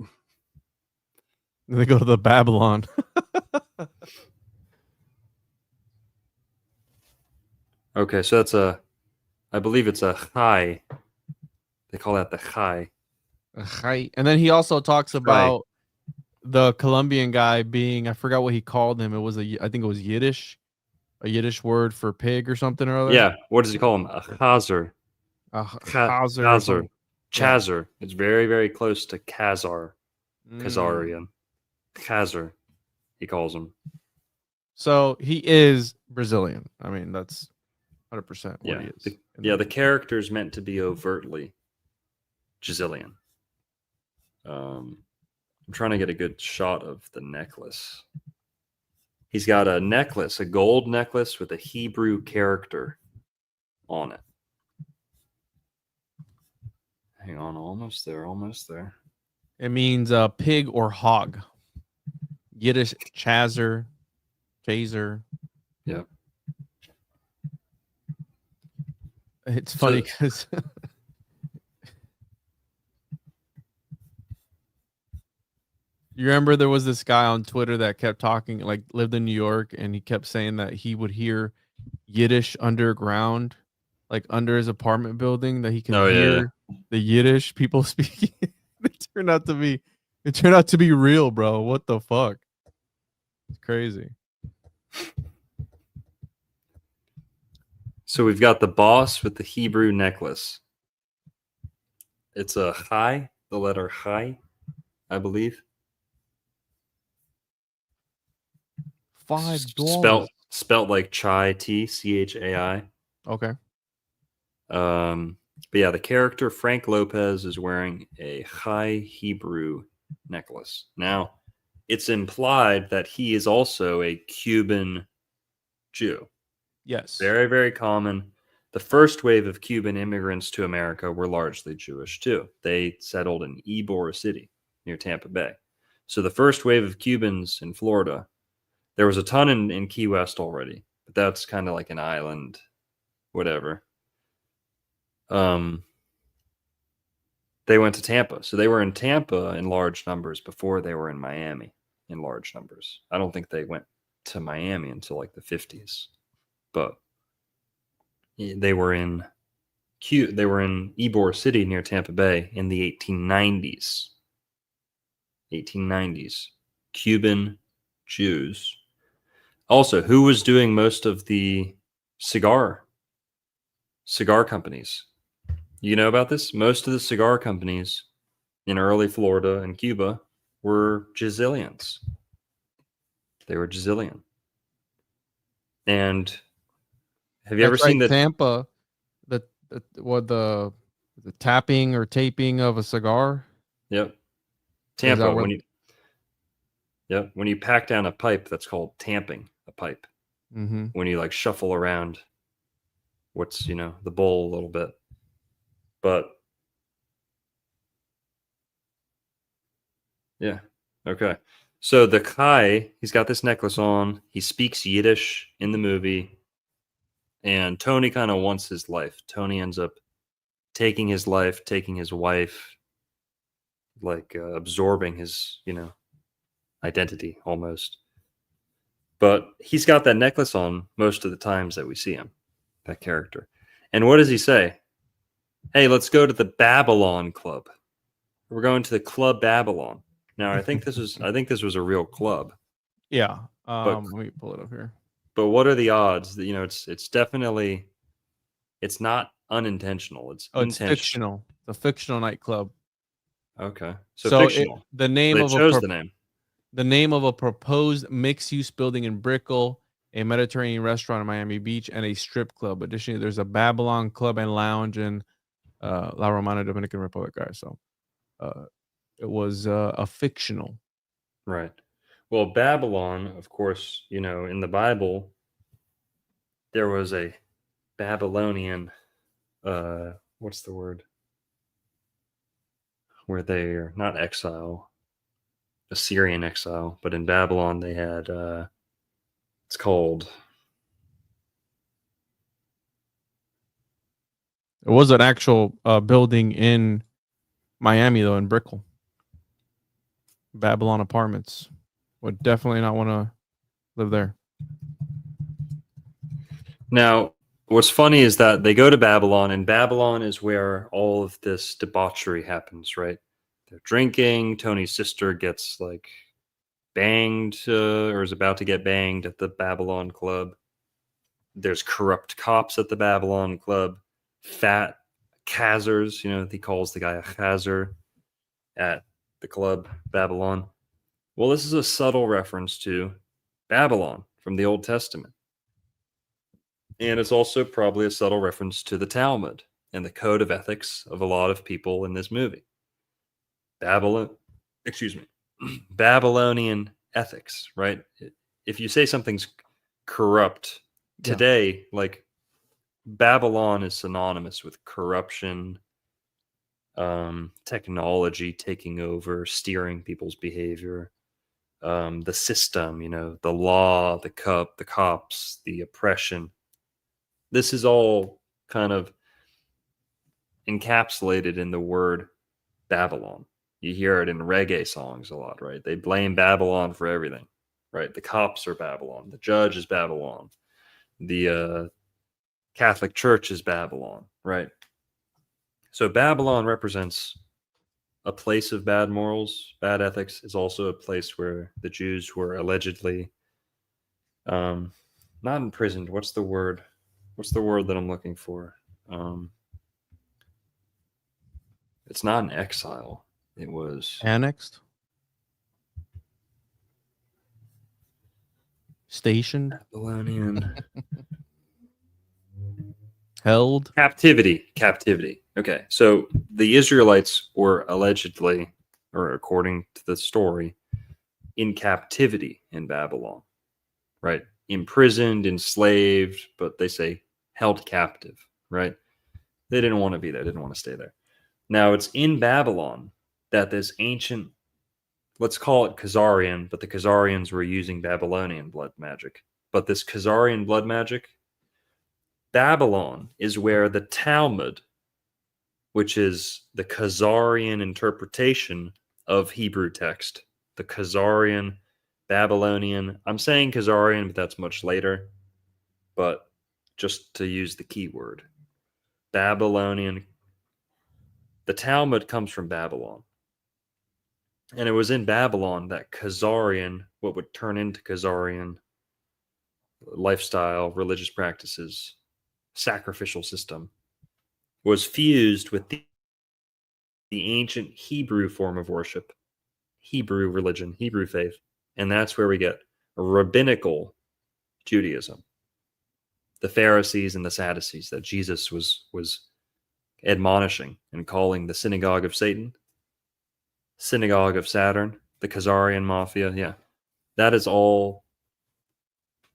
They go to the Babylon. Okay, so I believe it's a chai. They call that the chai. And then he also talks about the Colombian guy being, I forgot what he called him. I think it was Yiddish. a Yiddish word for pig or something or other? Yeah. What does he call him? A Khazar. Khazar or Khazar. something. Yeah. Chazar. It's very, very close to Khazar. Mm. Khazarian. Khazar, he calls him. So he is Brazilian. I mean, that's 100% what Yeah. he is. The character's meant to be overtly Gisilian. I'm trying to get a good shot of the necklace. He's got a necklace, a gold necklace with a Hebrew character on it. Hang on, almost there, almost there. It means pig or hog. Yiddish chazer, chaser. Yeah. It's funny because you remember there was this guy on Twitter that kept talking, like lived in New York, and he kept saying that he would hear Yiddish underground, like under his apartment building, that he could hear the Yiddish people speaking. It turned out to be real, bro. What the fuck? It's crazy. So we've got the boss with the Hebrew necklace. It's a chai, the letter chai, I believe. $5. Spelt like chai, Chai. Okay. But yeah, the character Frank Lopez is wearing a chai Hebrew necklace. Now, it's implied that he is also a Cuban Jew. Yes. Very, very common. The first wave of Cuban immigrants to America were largely Jewish too. They settled in Ybor City near Tampa Bay. So the first wave of Cubans in Florida, there was a ton in Key West already, but that's kind of like an island, whatever. They went to Tampa. So they were in Tampa in large numbers before they were in Miami in large numbers. I don't think they went to Miami until like the 50s. But they were in Ybor City near Tampa Bay in the 1890s. 1890s. Cuban Jews. Also, who was doing most of the cigar companies? You know about this? Most of the cigar companies in early Florida and Cuba were Gisilians. They were Gisilian. And have you ever seen the Tampa? The tapping or taping of a cigar? Yep. Tampa. When you pack down a pipe, that's called tamping a pipe. Mm-hmm. When you like shuffle around what's, the bowl a little bit. But yeah. Okay. So the Kai, he's got this necklace on. He speaks Yiddish in the movie. And Tony kind of wants his life. Tony ends up taking his life, taking his wife, like absorbing his, identity almost. But he's got that necklace on most of the times that we see him, that character. And what does he say? Hey, let's go to the Babylon Club. We're going to the Club Babylon. Now, I think this was a real club. Yeah. Let me pull it up here. But what are the odds that it's definitely, it's not unintentional. It's intentional. It's fictional. The fictional nightclub. Okay. So fictional. The name of the name of a proposed mixed-use building in Brickell, a Mediterranean restaurant in Miami Beach, and a strip club. Additionally, there's a Babylon Club and Lounge in La Romana, Dominican Republic, guys. So it was a fictional. Right. Well, Babylon, of course, in the Bible, there was a Babylonian, what's the word? Where they're not exile, Assyrian exile, but in Babylon they had, it's called. It was an actual building in Miami, though, in Brickell. Babylon Apartments. Would definitely not want to live there. Now, what's funny is that they go to Babylon, and Babylon is where all of this debauchery happens, right? They're drinking. Tony's sister gets like banged or is about to get banged at the Babylon Club. There's corrupt cops at the Babylon Club, fat Khazars, he calls the guy a Khazar at the club Babylon. Well, this is a subtle reference to Babylon from the Old Testament. And it's also probably a subtle reference to the Talmud and the code of ethics of a lot of people in this movie. Babylonian ethics, right? If you say something's corrupt today, like Babylon is synonymous with corruption, technology taking over, steering people's behavior, the system, the law, the cops, the oppression. This is all kind of encapsulated in the word Babylon. You hear it in reggae songs a lot, right? They blame Babylon for everything, right? The cops are Babylon. The judge is Babylon. The Catholic Church is Babylon, right? So Babylon represents a place of bad morals, bad ethics. Is also a place where the Jews were allegedly not imprisoned. What's the word? What's the word that I'm looking for? It's not an exile. It was annexed, stationed, Babylonian held. Captivity. Okay, so the Israelites were allegedly, or according to the story, in captivity in Babylon, right? Imprisoned, enslaved, but they say held captive, right? They didn't want to be there, didn't want to stay there. Now it's in Babylon that this ancient, let's call it Khazarian, but the Khazarians were using Babylonian blood magic. But this Khazarian blood magic, Babylon is where the Talmud, which is the Khazarian interpretation of Hebrew text, the Khazarian, Babylonian, I'm saying Khazarian, but that's much later, but just to use the keyword, Babylonian, the Talmud comes from Babylon. And it was in Babylon that Khazarian, what would turn into Khazarian lifestyle, religious practices, sacrificial system, was fused with the ancient Hebrew form of worship, Hebrew religion, Hebrew faith. And that's where we get rabbinical Judaism, the Pharisees and the Sadducees that Jesus was admonishing and calling the synagogue of Satan, synagogue of Saturn, the Khazarian mafia. Yeah, that is all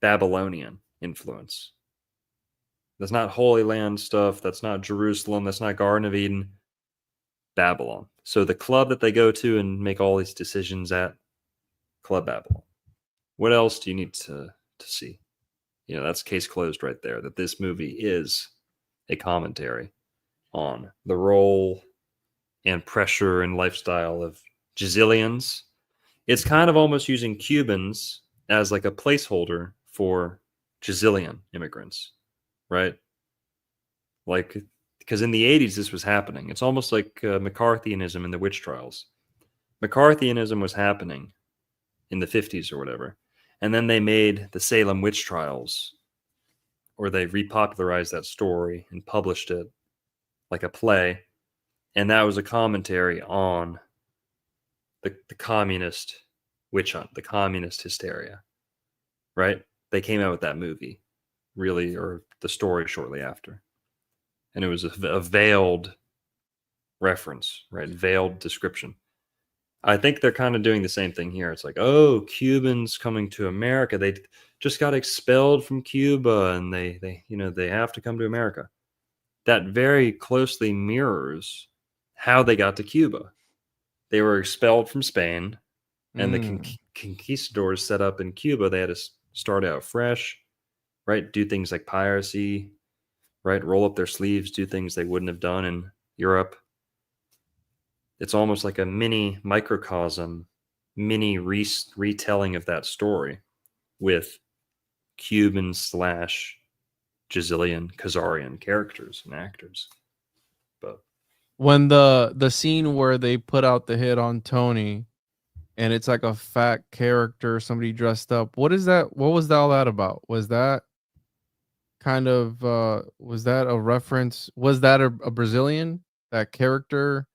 Babylonian influence. That's not Holy Land stuff. That's not Jerusalem. That's not Garden of Eden. Babylon. So the club that they go to and make all these decisions at, Club Babylon. What else do you need to see? That's case closed right there, that this movie is a commentary on the role and pressure and lifestyle of Jezillians. It's kind of almost using Cubans as like a placeholder for Jezillian immigrants, right? Like, because in the 80s, this was happening. It's almost like McCarthyism in the witch trials. McCarthyism was happening in the 50s or whatever. And then they made the Salem witch trials, or they repopularized that story and published it like a play. And that was a commentary on the communist witch hunt, the communist hysteria, right? They came out with that movie, really, or the story shortly after. And it was a veiled reference, right? Veiled description. I think they're kind of doing the same thing here. It's like, oh, Cubans coming to America. They just got expelled from Cuba and they have to come to America. That very closely mirrors how they got to Cuba. They were expelled from Spain, and the conquistadors set up in Cuba. They had to start out fresh, right? Do things like piracy, right? Roll up their sleeves, do things they wouldn't have done in Europe. It's almost like a mini microcosm, mini retelling of that story with Cuban / Jezillian, Khazarian characters and actors. But when the scene where they put out the hit on Tony, and it's like a fat character, somebody dressed up. What is that? What was all that about? Was that kind of was that a reference? Was that a Brazilian, that character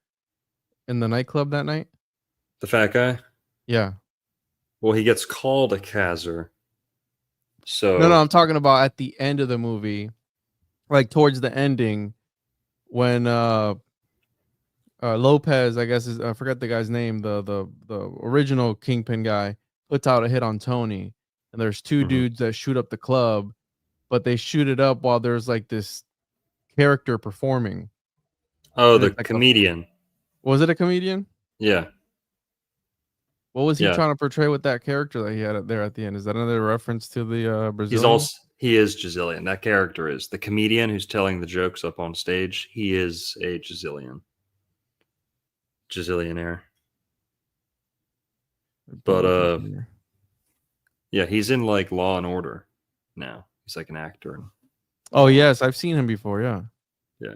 in the nightclub that night? The fat guy? Yeah. Well, he gets called a Khazar. No, So I'm talking about at the end of the movie, like towards the ending, when Lopez, I guess is I forget the guy's name, the original Kingpin guy puts out a hit on Tony, and there's two Mhm. dudes that shoot up the club, but they shoot it up while there's like this character performing. Oh, And the it's like comedian. was it a comedian? Yeah. What was he Yeah. trying to portray with that character that he had there at the end? Is that another reference to the He's Brazilian? also he is Giselian. That character is the comedian who's telling the jokes up on stage. He is a Gisillionaire. But yeah, he's in like Law and Order now. He's like an actor. Oh yes, I've seen him before. Yeah. Yeah.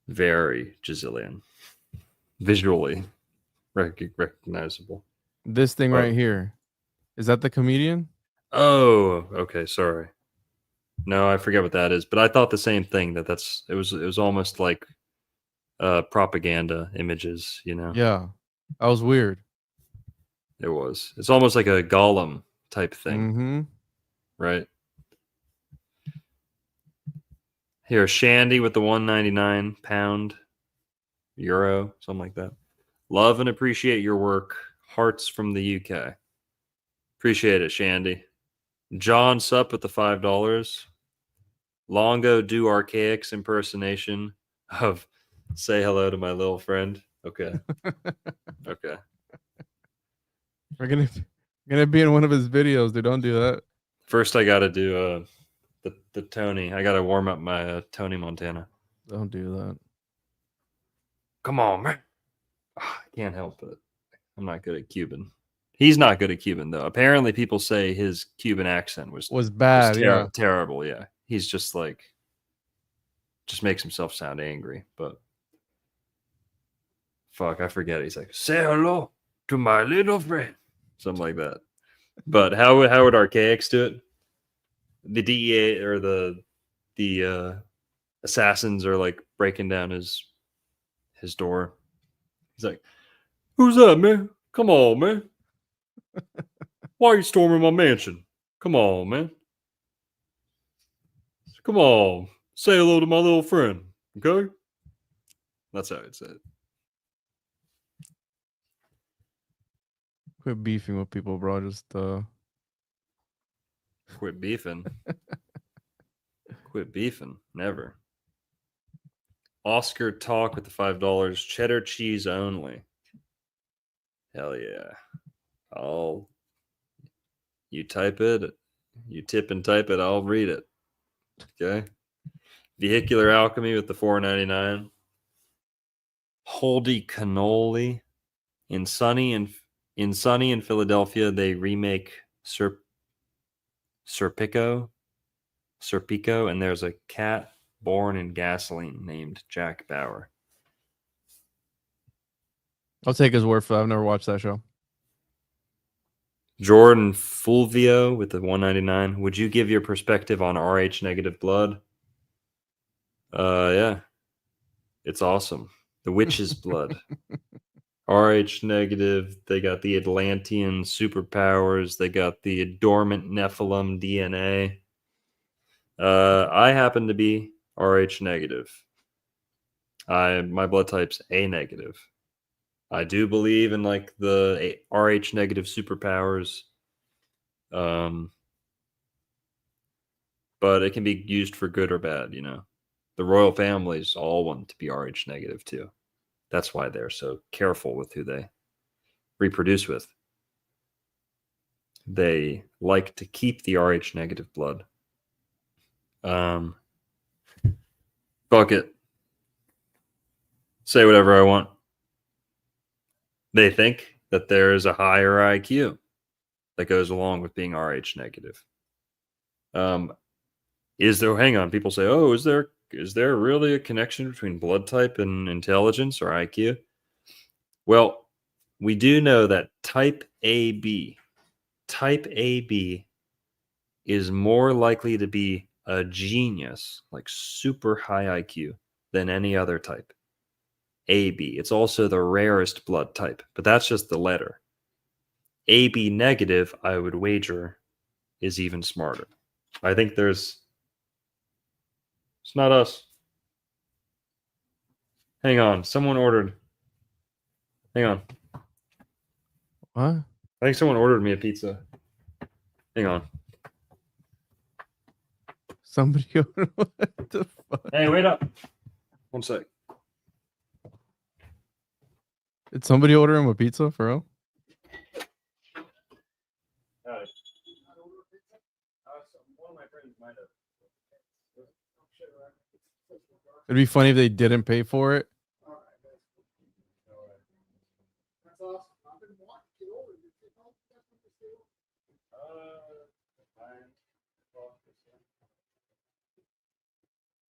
Very Giselian. Visually recognizable. This thing Oh. right here, is that the comedian? Oh, okay. Sorry. No, I forget what that is. But I thought the same thing. It was almost like propaganda images. Yeah, that was weird. It was. It's almost like a golem type thing, Mm-hmm. right? Here, Shandy with the 199 pound euro, something like that. Love and appreciate your work. Hearts from the UK. Appreciate it, Shandy. John Sup with the $5. Longo do archaics impersonation of say hello to my little friend. Okay. Okay. We're gonna be in one of his videos. Dude, don't do that. First, I got to do the Tony. I got to warm up my Tony Montana. Don't do that. Come on, man. I can't help it. I'm not good at Cuban. He's not good at Cuban, though. Apparently, people say his Cuban accent was Bad. Yeah. terrible. Yeah. He's just makes himself sound angry. But fuck, I forget. He's like, say hello to my little friend. Something like that. But how would Archaics do it? The DEA or the assassins are like breaking down his door. He's like, who's that, man? Come on, man. Why are you storming my mansion? Come on, man. Come on. Say hello to my little friend. Okay? That's how I'd say it. Quit beefing with people, bro. Just Quit beefing. Quit beefing. Never. Oscar Talk with the $5. Cheddar cheese only. Hell yeah. You type it, you tip and type it, I'll read it. Okay. Vehicular Alchemy with the $4.99. Holdy Cannoli. In Sunny in Philadelphia, they remake Serpico, and there's a cat born in gasoline named Jack Bauer. I'll take his word for that. I've never watched that show. Jordan Fulvio with the $1.99. Would you give your perspective on RH negative blood? Yeah. It's awesome. The witch's blood. RH negative. They got the Atlantean superpowers. They got the dormant Nephilim DNA. I happen to be RH negative. My blood type's A negative. I do believe in like the RH negative superpowers. But it can be used for good or bad, The royal families all want to be RH negative too. That's why they're so careful with who they reproduce with. They like to keep the RH negative blood. Fuck it. Say whatever I want. They think that there is a higher IQ that goes along with being RH negative. Hang on, people say, oh, is there really a connection between blood type and intelligence or IQ? Well, we do know that type AB is more likely to be a genius, like super high IQ, than any other type. AB. It's also the rarest blood type, but that's just the letter. AB negative, I would wager, is even smarter. I think it's not us. Hang on. Hang on. What? I think someone ordered me a pizza. Hang on. Somebody what the fuck? Hey, wait up. One sec. Did somebody order him a pizza for real? It'd be funny if they didn't pay for it.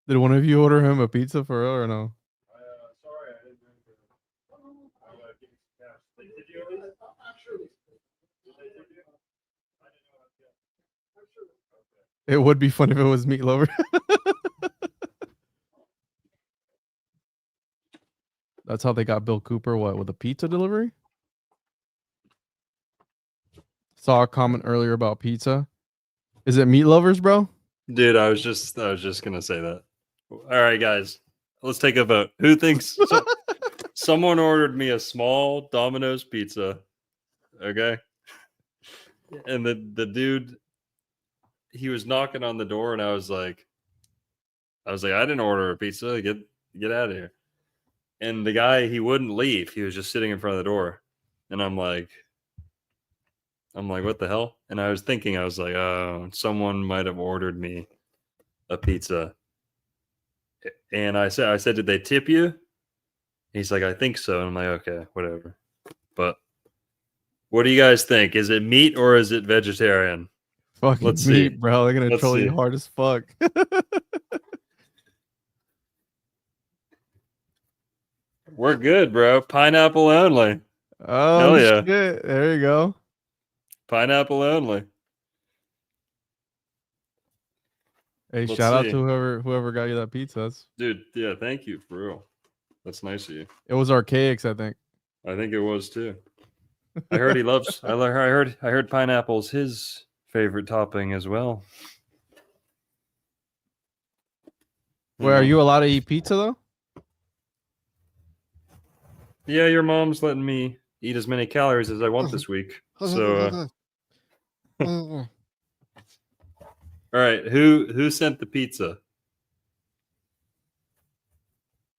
Did one of you order him a pizza for real or no? Sorry, I didn't remember. It would be fun if it was meat lover. That's how they got Bill Cooper. What, with a pizza delivery? Saw a comment earlier about pizza. Is it meat lovers, bro? Dude, I was just gonna say that. All right, guys, let's take a vote. Who thinks someone ordered me a small Domino's pizza? Okay, and the dude, he was knocking on the door, and I was like, I didn't order a pizza. Get out of here. And the guy, he wouldn't leave. He was just sitting in front of the door, and I'm like, what the hell? And I was thinking, I was like, oh, someone might have ordered me a pizza. And I said, did they tip you? He's like, I think so. And I'm like, okay, whatever. But what do you guys think? Is it meat or is it vegetarian? Fucking Let's meat, see. bro. They're gonna Let's troll see. you hard as fuck. We're good, bro. Pineapple only. Oh Hell yeah. shit! There you go. Pineapple only. Hey, Let's shout out see. to whoever got you that pizza. Dude, yeah, thank you for real. That's nice of you. It was Archaics, I think. I think it was too. I heard he loves. I heard pineapple's his favorite topping as well. Wait, are you allowed to eat pizza though? Yeah, your mom's letting me eat as many calories as I want this week. So, all right, who sent the pizza?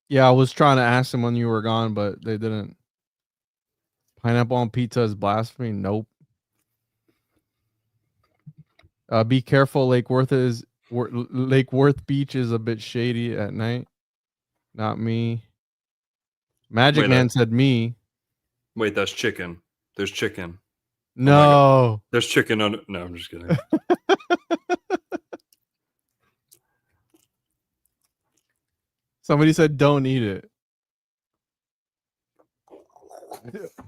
Yeah, I was trying to ask them when you were gone, but they didn't. Pineapple on pizza is blasphemy. Nope. Be careful. Lake Worth Beach is a bit shady at night. Not me. Magic Man said me. Wait, that's chicken. There's chicken. No. There's chicken on. No, I'm just kidding. Somebody said don't eat it.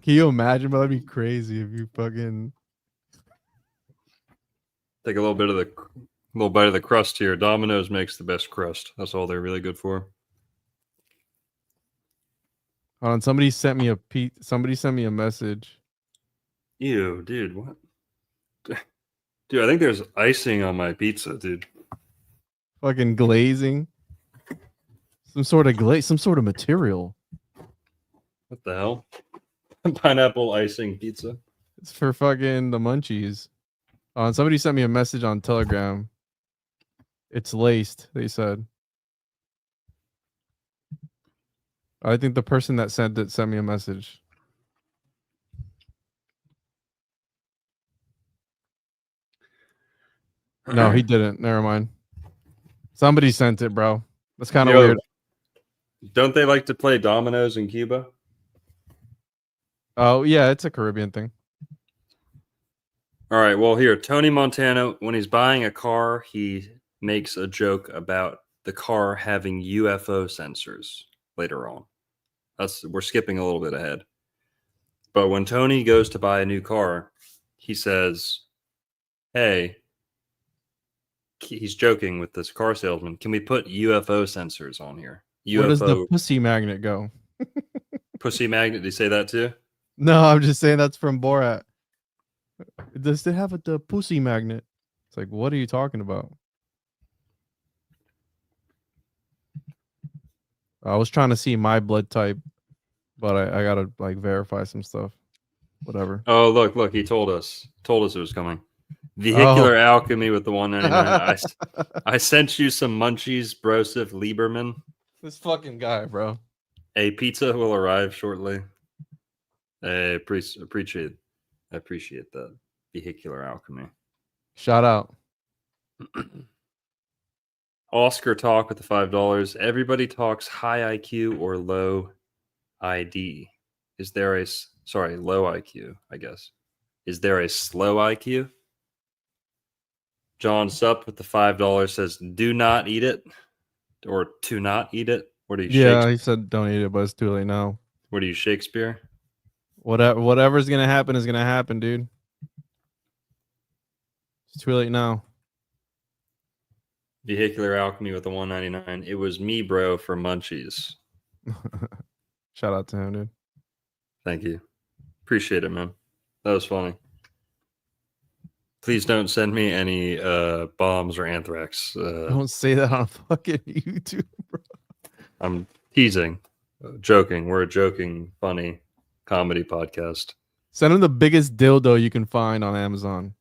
Can you imagine? But that'd be crazy if you fucking Take a little bite of the crust here. Domino's makes the best crust. That's all they're really good for. Hold on, somebody sent me a message. Ew, dude, what? Dude, I think there's icing on my pizza, dude. Fucking glazing. Some sort of glaze, some sort of material. What the hell? Pineapple icing pizza. It's for fucking the munchies. And somebody sent me a message on Telegram. It's laced, they said. I think the person that sent it sent me a message. No, he didn't. Never mind. Somebody sent it, bro. That's kind of weird. Don't they like to play dominoes in Cuba? Oh, yeah, it's a Caribbean thing. All right, well, here, Tony Montana, when he's buying a car, he makes a joke about the car having UFO sensors later on. We're skipping a little bit ahead. But when Tony goes to buy a new car, he says, hey, he's joking with this car salesman. Can we put UFO sensors on here? Where does the UFO pussy magnet go? pussy magnet. Did you say that too? No, I'm just saying that's from Borat. Does it have the pussy magnet? It's like, what are you talking about? I was trying to see my blood type, but I gotta like verify some stuff. Whatever. Oh, look, he told us it was coming. Oh. Vehicular alchemy with the 199. I sent you some munchies, Broseph Lieberman. This fucking guy, bro. A pizza will arrive shortly. I appreciate that. Vehicular alchemy. Shout out. Oscar talk with the $5. Everybody talks high IQ or low ID. Is there a low IQ? I guess. Is there a slow IQ? John Sup with the $5 says, "Do not eat it," or "to not eat it." What are you? Yeah, he said don't eat it, but it's too late now. What are you, Shakespeare? Whatever's gonna happen is gonna happen, dude. It's too late now. Vehicular alchemy with the 199. It was me, bro, for munchies. Shout out to him, dude. Thank you. Appreciate it, man. That was funny. Please don't send me any bombs or anthrax. Don't say that on fucking YouTube, bro. I'm teasing, joking. We're a joking, funny comedy podcast. Send him the biggest dildo you can find on Amazon.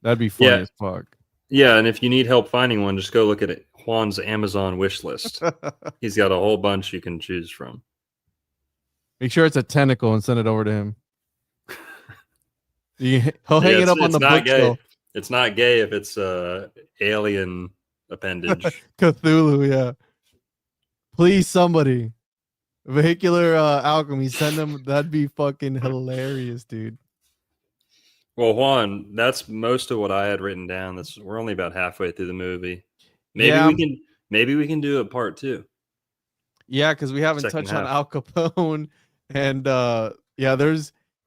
That'd be funny as fuck. Yeah, and if you need help finding one, just go look at Juan's Amazon wish list. He's got a whole bunch you can choose from. Make sure it's a tentacle and send it over to him. He'll hang it up on the bookshelf. It's not gay if it's alien appendage. Cthulhu, yeah. Please, somebody. Vehicular alchemy, send them. That'd be fucking hilarious, dude. Well, Juan, that's most of what I had written down. We're only about halfway through the movie. Maybe we can do a part 2. Yeah, because we haven't touched on Al Capone, and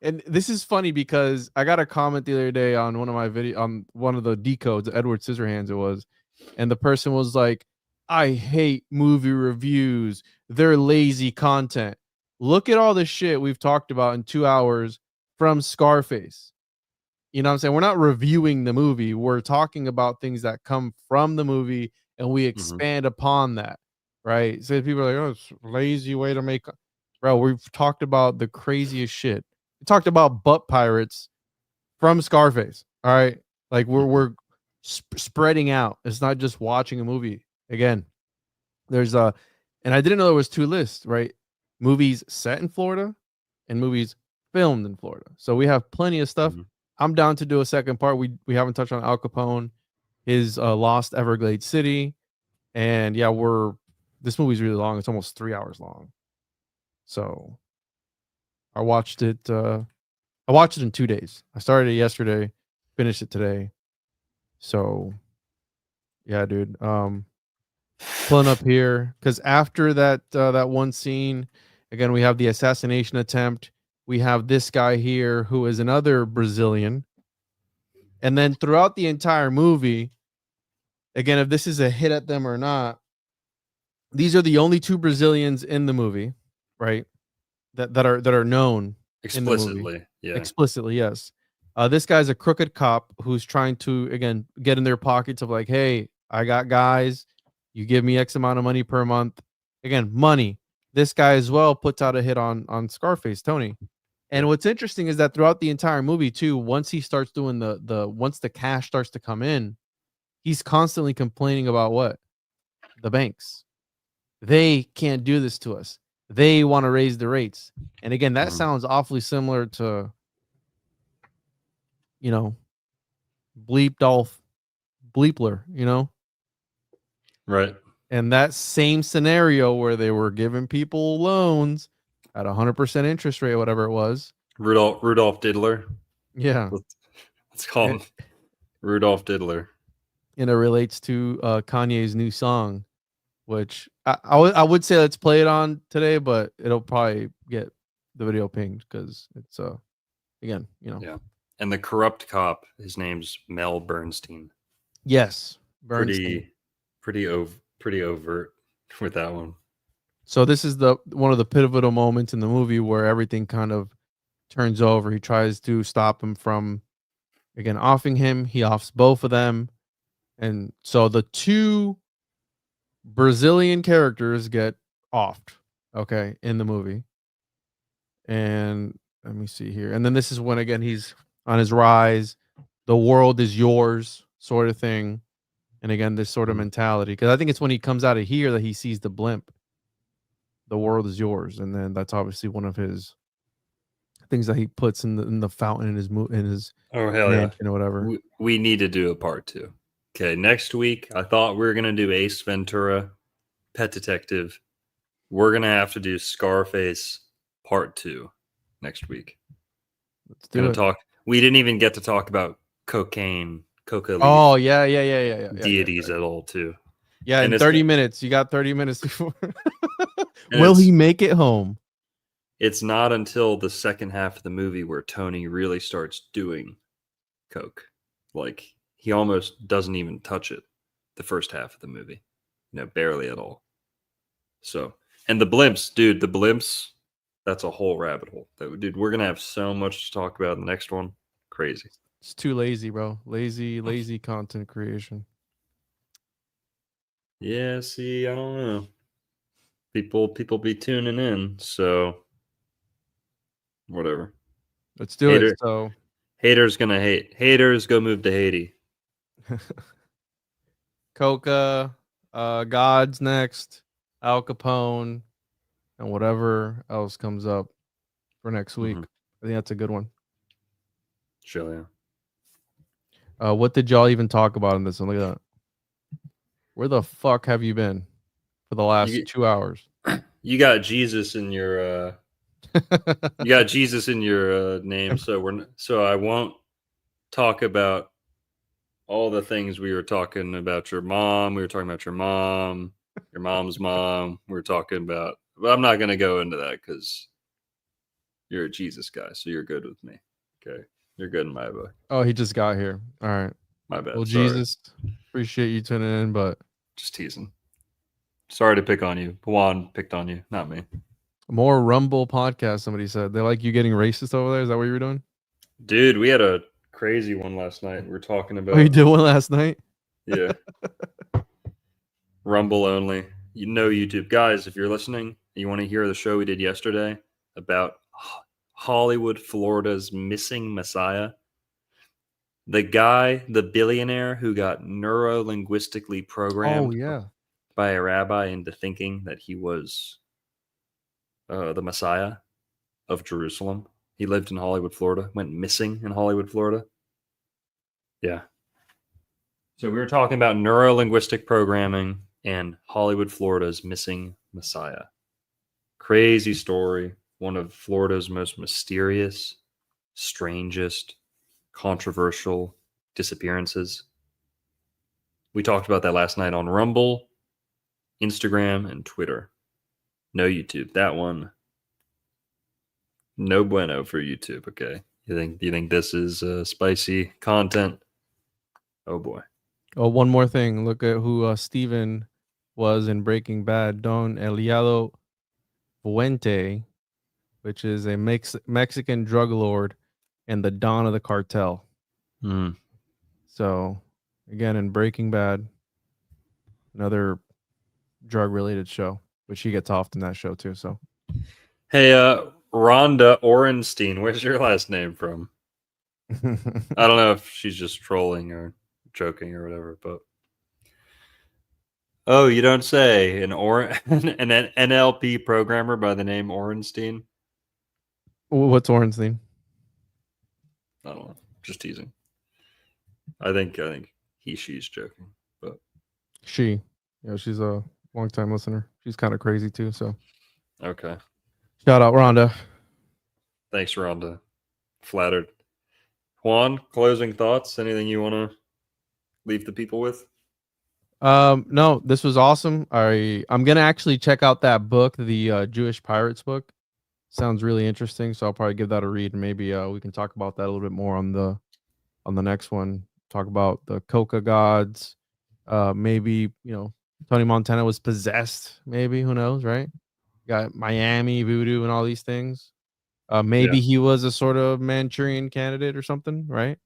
and this is funny because I got a comment the other day on one of my on one of the decodes, Edward Scissorhands it was, and the person was like, "I hate movie reviews. They're lazy content. Look at all the shit we've talked about in 2 hours from Scarface." You know what I'm saying? We're not reviewing the movie. We're talking about things that come from the movie, and we expand upon that, right? So people are like, "Oh, it's a lazy way to make." Bro, we've talked about the craziest shit. We talked about butt pirates from Scarface. All right, like we're spreading out. It's not just watching a movie. Again, there's and I didn't know there was 2 lists, right? Movies set in Florida and movies filmed in Florida. So we have plenty of stuff. I'm down to do a second part. We haven't touched on Al Capone, his Lost Everglades City, and yeah, this movie's really long. It's almost 3 hours long. So I watched it in 2 days. I started it yesterday, finished it today. So yeah, dude. Pulling up here because after that one scene, again, we have the assassination attempt. We have this guy here who is another Brazilian. And then throughout the entire movie, again, if this is a hit at them or not, these are the only 2 Brazilians in the movie, right? That are known explicitly. In the movie. Yeah. Explicitly, yes. This guy's a crooked cop who's trying to, again, get in their pockets of like, hey, I got guys. You give me X amount of money per month. Again, money. This guy as well puts out a hit on Scarface, Tony. And what's interesting is that throughout the entire movie too, once he starts doing once the cash starts to come in, he's constantly complaining about what? The banks. They can't do this to us. They want to raise the rates. And again, that sounds awfully similar to, Bleep Dolph Bleepler, Right. And that same scenario where they were giving people loans at 100% interest rate, whatever it was. Rudolph Diddler. Yeah. Let's call him Rudolph Diddler. And it relates to Kanye's new song, which I would say let's play it on today, but it'll probably get the video pinged because it's again, Yeah. And the corrupt cop, his name's Mel Bernstein. Yes. Bernstein. pretty overt with that one. So this is the one of the pivotal moments in the movie where everything kind of turns over. He tries to stop him from again offing him. He offs both of them, and so the two Brazilian characters get offed. Okay, in the movie, and let me see here. And then this is when again he's on his rise. The world is yours, sort of thing. And again, this sort of mentality, because I think it's when he comes out of here that he sees the blimp. The world is yours, and then that's obviously one of his things that he puts in the fountain in his Oh hell mansion yeah! or whatever. We need to do a part 2. Okay, next week I thought we were gonna do Ace Ventura, Pet Detective. We're gonna have to do Scarface part 2 next week. Let's do it. Talk. We didn't even get to talk about cocaine, coca leaf. Oh yeah. Deities at all too. Yeah, and in 30 minutes. You got 30 minutes before. And Will he make it home? It's not until the second half of the movie where Tony really starts doing coke. Like he almost doesn't even touch it the first half of the movie. Barely at all. So, and the blimps, dude, that's a whole rabbit hole. Dude, we're going to have so much to talk about in the next one. Crazy. It's too lazy, bro. Lazy content creation. Yeah, see, I don't know. People be tuning in, so whatever. Let's do it. So haters gonna hate. Haters go move to Haiti. Coca, God's next, Al Capone, and whatever else comes up for next week. I think that's a good one. Sure, yeah. What did y'all even talk about in this one? Look at that. Where the fuck have you been for the last 2 hours? You got Jesus in your name, so I won't talk about all the things we were talking about your mom. We were talking about your mom, your mom's mom. We were talking about, but I'm not going to go into that because you're a Jesus guy, so you're good with me. Okay, you're good in my book. Oh, he just got here. All right, my bad. Well, sorry. Jesus, appreciate you tuning in, but just teasing. Sorry to pick on you. Juan picked on you, not me. More Rumble podcast. Somebody said they like you getting racist over there. Is that what you were doing? Dude, we had a crazy one last night. We're talking about. Oh, you did one last night? Yeah. Rumble only. YouTube. Guys, if you're listening, you want to hear the show we did yesterday about Hollywood, Florida's missing messiah. The guy, the billionaire who got neuro-linguistically programmed by a rabbi into thinking that he was the Messiah of Jerusalem. He lived in Hollywood, Florida, went missing in Hollywood, Florida. Yeah. So we were talking about neuro-linguistic programming and Hollywood, Florida's missing messiah. Crazy story. One of Florida's most mysterious, strangest, controversial disappearances. We talked about that last night on Rumble, Instagram, and Twitter. No YouTube. That one, no bueno for YouTube. Okay, you think this is spicy content? Oh boy. Oh, one more thing. Look at who Steven was in Breaking Bad. Don Eliado Fuente, which is a Mexican drug lord and the Don of the cartel. So, again, in Breaking Bad, another drug-related show, which he gets off in that show too. So, hey, Rhonda Orenstein, where's your last name from? I don't know if she's just trolling or joking or whatever, but oh, you don't say. An NLP programmer by the name Orenstein. What's Orenstein? I don't know. Just teasing. I think she's joking, but she's a long-time listener. She's kind of crazy too. So okay. Shout out Rhonda. Thanks, Rhonda. Flattered. Juan, closing thoughts? Anything you want to leave the people with? No, this was awesome. I'm gonna actually check out that book, the Jewish Pirates book. Sounds really interesting, so I'll probably give that a read, and maybe we can talk about that a little bit more on the next one. Talk about the Coca gods Maybe, Tony Montana was possessed. Maybe, who knows, right? Got Miami voodoo and all these things. Maybe he was a sort of Manchurian candidate or something, right?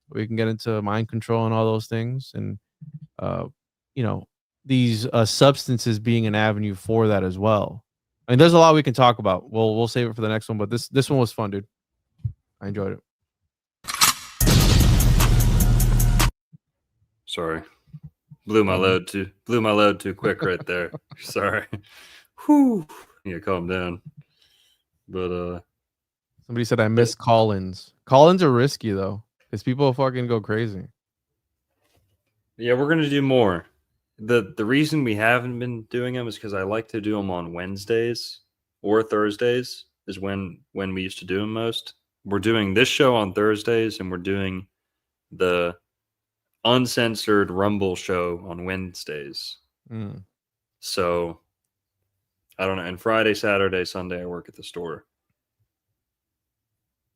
We can get into mind control and all those things, and these substances being an avenue for that as well. I mean, there's a lot we can talk about. We'll save it for the next one, but this one was fun, dude. I enjoyed it. Sorry, blew my load too quick right there. Sorry. Whew. Yeah, calm down. But somebody said I miss call-ins. Call-ins are risky though, because people fucking go crazy. Yeah, we're gonna do more. The reason we haven't been doing them is because I like to do them on Wednesdays or Thursdays is when we used to do them most. We're doing this show on Thursdays, and we're doing the uncensored Rumble show on Wednesdays. So I don't know. And Friday, Saturday, Sunday, I work at the store.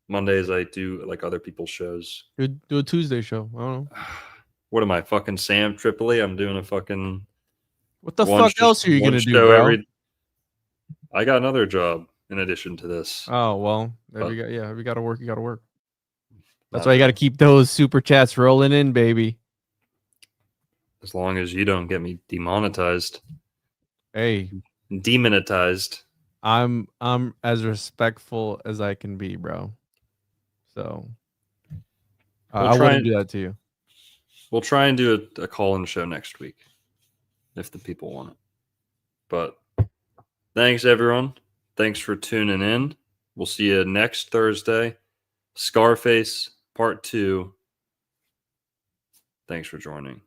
Mondays, I do like other people's shows. Do a Tuesday show. I don't know. What am I, fucking Sam Tripoli? I'm doing a fucking... What the fuck else are you going to do, bro? I got another job in addition to this. Oh, well, we got to work. You got to work. That's why you got to keep those super chats rolling in, baby. As long as you don't get me demonetized. Hey. Demonetized. I'm as respectful as I can be, bro. So I wouldn't do that to you. We'll try and do a call-in show next week if the people want it. But thanks, everyone. Thanks for tuning in. We'll see you next Thursday. Scarface Part 2. Thanks for joining.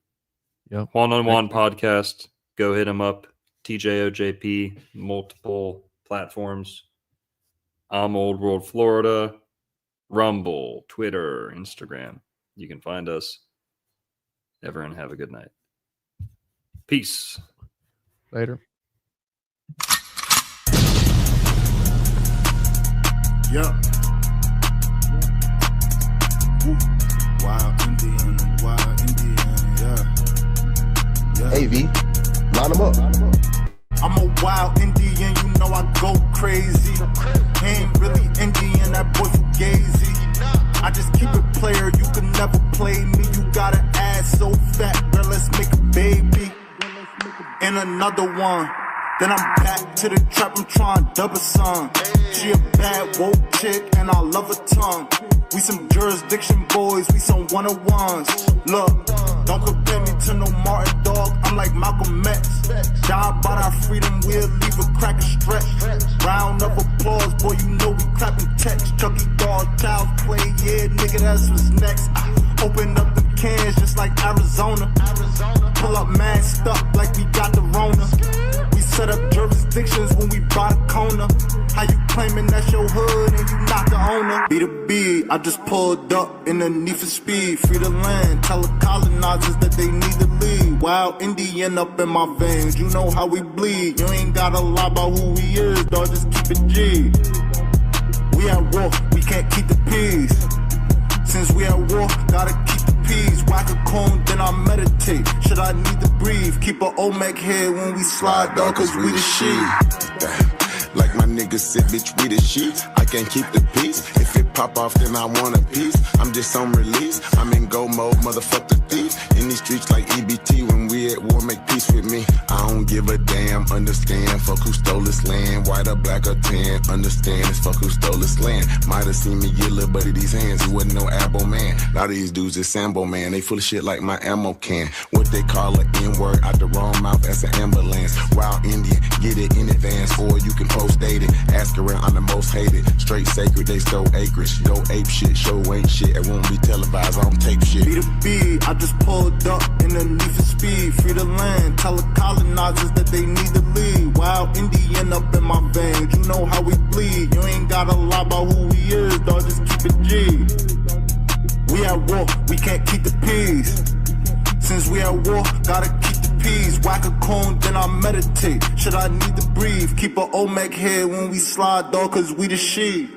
Yep. Juan and I podcast. Go hit him up. TJOJP, multiple platforms. I'm Old World Florida. Rumble, Twitter, Instagram. You can find us. Everyone have a good night. Peace. Later. Yep. Wild Indian, yeah. Hey V, line them up. I'm a wild Indian, you know I go crazy. Ain't really Indian, that boy fugazi. I just keep it player, you can never play me. You got an ass so fat, girl, let's make a baby. And another one. Then I'm back to the trap, I'm trying to double some. She a bad woke chick and I love her tongue. We some jurisdiction boys, we some one-on-ones. Look, don't compare me to no Martin dog, I'm like Malcolm X. Die about our freedom, we'll leave a crack and stretch. Round of applause, boy, you know we clapping text. Chucky dog, child's play, yeah, nigga, that's what's next. Open up the cans just like Arizona. Pull up masked up like we got the Rona. We set up jurisdictions when we buy the corner. How you claiming that's your hood and you not the owner? Be the B, I just pulled up in the need for speed. Free the land, tell the colonizers that they need to leave. Wild Indian up in my veins, you know how we bleed. You ain't gotta lie about who we is, dog, just keep it G. We at war, we can't keep the peace. Since we at war, gotta keep the peace. Whack a cone, then I meditate. Should I need to breathe? Keep a Olmec head when we slide, dog, cause we the shit. Like my niggas said, bitch, we the shit. I can't keep the peace. If it pop off, then I want a piece. I'm just on release. I'm in go mode, motherfuck the thief. In these streets like EBT, when we at war, make peace with me. I don't give a damn, understand. Fuck who stole this land, white or black or tan. Understand, it's fuck who stole this land. Might have seen me get little buddy these hands. He wasn't no abo man. A lot of these dudes is Sambo man. They full of shit like my ammo can. What they call an N-word out the wrong mouth, that's an ambulance. Wild Indian, get it in advance, or you can post dated. Ask around, I'm the most hated. Straight sacred, they stole acreage. Go ape shit, show ain't shit. It won't be televised, I don't tape shit. Be the B, I just pulled up in the need for speed. Free the land, tell the colonizers that they need to leave. Wild Indian up in my veins, you know how we bleed. You ain't gotta lie about who we is, dog, just keep it G. We at war, we can't keep the peace. Since we at war, gotta keep the peace. Whack a cone, then I meditate. Should I need to breathe? Keep a Olmec head when we slide, dog, cause we the shit.